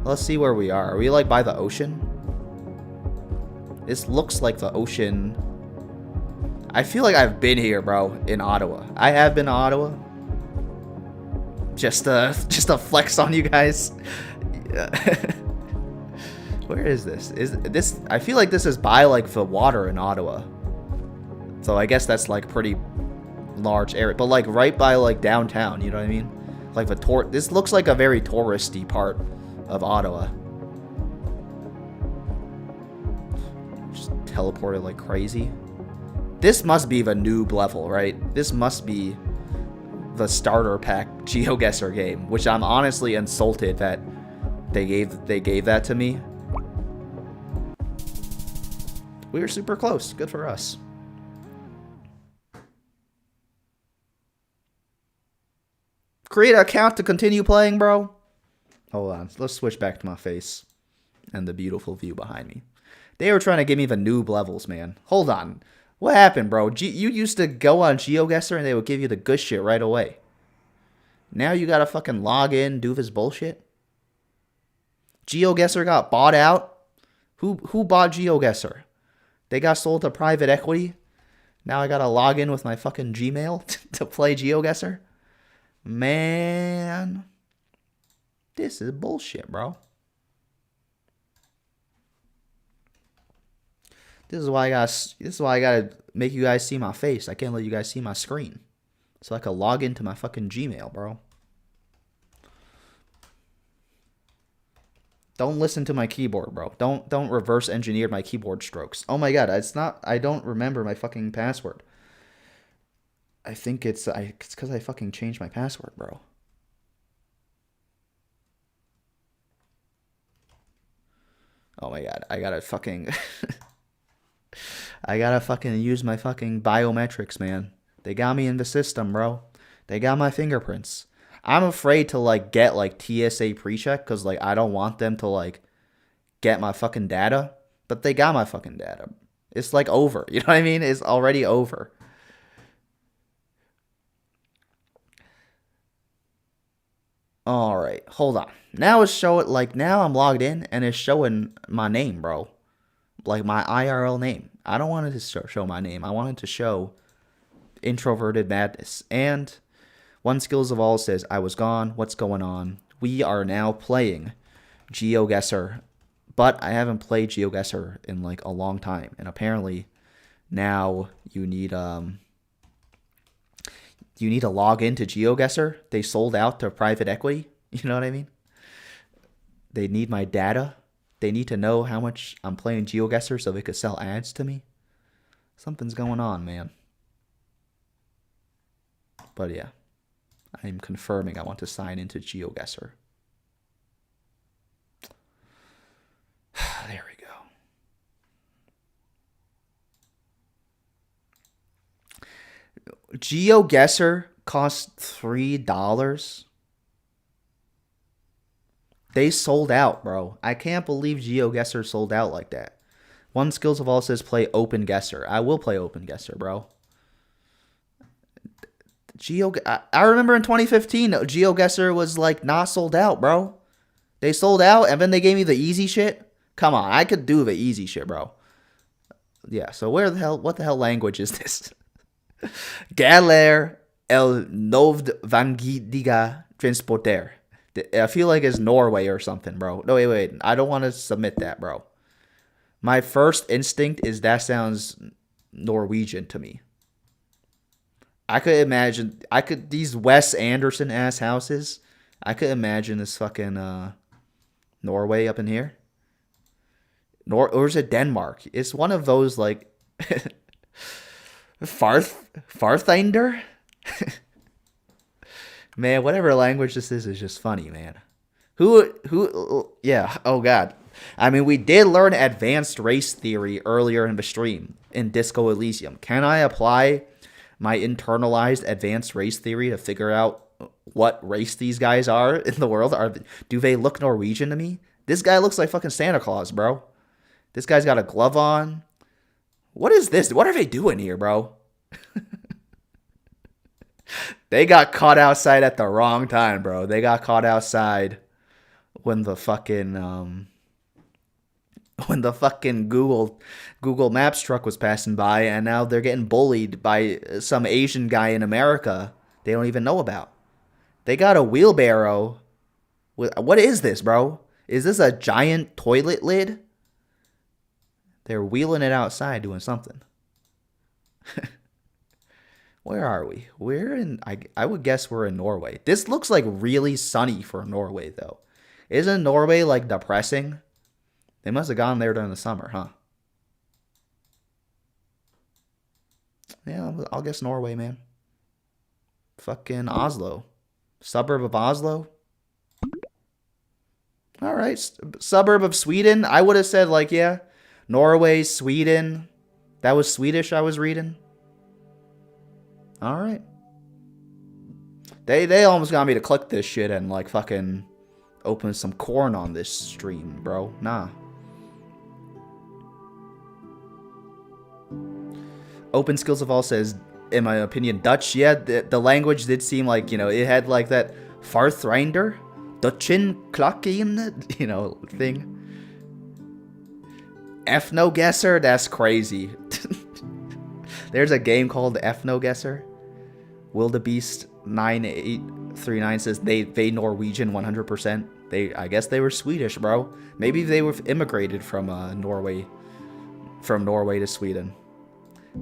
Let's see where we are. Are we like by the ocean? This looks like the ocean. I feel like I've been here, bro, in Ottawa. I have been to Ottawa. Just a flex on you guys. Where is this? Is this? I feel like this is by like the water in Ottawa. So I guess that's like pretty large area, but like right by like downtown. You know what I mean? Like the This looks like a very touristy part of Ottawa. Just teleported like crazy. This must be the noob level, right? This must be the starter pack GeoGuessr game, which I'm honestly insulted that they gave that to me. We were super close. Good for us. Create an account to continue playing, bro. Hold on. Let's switch back to my face and the beautiful view behind me. They were trying to give me the noob levels, man. Hold on. What happened, bro? You used to go on GeoGuessr and they would give you the good shit right away. Now you gotta fucking log in, do this bullshit. GeoGuessr got bought out. Who bought GeoGuessr? They got sold to private equity. Now I gotta log in with my fucking Gmail to play GeoGuessr. Man, this is bullshit, bro. This is why I gotta make you guys see my face. I can't let you guys see my screen, so I can log into my fucking Gmail, bro. Don't listen to my keyboard, bro. Don't reverse engineer my keyboard strokes. Oh my god, I don't remember my fucking password. I think it's because I fucking changed my password, bro. Oh my god, I gotta fucking use my fucking biometrics, man. They got me in the system, bro. They got my fingerprints. I'm afraid to like get like TSA pre-check because like I don't want them to like get my fucking data, but they got my fucking data. It's like over. You know what I mean? It's already over. All right, hold on. Now it's showing like now I'm logged in and it's showing my name, bro. Like my IRL name. I don't want it to show my name. I want it to show Introverted Madness. And One Skills of All says, I was gone. What's going on? We are now playing GeoGuessr. But I haven't played GeoGuessr in like a long time. And apparently now you need to log into GeoGuessr. They sold out to private equity. You know what I mean? They need my data. They need to know how much I'm playing GeoGuessr so they could sell ads to me. Something's going on, man. But yeah, I'm confirming I want to sign into GeoGuessr. There we go. GeoGuessr costs $3. They sold out, bro. I can't believe GeoGuessr sold out like that. One Skills of All says play OpenGuessr. I will play OpenGuessr, bro. I remember in 2015, GeoGuessr was like not sold out, bro. They sold out and then they gave me the easy shit. Come on, I could do the easy shit, bro. Yeah, so what the hell language is this? Galer el Novdvangidiga Transporter. I feel like it's Norway or something, bro. No, wait. I don't want to submit that, bro. My first instinct is that sounds Norwegian to me. I could imagine, these Wes Anderson ass houses. I could imagine this fucking Norway up in here. Or is it Denmark? It's one of those like Farthinder? Man, whatever language this is just funny, man. Yeah, oh god. I mean, we did learn advanced race theory earlier in the stream in Disco Elysium. Can I apply my internalized advanced race theory to figure out what race these guys are in the world? Do they look Norwegian to me? This guy looks like fucking Santa Claus, bro. This guy's got a glove on. What is this? What are they doing here, bro? They got caught outside at the wrong time, bro. They got caught outside when the fucking Google Maps truck was passing by, and now they're getting bullied by some Asian guy in America they don't even know about. They got a wheelbarrow. What is this, bro? Is this a giant toilet lid? They're wheeling it outside doing something. Where are we? We're in, I would guess we're in Norway. This looks like really sunny for Norway, though. Isn't Norway, like, depressing? They must have gone there during the summer, huh? Yeah, I'll guess Norway, man. Fucking Oslo. Suburb of Oslo? Alright, suburb of Sweden. I would have said, like, yeah, Norway, Sweden. That was Swedish I was reading. Alright. They almost got me to click this shit and like fucking open some corn on this stream, bro. Nah. Open Skills of All says, in my opinion, Dutch. Yeah, the language did seem like, you know, it had like that Farthrinder, Dutchin Klakin, you know, thing. Ethnoguesser, that's crazy. There's a game called Ethnoguesser. Wildebeest 9839 says they Norwegian 100%. I guess they were Swedish, bro. Maybe they were immigrated from Norway to Sweden.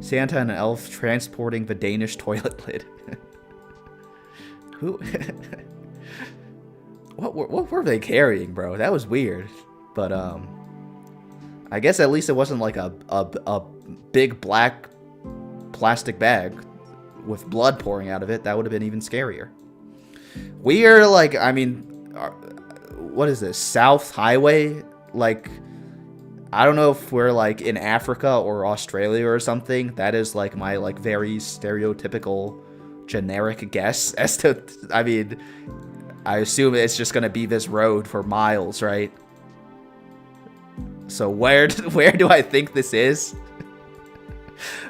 Santa and an elf transporting the Danish toilet lid. Who? What were they carrying, bro? That was weird. But I guess at least it wasn't like a big black plastic bag with blood pouring out of it. That would have been even scarier. We are like, I mean, what is this? South Highway? Like, I don't know if we're like in Africa or Australia or something. That is like my like very stereotypical generic guess as to, I mean, I assume it's just gonna be this road for miles, right? So where do I think this is?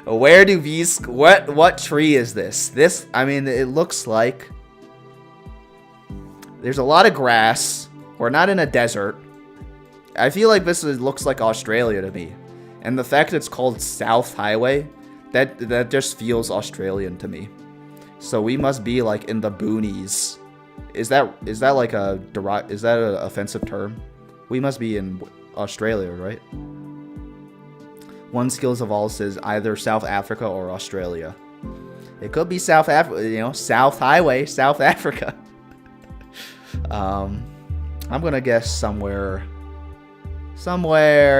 Where do these, what tree is this? This, I mean, it looks like there's a lot of grass. We're not in a desert. I feel like looks like Australia to me. And the fact it's called South Highway, that just feels Australian to me. So we must be like in the boonies. Is that like is that an offensive term? We must be in Australia, right? One Skills of All says either South Africa or Australia. It could be South Africa, you know, South Highway, South Africa. I'm gonna guess somewhere,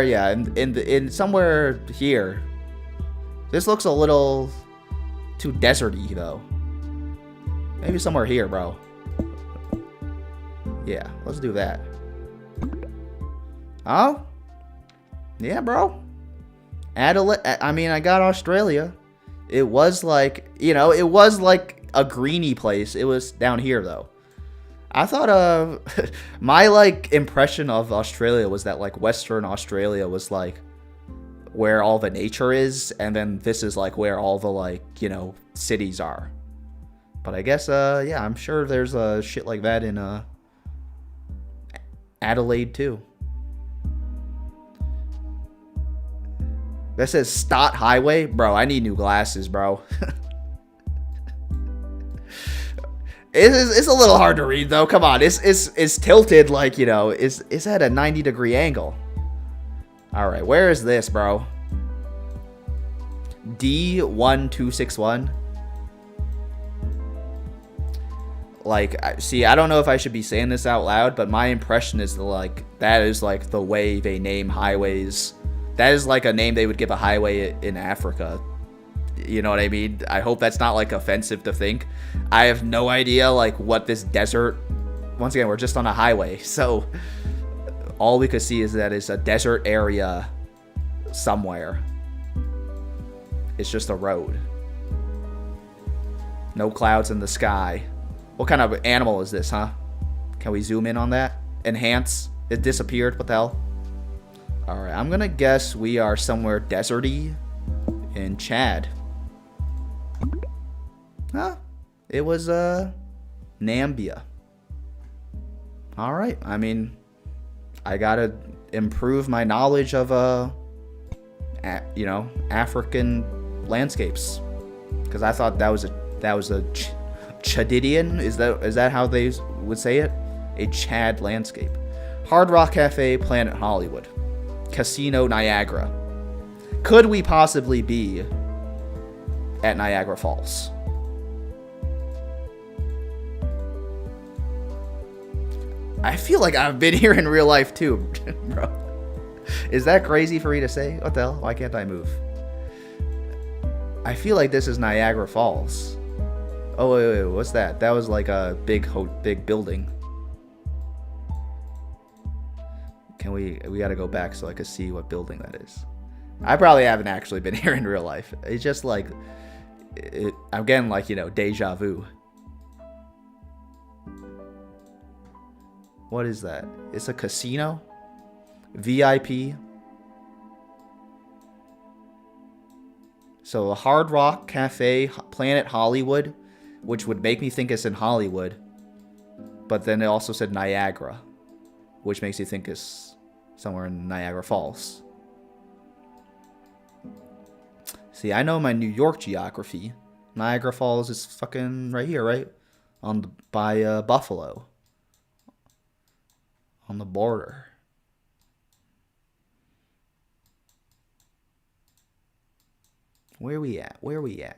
yeah, in somewhere here. This looks a little too deserty though. Maybe somewhere here, bro. Yeah, let's do that. Oh, yeah, bro. Adelaide. I mean, I got Australia. It was like, you know, it was like a greeny place. It was down here though. I thought my like impression of Australia was that like Western Australia was like where all the nature is, and then this is like where all the like, you know, cities are. But I guess yeah, I'm sure there's shit like that in Adelaide too. That says Stott Highway, bro. I need new glasses, bro. It's a little hard to read though. Come on, it's tilted like, you know, it's at a 90-degree angle. All right, where is this, bro? D1261. Like, see, I don't know if I should be saying this out loud, but my impression is like that is like the way they name highways. That is like a name they would give a highway in Africa. You know what I mean? I hope that's not like offensive to think. I have no idea like what this desert. Once again, we're just on a highway, so all we could see is that it's a desert area somewhere. It's just a road. No clouds in the sky. What kind of animal is this, huh? Can we zoom in on that? Enhance? It disappeared. What the hell? Alright, I'm gonna guess we are somewhere deserty in Chad. Huh? It was, Nambia. Alright, I mean, I gotta improve my knowledge of, you know, African landscapes. Because I thought that was a Chadidian? Is that how they would say it? A Chad landscape. Hard Rock Cafe, Planet Hollywood. Casino Niagara. Could we possibly be at Niagara Falls? I feel like I've been here in real life too, bro. Is that crazy for me to say? What the hell? Why can't I move? I feel like this is Niagara Falls. Oh, wait, what's that? That was like a big building. We gotta go back so I can see what building that is. I probably haven't actually been here in real life. It's just like, I'm getting like, you know, deja vu. What is that? It's a casino? VIP? So a Hard Rock Cafe, Planet Hollywood, which would make me think it's in Hollywood. But then it also said Niagara, which makes you think it's somewhere in Niagara Falls. See, I know my New York geography. Niagara Falls is fucking right here, right? By Buffalo. On the border. Where we at? Where we at?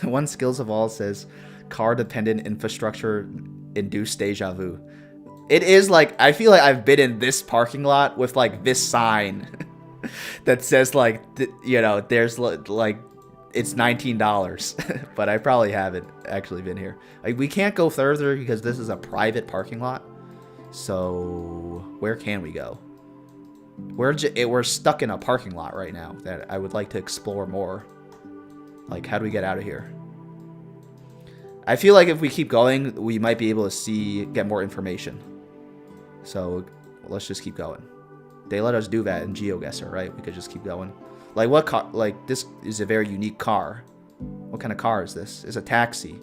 One skills of all says car dependent infrastructure induced deja vu. It is like, I feel like I've been in this parking lot with like this sign that says like, you know, there's like, it's $19, but I probably haven't actually been here. Like, we can't go further because this is a private parking lot. So where can we go? We're stuck in a parking lot right now that I would like to explore more. Like, how do we get out of here? I feel like if we keep going, we might be able to get more information. So let's just keep going. They let us do that in GeoGuessr, right? We could just keep going. Like, what car? Like, this is a very unique car. What kind of car is this? It's a taxi.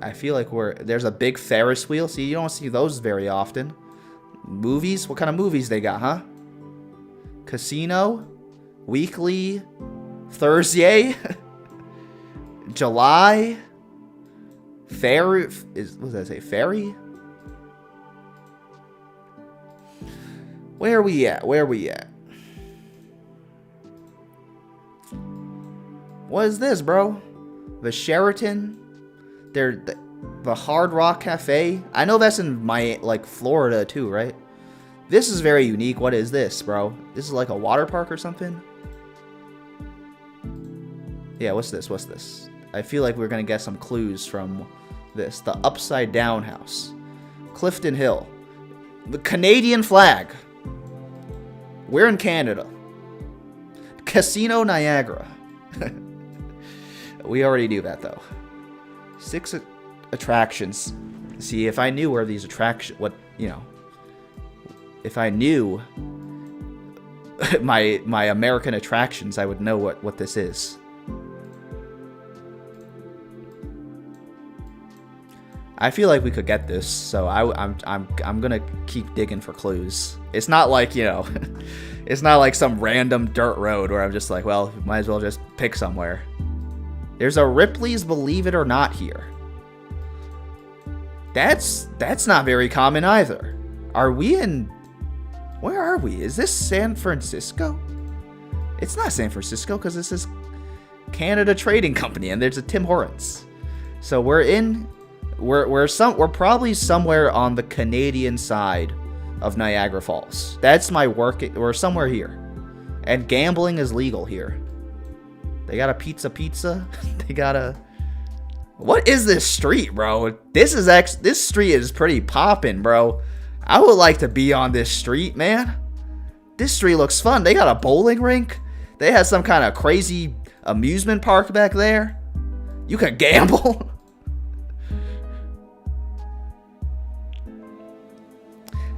I feel like there's a big Ferris wheel. See, you don't see those very often. Movies? What kind of movies they got, huh? Casino? Weekly? Thursday? July? Ferry? What does that say? Ferry? Where are we at? Where are we at? What is this, bro? The Sheraton? The Hard Rock Cafe? I know that's in Florida too, right? This is very unique. What is this, bro? This is like a water park or something? Yeah, what's this? What's this? I feel like we're gonna get some clues from this. The Upside Down House. Clifton Hill. The Canadian flag. We're in Canada. Casino Niagara. We already knew that, though. 6 attractions. See, if I knew where these attractions... If I knew my American attractions, I would know what this is. I feel like we could get this, so I'm gonna keep digging for clues. It's not like, it's not like some random dirt road where I'm just like, well, might as well just pick somewhere. There's a Ripley's Believe It or Not here. That's not very common either. Are we in... Where are we? Is this San Francisco? It's not San Francisco because this is Canada Trading Company and there's a Tim Hortons. So we're probably somewhere on the Canadian side of Niagara Falls. That's my work. We're somewhere here. And gambling is legal here. They got a pizza. They got a... What is this street, bro? This street is pretty poppin', bro. I would like to be on this street, man. This street looks fun. They got a bowling rink. They have some kind of crazy amusement park back there. You can gamble.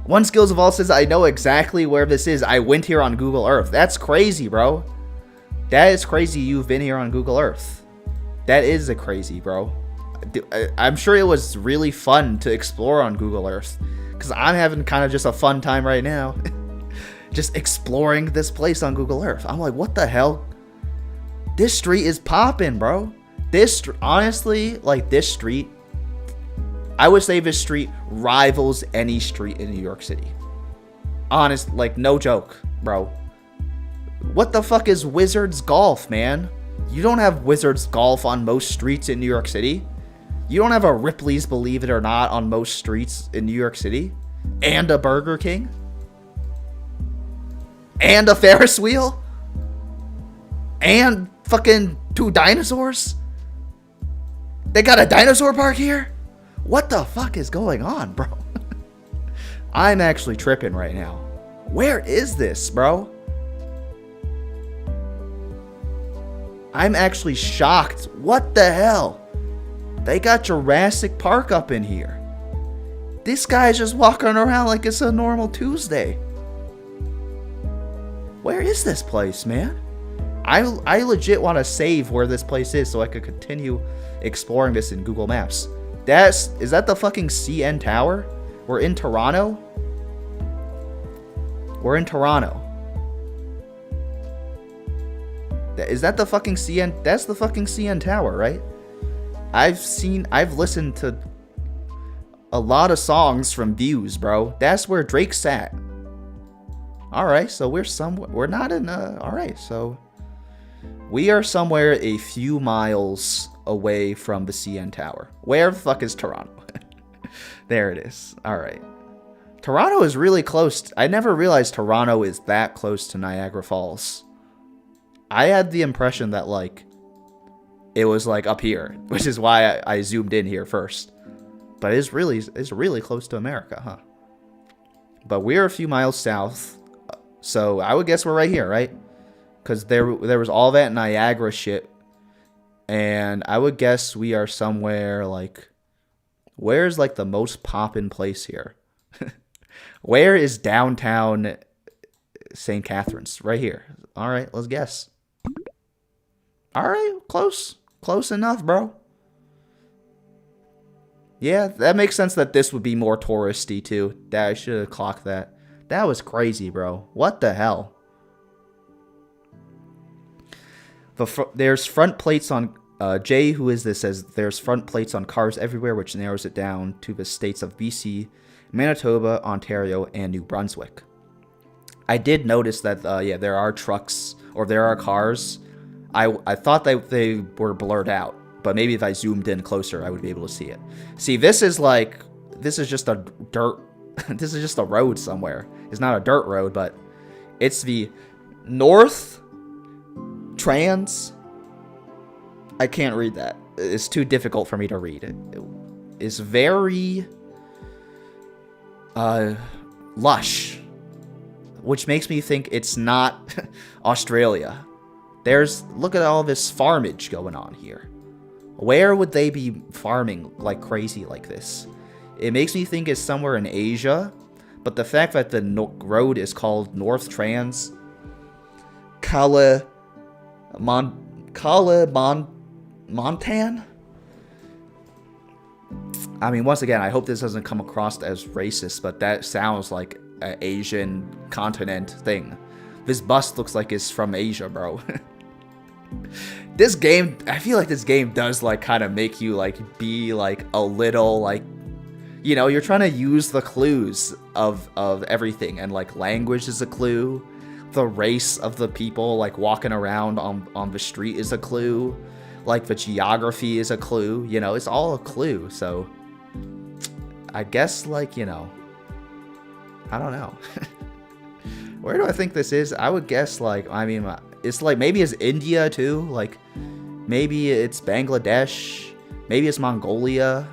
One Skills of All says, I know exactly where this is. I went here on Google Earth. That's crazy, bro. That is crazy you've been here on Google Earth. That is crazy, bro. I'm sure it was really fun to explore on Google Earth. Because I'm having kind of just a fun time right now. Just exploring this place on Google Earth. I'm like, what the hell? This street is popping, bro. Honestly, like this street, I would say this street rivals any street in New York City. Honest, like no joke, bro. What the fuck is Wizards Golf, man? You don't have Wizards Golf on most streets in New York City. You don't have a Ripley's Believe It or Not on most streets in New York City. And a Burger King. And a Ferris wheel. And fucking 2 dinosaurs. They got a dinosaur park here? What the fuck is going on, bro? I'm actually tripping right now. Where is this, bro? I'm actually shocked. What the hell? They got Jurassic Park up in here. This guy's just walking around like it's a normal Tuesday. Where is this place, man? I legit want to save where this place is so I could continue exploring this in Google Maps. Is that the fucking CN Tower? We're in Toronto? We're in Toronto. Is that the fucking CN? That's the fucking CN Tower, right? I've listened to a lot of songs from Views, bro. That's where Drake sat. Alright, so we're not in, alright, so we are somewhere a few miles away from the CN Tower. Where the fuck is Toronto? There it is. Alright. Toronto is really close. I never realized Toronto is that close to Niagara Falls. I had the impression that, like, it was, like, up here, which is why I zoomed in here first. But it's really close to America, huh? But we're a few miles south, so I would guess we're right here, right? Because there was all that Niagara shit, and I would guess we are somewhere, like, where's, like, the most poppin' place here? Where is downtown St. Catharines? Right here. All right, let's guess. All right, close enough, bro. Yeah, that makes sense that this would be more touristy too. I should have clocked that. That was crazy, bro. What the hell? There's front plates on... Jay, who is this, says there's front plates on cars everywhere, which narrows it down to the states of BC, Manitoba, Ontario, and New Brunswick. I did notice that, yeah, there are trucks, or there are cars. I thought they were blurred out, but maybe if I zoomed in closer, I would be able to see it. See, this is just a dirt, this is just a road somewhere. It's not a dirt road, but it's the North Trans. I can't read that. It's too difficult for me to read. It's very lush, which makes me think it's not Australia. Look at all this farmage going on here. Where would they be farming like crazy like this? It makes me think it's somewhere in Asia, but the fact that the road is called North Trans Montan? I mean, once again, I hope this doesn't come across as racist, but that sounds like an Asian continent thing. This bus looks like it's from Asia, bro. This game, I feel like this game does, like, kind of make you, like, be, like, a little, like, you know, you're trying to use the clues of everything, and, like, language is a clue. The race of the people, like, walking around on the street is a clue. Like, the geography is a clue. You know, it's all a clue, so I guess, like, you know, I don't know. Where do I think this is? I would guess, like, I mean, it's like, maybe it's India, too. Like, maybe it's Bangladesh. Maybe it's Mongolia.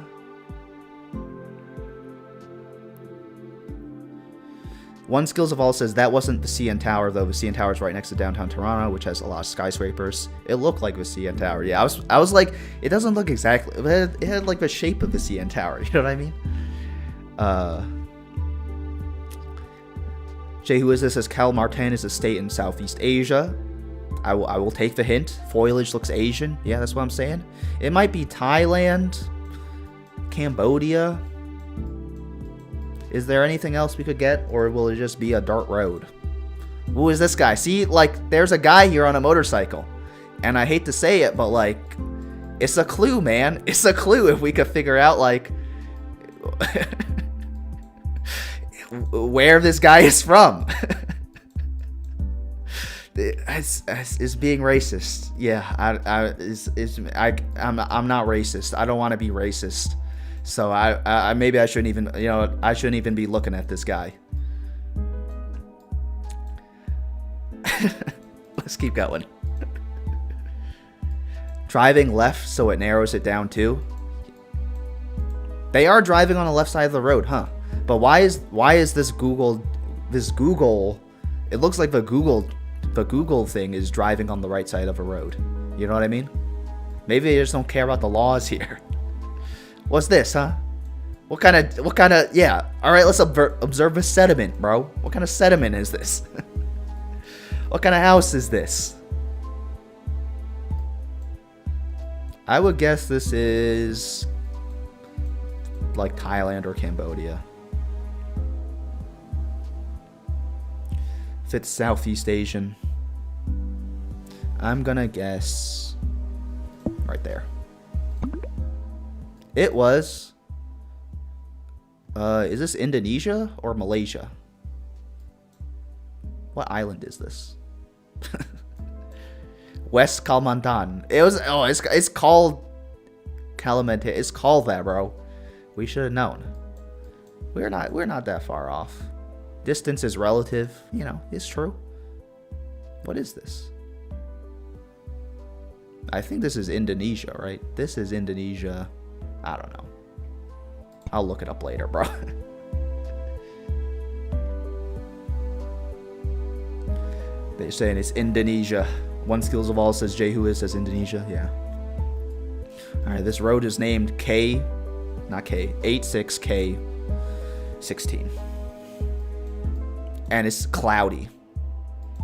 One Skills of All says that wasn't the CN Tower, though. The CN Tower is right next to downtown Toronto, which has a lot of skyscrapers. It looked like the CN Tower. Yeah, I was like, it doesn't look exactly. It had like the shape of the CN Tower. You know what I mean? Jay, who is this? Says Cal Martin is a state in Southeast Asia. I will take the hint. Foliage looks Asian. Yeah, that's what I'm saying. It might be Thailand, Cambodia. Is there anything else we could get, or will it just be a dirt road? Who is this guy? See, like, there's a guy here on a motorcycle. And I hate to say it, but, like, it's a clue, man. It's a clue if we could figure out, like, where this guy is from. It's being racist. Yeah, I'm not racist. I don't want to be racist. So I maybe I shouldn't even, you know, I shouldn't even be looking at this guy. Let's keep going. Driving left so it narrows it down too. They are driving on the left side of the road, huh? But why is this Google, it looks like the Google thing is driving on the right side of a road. You know what I mean? Maybe they just don't care about the laws here. What's this, huh? What kind of, yeah. All right, let's observe a sediment, bro. What kind of sediment is this? What kind of house is this? I would guess this is like Thailand or Cambodia. If it's Southeast Asian, I'm gonna guess right there. It was. Is this Indonesia or Malaysia? What island is this? West Kalimantan. It was. Oh, it's called Kalimantan. It's called that, bro. We should have known. We're not that far off. Distance is relative. You know, it's true. What is this? I think this is Indonesia, right? This is Indonesia. I don't know. I'll look it up later, bro. They're saying it's Indonesia. One Skills of All says Jehu says Indonesia. Yeah. Alright, this road is named86K16. And it's cloudy.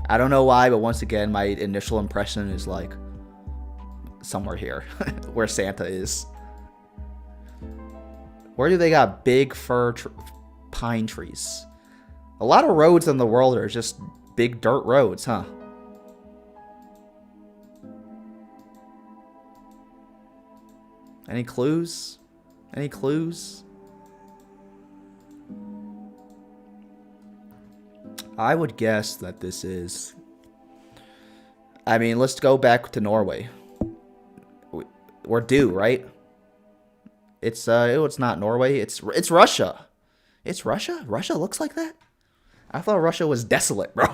I don't know why, but once again, my initial impression is like somewhere here where Santa is. Where do they got big pine trees? A lot of roads in the world are just big dirt roads, huh? Any clues? Any clues? I would guess that this is... I mean, let's go back to Norway. We're due, right? It's not Norway. It's Russia. It's Russia? Russia looks like that? I thought Russia was desolate, bro.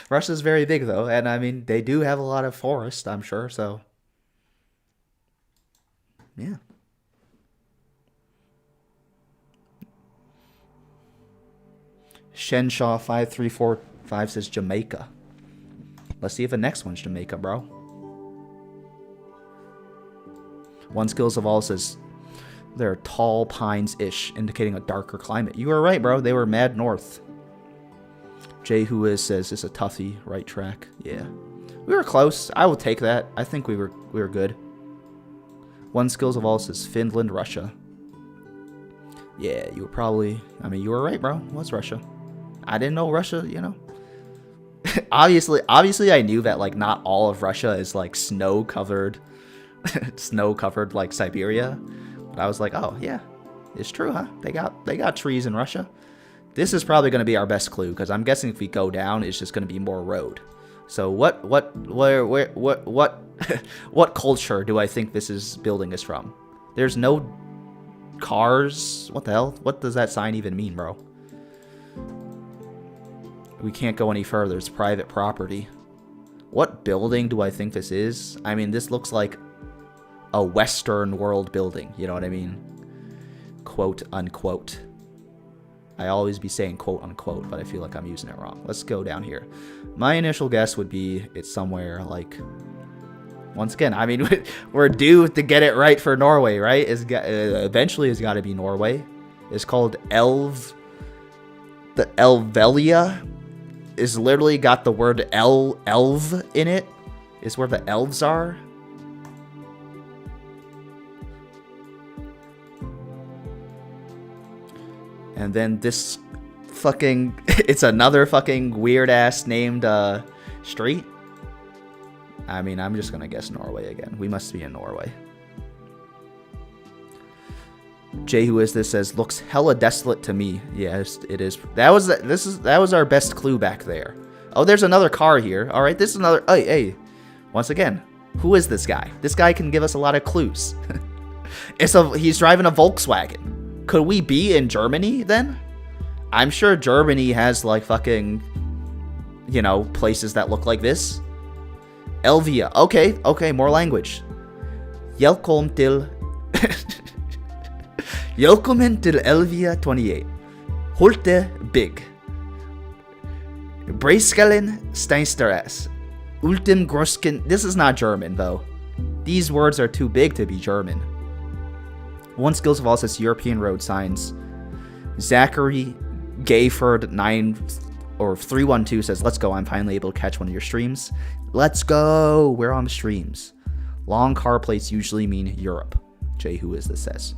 Russia's very big, though. And, I mean, they do have a lot of forest, I'm sure, so... Yeah. Shenshaw5345 says Jamaica. Let's see if the next one's Jamaica, bro. One Skills of All says they're tall pines-ish, indicating a darker climate. You were right, bro. They were mad north. Jay Who Is says it's a toughie, right track. Yeah. We were close. I will take that. I think we were good. One Skills of All says Finland, Russia. Yeah, you were probably... I mean, you were right, bro. It was Russia. I didn't know Russia, you know. obviously, I knew that, like, not all of Russia is, like, snow-covered like Siberia. But I was like, oh, yeah. It's true, huh? They got trees in Russia. This is probably going to be our best clue, because I'm guessing if we go down, it's just going to be more road. So what culture do I think this building is from? There's no cars. What the hell? What does that sign even mean, bro? We can't go any further. It's private property. What building do I think this is? I mean, this looks like a Western world building. You know what I mean? Quote, unquote. I always be saying quote, unquote, but I feel like I'm using it wrong. Let's go down here. My initial guess would be it's somewhere like... Once again, I mean, we're due to get it right for Norway, right? Eventually it's got to be Norway. It's called The Elvelia is literally got the word elv in it. It's where the elves are. And then this fucking... It's another fucking weird-ass named street. I mean, I'm just gonna guess Norway again. We must be in Norway. Jay Who Is This says, looks hella desolate to me. Yes, it is. That was our best clue back there. Oh, there's another car here. All right, this is another... Hey. Once again, who is this guy? This guy can give us a lot of clues. He's driving a Volkswagen. Could we be in Germany then? I'm sure Germany has like fucking, you know, places that look like this. Elvia. Okay, more language. Welcome till Elvia 28. Holte Big. Braiskelen Steinsteras. Ultim Grosken. This is not German, though. These words are too big to be German. One skills of all says European road signs. Zachary Gayford 312 says, let's go. I'm finally able to catch one of your streams. Let's go. We're on the streams. Long car plates usually mean Europe. Jay, who is this, says.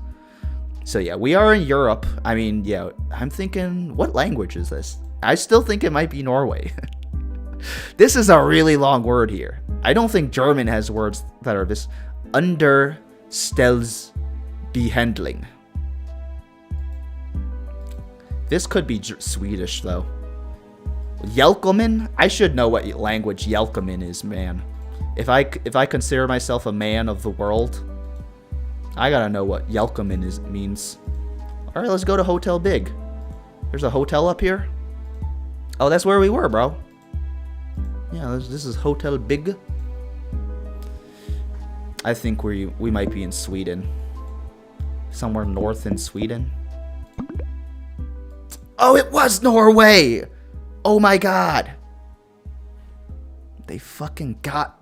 So yeah, we are in Europe. I mean, yeah, I'm thinking, what language is this? I still think it might be Norway. This is a really long word here. I don't think German has words that are this. Understellsbehandling. This could be Swedish, though. Yelkomen? I should know what language Yelkomen is, man. If I consider myself a man of the world, I gotta know what Yelkomen means. Alright, let's go to Hotel Big. There's a hotel up here. Oh, that's where we were, bro. Yeah, this is Hotel Big. I think we might be in Sweden. Somewhere north in Sweden. Oh, it was Norway! Oh my god. They fucking got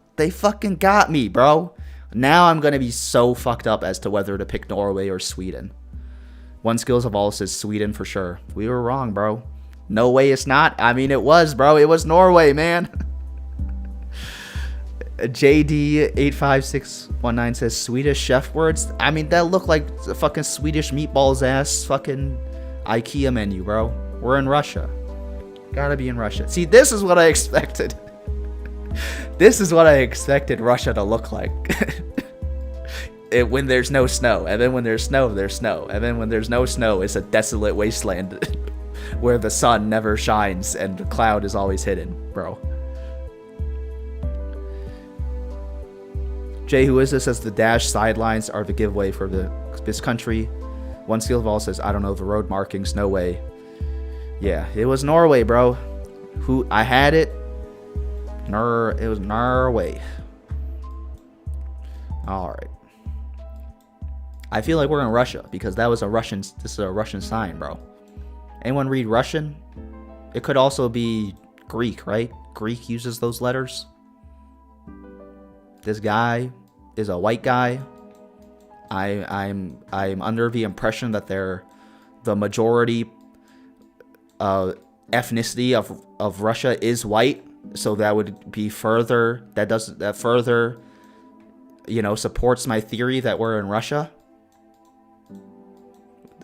me, bro. Now I'm gonna be so fucked up as to whether to pick Norway or Sweden. One skills of all says Sweden for sure. We were wrong, bro. No way it's not. I mean, it was, bro. It was Norway, man. JD85619 says Swedish chef words. I mean, that look like a fucking Swedish meatballs ass fucking IKEA menu, bro. We're in Russia. Gotta be in Russia. See, this is what I expected. This is what I expected Russia to look like. When there's no snow. And then when there's snow, there's snow. And then when there's no snow, it's a desolate wasteland where the sun never shines and the cloud is always hidden, bro. Jay, who is this, says the dash sidelines are the giveaway for this country. One skill of all says, I don't know, the road markings, no way. Yeah, it was Norway, bro. I had it. It was Norway. Alright. I feel like we're in Russia because this is a Russian sign, bro. Anyone read Russian? It could also be Greek, right? Greek uses those letters. This guy is a white guy. I'm under the impression that they're the majority ethnicity of Russia is white, so that would be further supports my theory that we're in Russia.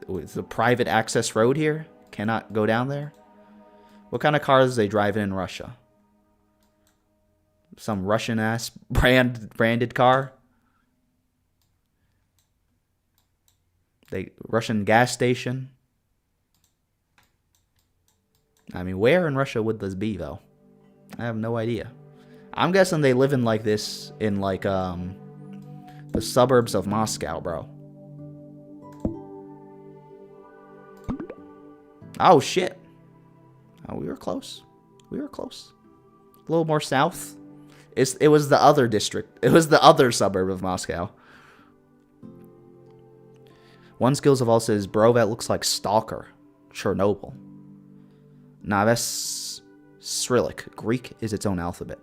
It's a private access road here. Cannot go down there. What kind of cars they driving in Russia? Some Russian ass branded car. Russian gas station. I mean, where in Russia would this be, though? I have no idea. I'm guessing they live in like this in like the suburbs of Moscow, bro. Oh shit. Oh, we were close. We were close. A little more south. It was the other district. It was the other suburb of Moscow. One skills of all says, bro, that looks like Stalker. Chernobyl. Nah, that's Cyrillic. Greek is its own alphabet.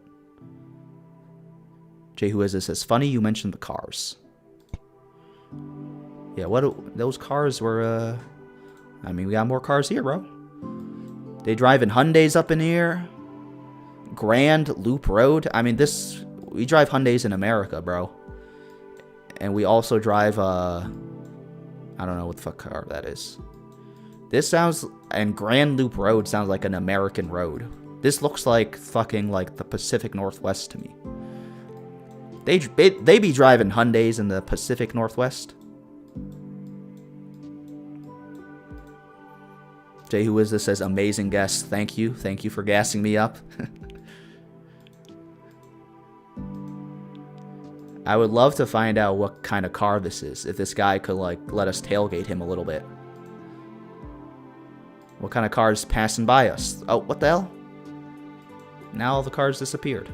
Jay, who is this, says, funny you mentioned the cars. Yeah, those cars were, I mean, we got more cars here, bro. They drive in Hyundais up in here. Grand Loop Road. I mean, we drive Hyundais in America, bro. And we also drive, I don't know what the fuck car that is. And Grand Loop Road sounds like an American road. This looks like fucking like the Pacific Northwest to me. They be driving Hyundais in the Pacific Northwest. Jay, who is this, says, amazing guest. Thank you. Thank you for gassing me up. I would love to find out what kind of car this is. If this guy could, like, let us tailgate him a little bit. What kind of car is passing by us? Oh, what the hell? Now all the cars disappeared.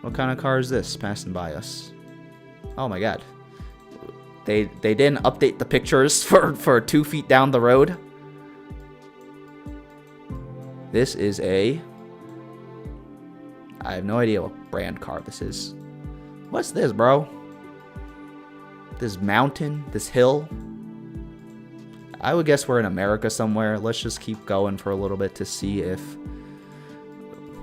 What kind of car is this passing by us? Oh my god. They didn't update the pictures for 2 feet down the road. This is I have no idea what brand car this is. What's this, bro? This mountain? This hill? I would guess we're in America somewhere. Let's just keep going for a little bit to see if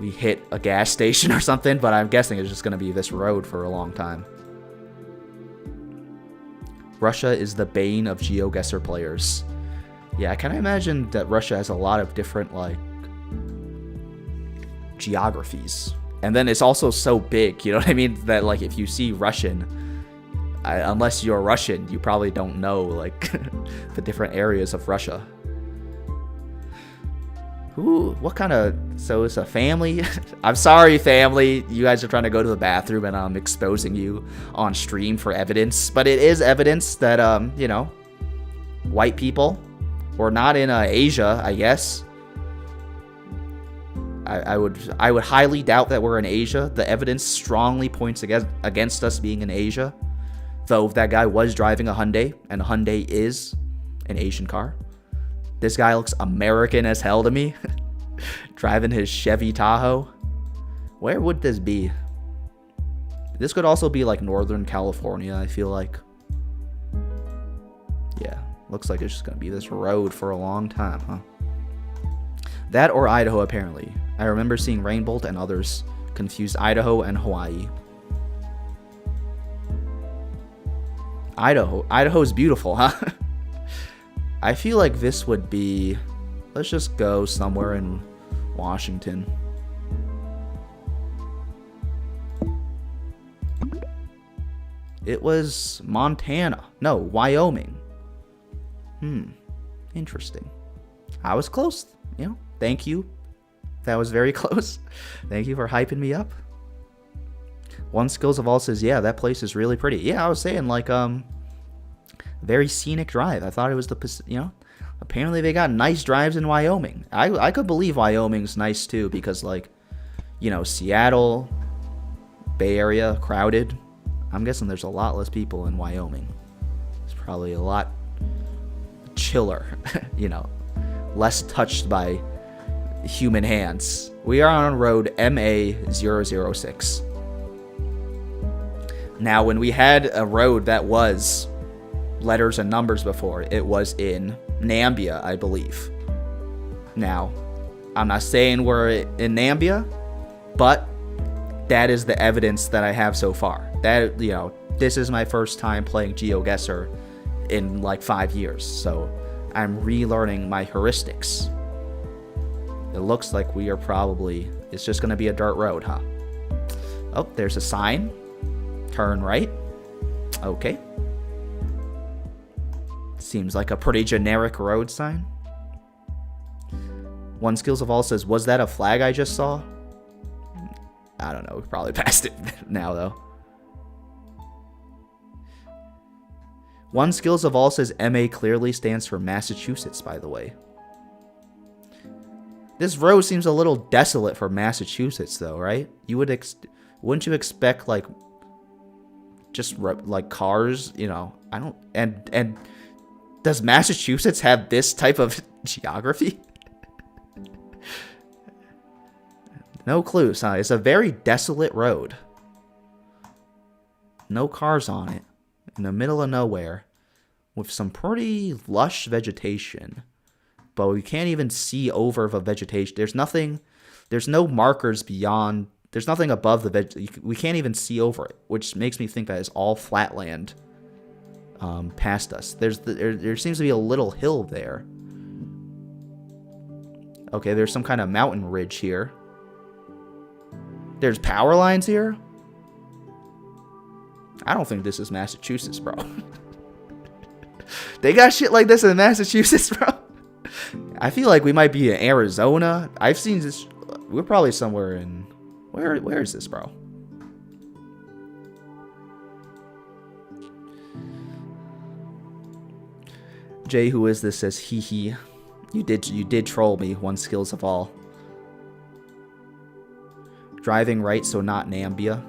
we hit a gas station or something, but I'm guessing it's just going to be this road for a long time. Russia is the bane of GeoGuessr players. Yeah, I kind of imagine that Russia has a lot of different, like, geographies. And then it's also so big, you know what I mean? That, like, if you see Russian, unless you're Russian, you probably don't know, like, the different areas of Russia. Ooh, what kind of... So it's a family? I'm sorry, family. You guys are trying to go to the bathroom and I'm exposing you on stream for evidence. But it is evidence that, you know, white people... We're not in Asia, I guess. I would highly doubt that we're in Asia. The evidence strongly points against us being in Asia. Though that guy was driving a Hyundai, and a Hyundai is an Asian car. This guy looks American as hell to me. Driving his Chevy Tahoe. Where would this be? This could also be like Northern California, I feel like. Yeah. Looks like it's just going to be this road for a long time, huh? That or Idaho, apparently. I remember seeing Rainbolt and others confuse Idaho and Hawaii. Idaho. Idaho's beautiful, huh? I feel like this would be... Let's just go somewhere in Washington. It was Montana. No, Wyoming. Interesting. I was close, you know. Thank you. That was very close. Thank you for hyping me up. One Skills of All says, yeah, that place is really pretty. Yeah, I was saying, like, very scenic drive. I thought it was the, you know, apparently they got nice drives in Wyoming. I could believe Wyoming's nice too, because, like, you know, Seattle, Bay Area, crowded. I'm guessing there's a lot less people in Wyoming. It's probably a lot chiller, you know, less touched by human hands. We are on road MA006. Now, when we had a road that was letters and numbers before, it was in Nambia, I believe. Now, I'm not saying we're in Nambia, but that is the evidence that I have so far. That, you know, this is my first time playing GeoGuessr in like 5 years, so I'm relearning my heuristics. It looks like we are probably... It's just going to be a dirt road, huh? Oh, there's a sign. Turn right. Okay. Seems like a pretty generic road sign. One Skills of All says, was that a flag I just saw? I don't know. We probably passed it now, though. One Skills of All says MA clearly stands for Massachusetts, by the way. This road seems a little desolate for Massachusetts, though, right? You would wouldn't you expect, like, just like cars, you know? I don't... And does Massachusetts have this type of geography? No clues, huh? It's a very desolate road. No cars on it. In the middle of nowhere. With some pretty lush vegetation. But we can't even see over the vegetation. There's nothing... There's no markers beyond... There's nothing above the vegetation. We can't even see over it. Which makes me think that it's all flat land. Past us. There seems to be a little hill there. Okay, there's some kind of mountain ridge here. There's power lines here? I don't think this is Massachusetts, bro. They got shit like this in Massachusetts, bro. I feel like we might be in Arizona. I've seen this. We're probably somewhere in... Where is this, bro? Jay, who is this, says, hee hee. You did troll me. One Skills of All. Driving right, so not Nambia.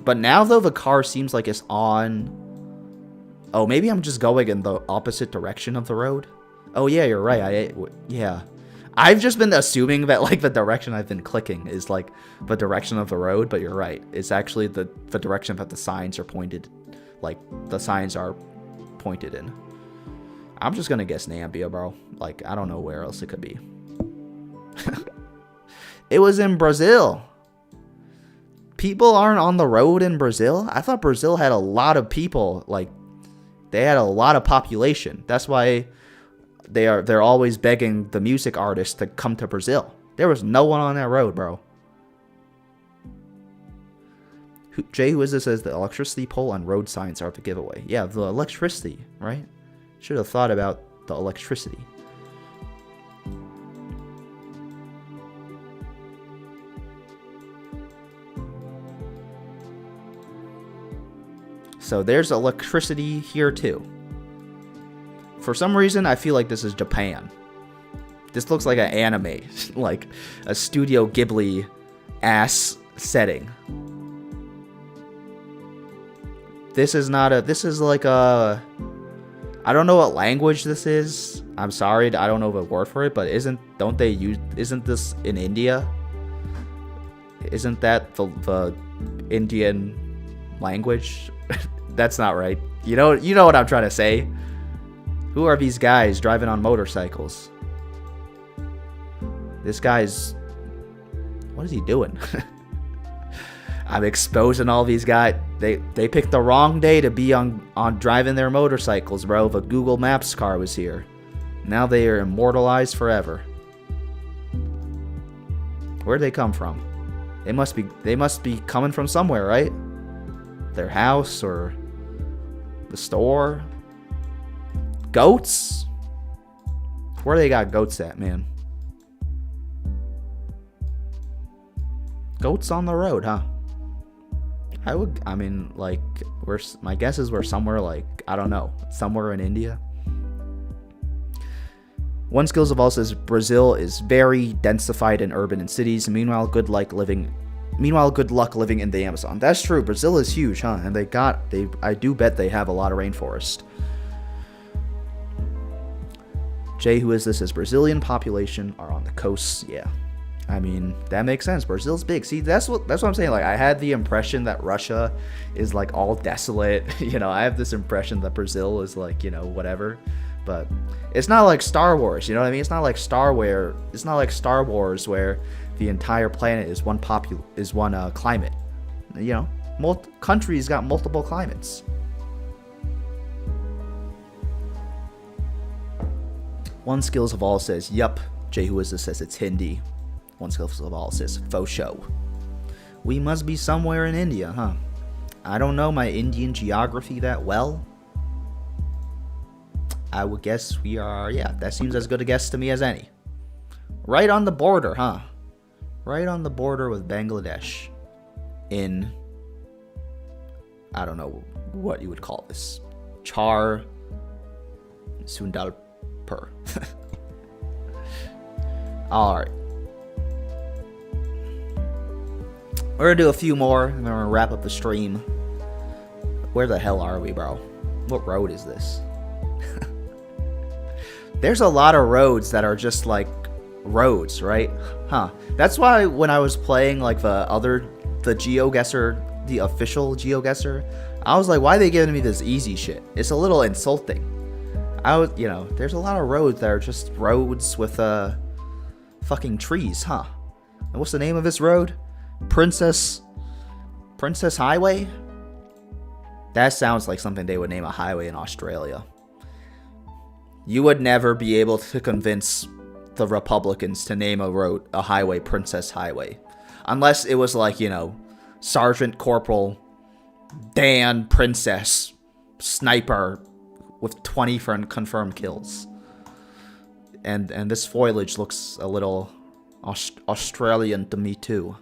But now, though, the car seems like it's on... Oh, maybe I'm just going in the opposite direction of the road? Oh, yeah, you're right. Yeah. I've just been assuming that like the direction I've been clicking is like the direction of the road, but you're right. It's actually the direction that the signs are pointed, like the signs are pointed in. I'm just gonna guess Nambia, bro. Like, I don't know where else it could be. It was in Brazil. People aren't on the road in Brazil? I thought Brazil had a lot of people, like, they had a lot of population. That's why they're always begging the music artists to come to Brazil. There was no one on that road, bro. Jay, who is this, says the electricity pole and road signs are the giveaway. Yeah, the electricity, right? Should have thought about the electricity. So there's electricity here too. For some reason, I feel like this is Japan. This looks like an anime, like a Studio Ghibli ass setting. This is not a, this is like a, I don't know what language this is. I'm sorry, I don't know the word for it, but isn't this in India? Isn't that the Indian language? That's not right. You know what I'm trying to say. Who are these guys driving on motorcycles? This guy's, what is he doing? I'm exposing all these guys. They picked the wrong day to be on driving their motorcycles, bro. The Google Maps car was here. Now they are immortalized forever. Where'd they come from? They must be coming from somewhere, right? Their house or the store. Goats? Where they got goats at, man? Goats on the road, huh? I mean, like, my guess is we're somewhere like, I don't know, somewhere in India. One Skills of All says Brazil is very densified and urban in cities. Meanwhile, good luck living in the Amazon. That's true. Brazil is huge, huh? And I do bet they have a lot of rainforest. Jay, who is this? Says Brazilian population are on the coasts. Yeah. I mean, that makes sense. Brazil's big. See, that's what I'm saying. Like, I had the impression that Russia is like all desolate. I have this impression that Brazil is like, whatever. But it's not like Star Wars, you know what I mean? It's not like Star Wars where the entire planet is one climate. Countries got multiple climates. One Skills of All says, yup. Jay, who is this, says it's Hindi. One Skills of All says, faux show. We must be somewhere in India, huh? I don't know my Indian geography that well. I would guess we are, yeah, that seems as good a guess to me as any. Right on the border, huh? Right on the border with Bangladesh. In, I don't know what you would call this. Char Sundalpur. Alright. We're gonna do a few more, and then we're gonna wrap up the stream. Where the hell are we, bro? What road is this? There's a lot of roads that are just like roads, right? Huh. That's why when I was playing like the GeoGuessr, the official GeoGuessr, I was like, why are they giving me this easy shit? It's a little insulting. There's a lot of roads that are just roads with fucking trees, huh? And what's the name of this road? Princess Highway? That sounds like something they would name a highway in Australia. You would never be able to convince the Republicans to name a highway Princess Highway. Unless it was like, Sergeant Corporal Dan Princess Sniper with 20 confirmed kills. And this foliage looks a little Australian to me too.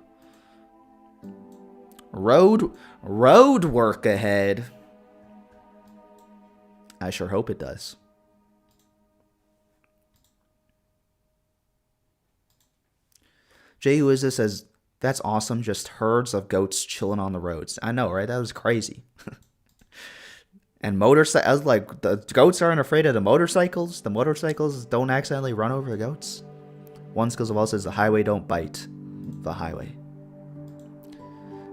Road work ahead. I sure hope it does. Jay, who is this, says, that's awesome. Just herds of goats chilling on the roads. I know, right? That was crazy. And motorcycles, I was like, the goats aren't afraid of the motorcycles? The motorcycles don't accidentally run over the goats? One Skills of All says the highway don't bite. The highway.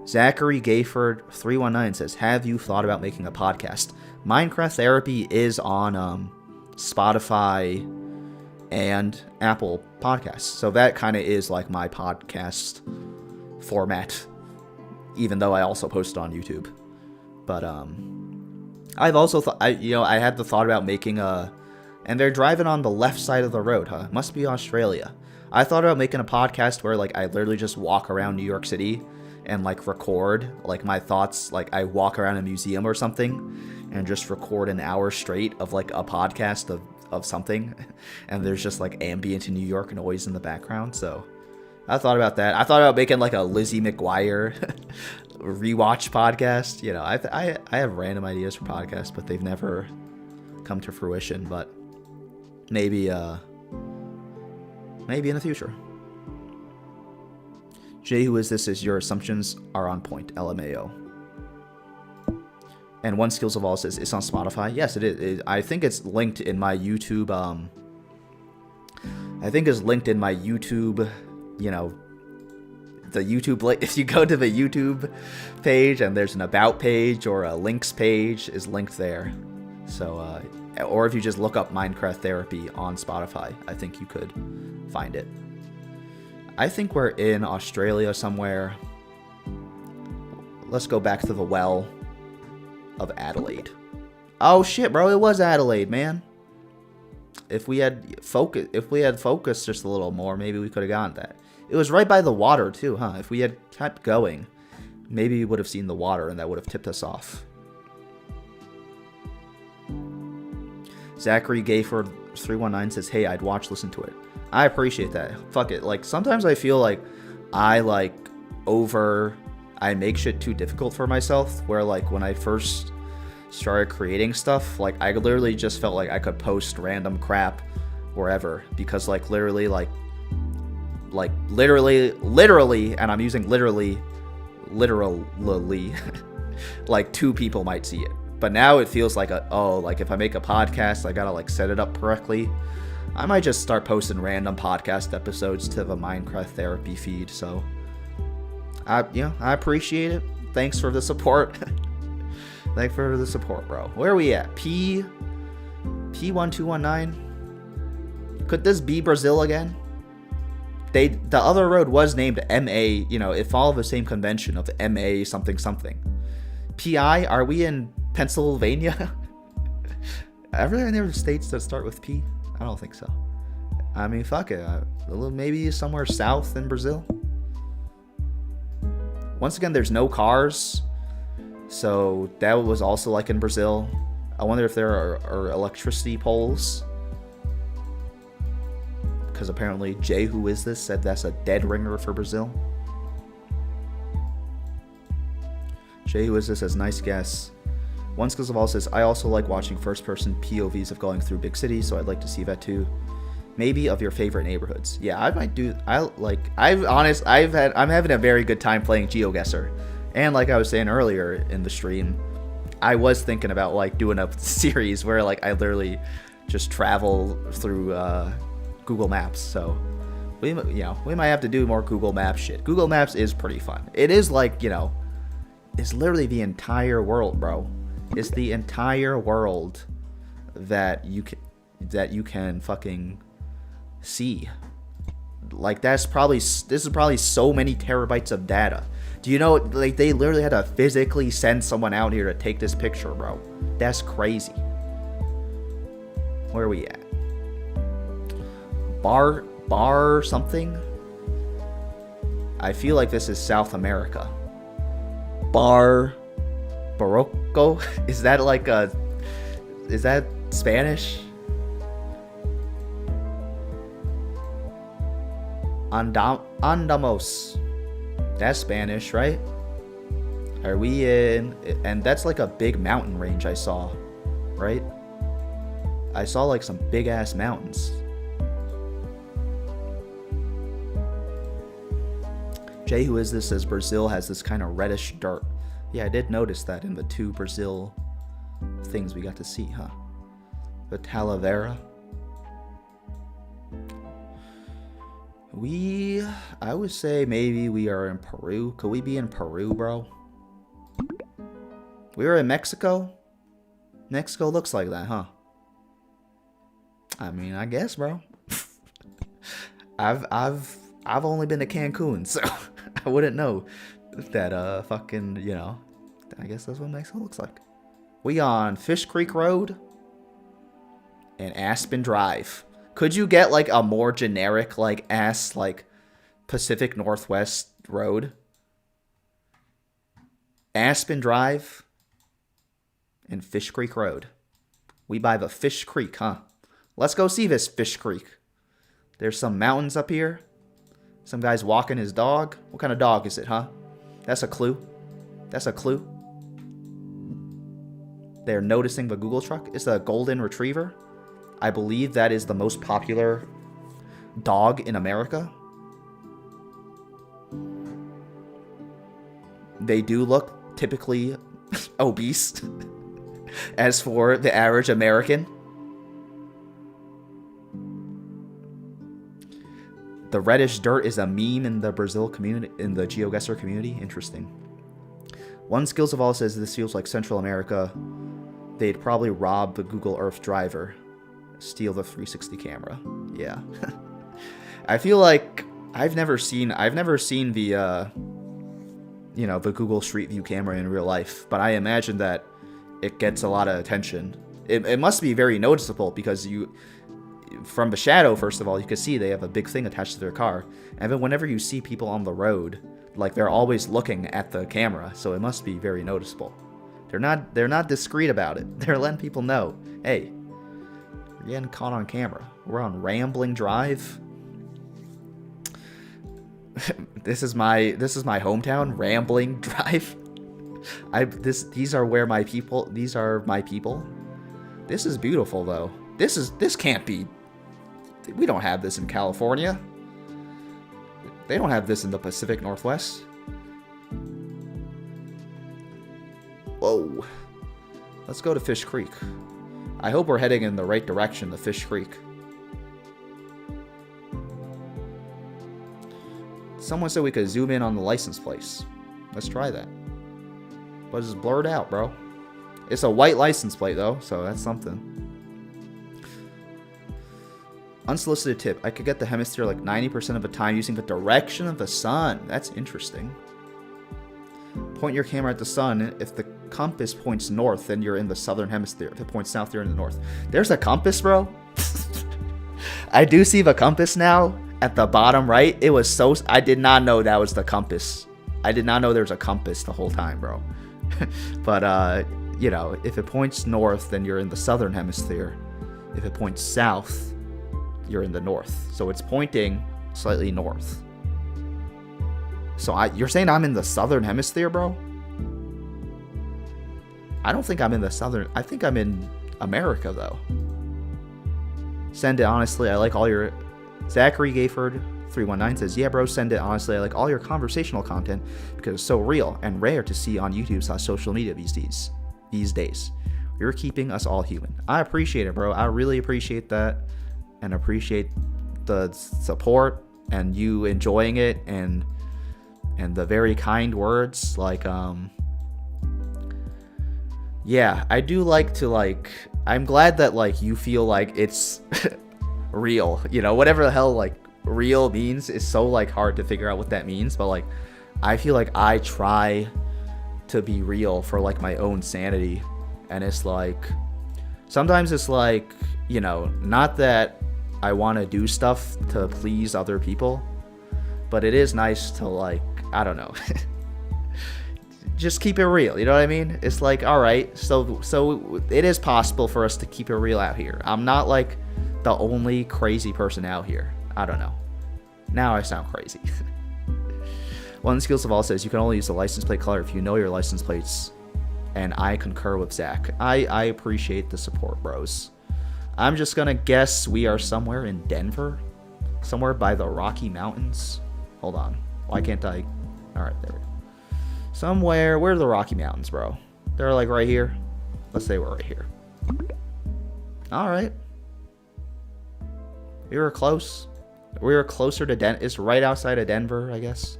Zachary Gayford 319 says, have you thought about making a podcast? Minecraft Therapy is on Spotify and Apple Podcasts. So that kind of is like my podcast format, even though I also post it on YouTube. But I've also thought, I had the thought about making and they're driving on the left side of the road, huh? Must be Australia. I thought about making a podcast where like I literally just walk around New York City and like record like my thoughts, like I walk around a museum or something and just record an hour straight of like a podcast of something, and there's just like ambient in New York noise in the background. So I thought about that. I thought about making like a Lizzie McGuire rewatch podcast. You know, I have random ideas for podcasts, but they've never come to fruition. But maybe in the future. Jay, who is this? Is your assumptions are on point. LMAO. And One Skills of All says it's on Spotify. Yes, it is. I think it's linked in my YouTube. I think it's linked in my YouTube. You know, the YouTube. If you go to the YouTube page and there's an About page or a Links page, is linked there. So, or if you just look up Minecraft Therapy on Spotify, I think you could find it. I think we're in Australia somewhere. Let's go back to the well of Adelaide. Oh shit, bro, it was Adelaide, man. If we had focused just a little more, maybe we could have gotten that. It was right by the water too, huh? If we had kept going, maybe we would have seen the water and that would have tipped us off. Zachary Gayford 319 says, hey, I'd listen to it. I appreciate that. Fuck it. Like, sometimes I feel like I make shit too difficult for myself, where like when I first started creating stuff, like I literally just felt like I could post random crap wherever, because like literally, and I'm using literally, like 2 people might see it. But now it feels like like if I make a podcast, I gotta like set it up correctly. I might just start posting random podcast episodes to the Minecraft Therapy feed. So, I appreciate it. Thanks for the support. Thanks for the support, bro. Where are we at? P1219. Could this be Brazil again? The other road was named MA. It followed the same convention of MA something something. PI. Are we in Pennsylvania? Are there any other states that start with P? I don't think so. I mean, fuck it. Maybe somewhere south in Brazil. Once again, there's no cars. So that was also like in Brazil. I wonder if there are electricity poles. Because apparently Jay, who is this, said that's a dead ringer for Brazil. Jay, who is this, says, nice guess. One Skills of All says, I also like watching first-person POVs of going through big cities, so I'd like to see that too. Maybe of your favorite neighborhoods. Yeah, I might do. I'm having a very good time playing GeoGuessr, and like I was saying earlier in the stream, I was thinking about like doing a series where like I literally just travel through Google Maps. So we might have to do more Google Maps shit. Google Maps is pretty fun. It is like it's literally the entire world, bro. It's the entire world that you can fucking see. Like this is probably so many terabytes of data. Do you know, like, they literally had to physically send someone out here to take this picture, bro? That's crazy. Where are we at? Bar something? I feel like this is South America. Barroco? Is that Spanish? Andamos. That's Spanish, right? Are we in... And that's like a big mountain range I saw, right? I saw like some big ass mountains. Jay, who is this, says Brazil has this kind of reddish dirt. Yeah, I did notice that in the 2 Brazil things we got to see, huh? The Talavera. I would say maybe we are in Peru. Could we be in Peru, bro? We were in Mexico? Mexico looks like that, huh? I mean, I guess, bro. I've only been to Cancun, so I wouldn't know that fucking, you know, I guess that's what Mexico looks like. We on Fish Creek Road and Aspen Drive. Could you get like a more generic like Pacific Northwest Road? Aspen Drive and Fish Creek Road. We by the Fish Creek, huh? Let's go see this Fish Creek. There's some mountains up here. Some guy's walking his dog. What kind of dog is it, huh? That's a clue. That's a clue. They're noticing the Google truck. It's a golden retriever. I believe that is the most popular dog in America. They do look typically obese as for the average American. The reddish dirt is a meme in the Brazil community, in the GeoGuessr community. Interesting. One Skills of All says this feels like Central America. They'd probably rob the Google Earth driver, steal the 360 camera. Yeah. I feel like I've never seen the you know, the Google Street View camera in real life, but I imagine that it gets a lot of attention. It must be very noticeable because from the shadow, first of all, you can see they have a big thing attached to their car. And then whenever you see people on the road, like they're always looking at the camera, so it must be very noticeable. They're not discreet about it. They're letting people know, hey, we're getting caught on camera. We're on Rambling Drive. This is my hometown, Rambling Drive. These are my people. This is beautiful though. This can't be. We don't have this in California. They don't have this in the Pacific Northwest. Whoa. Let's go to Fish Creek. I hope we're heading in the right direction to Fish Creek. Someone said we could zoom in on the license plates. Let's try that. But it's blurred out, bro. It's a white license plate, though, so that's something. Unsolicited tip. I could get the hemisphere like 90% of the time using the direction of the sun. That's interesting. Point your camera at the sun. If the compass points north, then you're in the southern hemisphere. If it points south, you're in the north. There's a compass, bro. I do see the compass now at the bottom right. It was so... I did not know that was the compass. I did not know there was a compass the whole time, bro. But, you know, if it points north, then you're in the southern hemisphere. If it points south, you're in the north. So it's pointing slightly north. So you're saying I'm in the southern hemisphere, bro? I don't think I'm in the southern... I think I'm in America, though. Send it honestly. I like all your... Zachary Gayford 319 says, yeah, bro, send it honestly. I like all your conversational content because it's so real and rare to see on YouTube/social media these days. You're keeping us all human. I appreciate it, bro. I really appreciate that and appreciate the support and you enjoying it and the very kind words. Like, yeah, I do like to, like, I'm glad that, like, you feel like it's real, you know, whatever the hell, like, real means is so, like, hard to figure out what that means, but, like, I feel like I try to be real for, like, my own sanity, and it's, like, sometimes it's, like, you know, not that I want to do stuff to please other people, but it is nice to, like, I don't know, just keep it real, you know what I mean? It's like, all right, so it is possible for us to keep it real out here. I'm not, like, the only crazy person out here. I don't know. Now I sound crazy. One Skills of All says you can only use the license plate color if you know your license plates, and I concur with Zach. I appreciate the support, bros. I'm just gonna guess we are somewhere in Denver, somewhere by the Rocky Mountains. Hold on. Why can't I? All right, there we go. Somewhere. Where are the Rocky Mountains, bro? They're like right here. Let's say we're right here. All right. We were close. We were closer to it's right outside of Denver, I guess.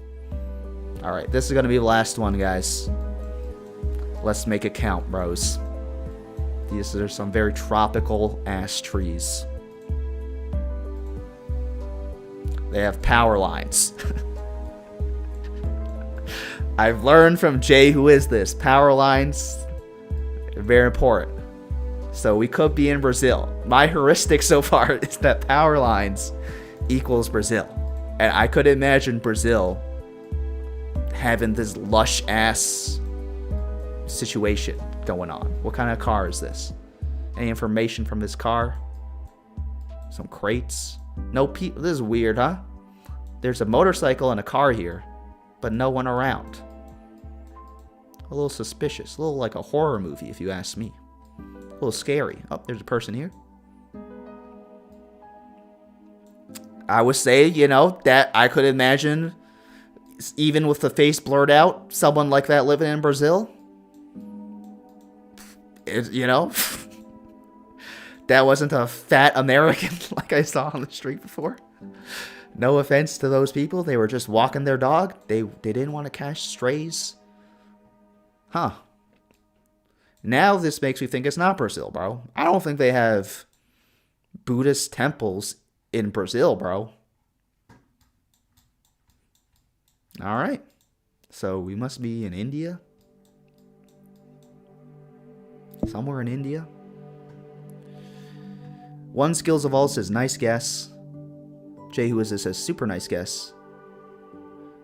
All right, this is gonna be the last one, guys. Let's make it count, bros. These are some very tropical ass trees. They have power lines. I've learned from Jay, who is this? Power lines, very important. So we could be in Brazil. My heuristic so far is that power lines equals Brazil. And I could imagine Brazil having this lush ass situation going on. What kind of car is this? Any information from this car? Some crates? No people. This is weird, huh? There's a motorcycle and a car here, but no one around. A little suspicious. A little like a horror movie, if you ask me. A little scary. Oh, there's a person here. I would say, you know, that I could imagine, even with the face blurred out, someone like that living in Brazil. You know, that wasn't a fat American like I saw on the street before. No offense to those people. They were just walking their dog. They didn't want to catch strays. Huh. Now this makes me think it's not Brazil, bro. I don't think they have Buddhist temples in Brazil, bro. All right. So we must be in India. Somewhere in India. One Skills of All says, nice guess. Jay Who Is This says, super nice guess.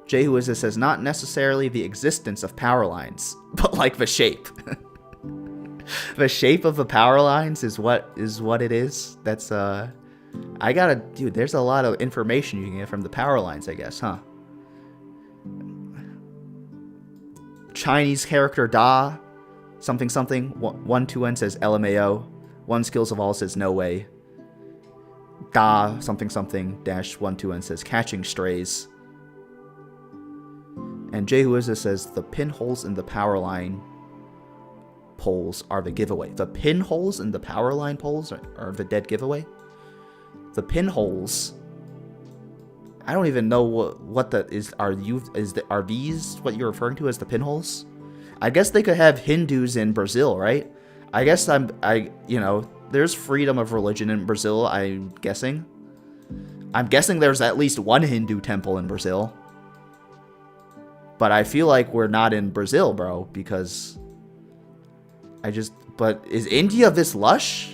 Jay Who Is This says, not necessarily the existence of power lines, but like the shape. The shape of the power lines is what it is. That's I gotta, dude, there's a lot of information you can get from the power lines, I guess, huh? Chinese character Da, something something, 121 says LMAO. One Skills of All says no way. Da, something something, dash 121 says catching strays. And Jay Who Is This says the pinholes in the power line poles are the giveaway. The pinholes in the power line poles are the dead giveaway. The pinholes, I don't even know what that is. Are these what you're referring to as the pinholes? I guess they could have Hindus in Brazil, right? I guess you know, there's freedom of religion in Brazil, I'm guessing. I'm guessing there's at least one Hindu temple in Brazil. But I feel like we're not in Brazil, bro, because but is India this lush?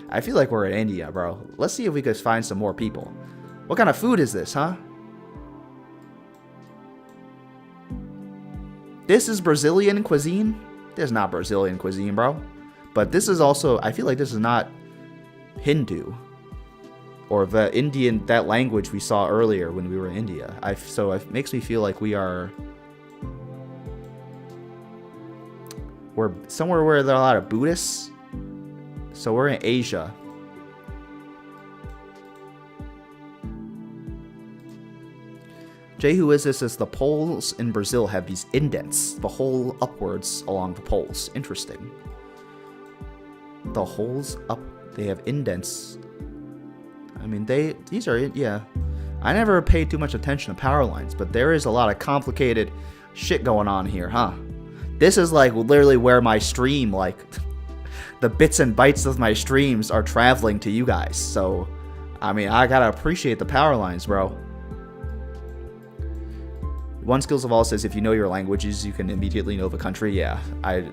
I feel like we're in India, bro. Let's see if we could find some more people. What kind of food is this, huh? This is Brazilian cuisine? This is not Brazilian cuisine, bro. But this is also, I feel like this is not Hindu. Or the Indian, that language we saw earlier when we were in India. So it makes me feel like we're somewhere where there are a lot of Buddhists. So we're in Asia. Jay Who Is This says the poles in Brazil have these indents. The hole upwards along the poles. Interesting. The holes up, they have indents. I mean, these are, yeah. I never paid too much attention to power lines, but there is a lot of complicated shit going on here, huh? This is like literally where my stream, like, the bits and bytes of my streams are traveling to you guys. So, I mean, I gotta appreciate the power lines, bro. One Skills of All says if you know your languages, you can immediately know the country. Yeah, I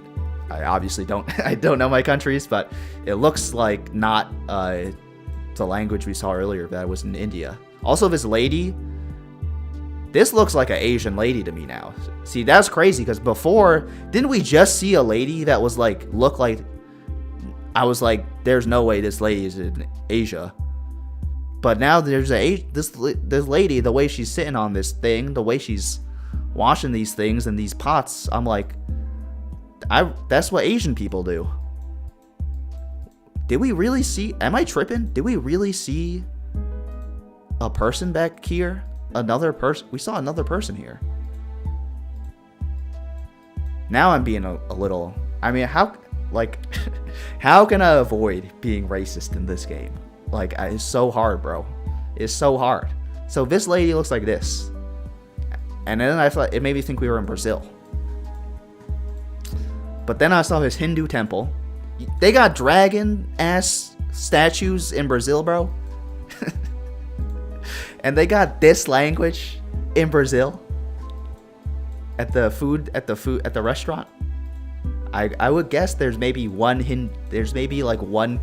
obviously don't. I don't know my countries, but it looks like not the language we saw earlier that was in India. Also, this lady, this looks like an Asian lady to me now. See, that's crazy because before, didn't we just see a lady that was like, looked like, I was like, there's no way this lady is in Asia. But now there's this lady, the way she's sitting on this thing, the way she's washing these things in these pots, I'm like, that's what Asian people do. Did we really see, am I tripping? Did we really see a person back here? Another person? We saw another person here. Now I'm being a little, I mean, how can I avoid being racist in this game? Like, it's so hard, bro. is so hard. So this lady looks like this. And then I thought it made me think we were in Brazil. But then I saw this Hindu temple. They got dragon ass statues in Brazil, bro. And they got this language in Brazil at the restaurant. I would guess there's maybe one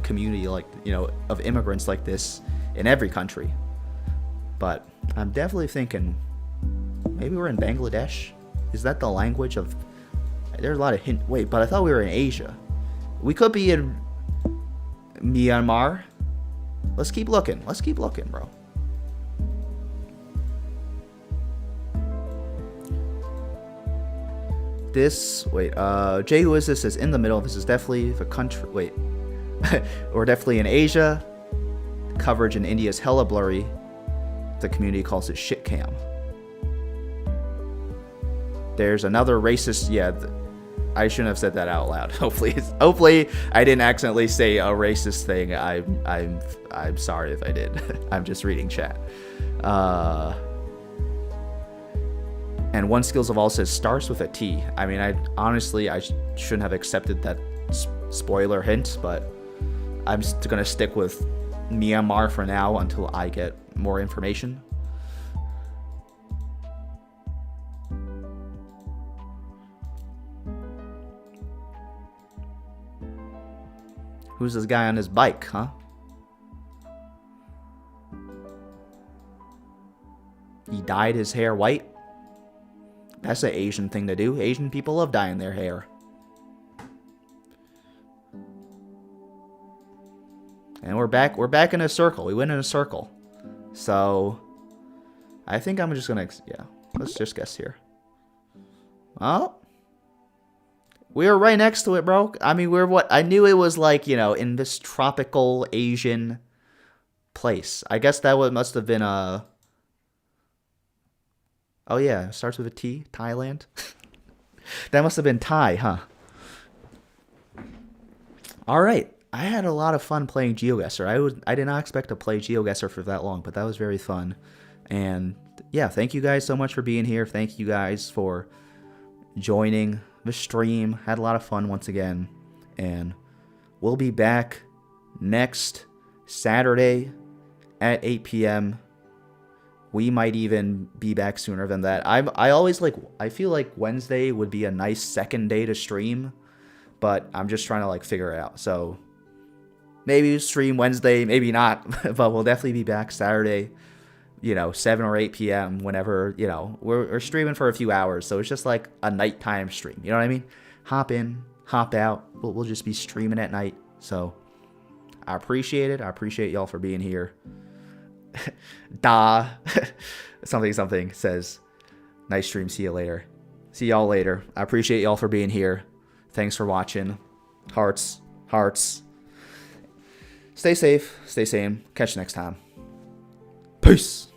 community like, you know, of immigrants like this in every country. But I'm definitely thinking maybe we're in Bangladesh. Is that the language of? There's a lot of wait, but I thought we were in Asia. We could be in Myanmar. Let's keep looking. Let's keep looking, bro. Jay Who Is This is in the middle. This is definitely the country. Wait. We're definitely in Asia. Coverage in India is hella blurry. The community calls it shit cam. There's another racist. Yeah, I shouldn't have said that out loud. Hopefully, I didn't accidentally say a racist thing. I'm sorry if I did. I'm just reading chat. And One Skills of All says starts with a T. I mean, I shouldn't have accepted that spoiler hint, but I'm gonna stick with Myanmar for now until I get more information. Who's this guy on his bike, huh? He dyed his hair white. That's an Asian thing to do. Asian people love dyeing their hair. And we're back in a circle. We went in a circle. So I think I'm just gonna, yeah, let's just guess here. Oh, we were right next to it, bro. I mean, I knew it was like, you know, in this tropical Asian place. I guess that must have been a. Oh yeah, it starts with a T. Thailand. That must have been Thai, huh? All right. I had a lot of fun playing GeoGuessr. I did not expect to play GeoGuessr for that long, but that was very fun. And yeah, thank you guys so much for being here. Thank you guys for joining the stream. Had a lot of fun once again. And we'll be back next Saturday at 8 p.m. We might even be back sooner than that. I feel like Wednesday would be a nice second day to stream, but I'm just trying to figure it out. So maybe stream Wednesday, maybe not, but we'll definitely be back Saturday, 7 or 8 p.m. whenever, we're streaming for a few hours. So it's just like a nighttime stream. You know what I mean? Hop in, hop out. We'll just be streaming at night. So I appreciate it. I appreciate y'all for being here. Da something says, nice stream. See you later. See y'all later. I appreciate y'all for being here. Thanks for watching. Hearts. Stay safe. Stay sane. Catch you next time. Peace.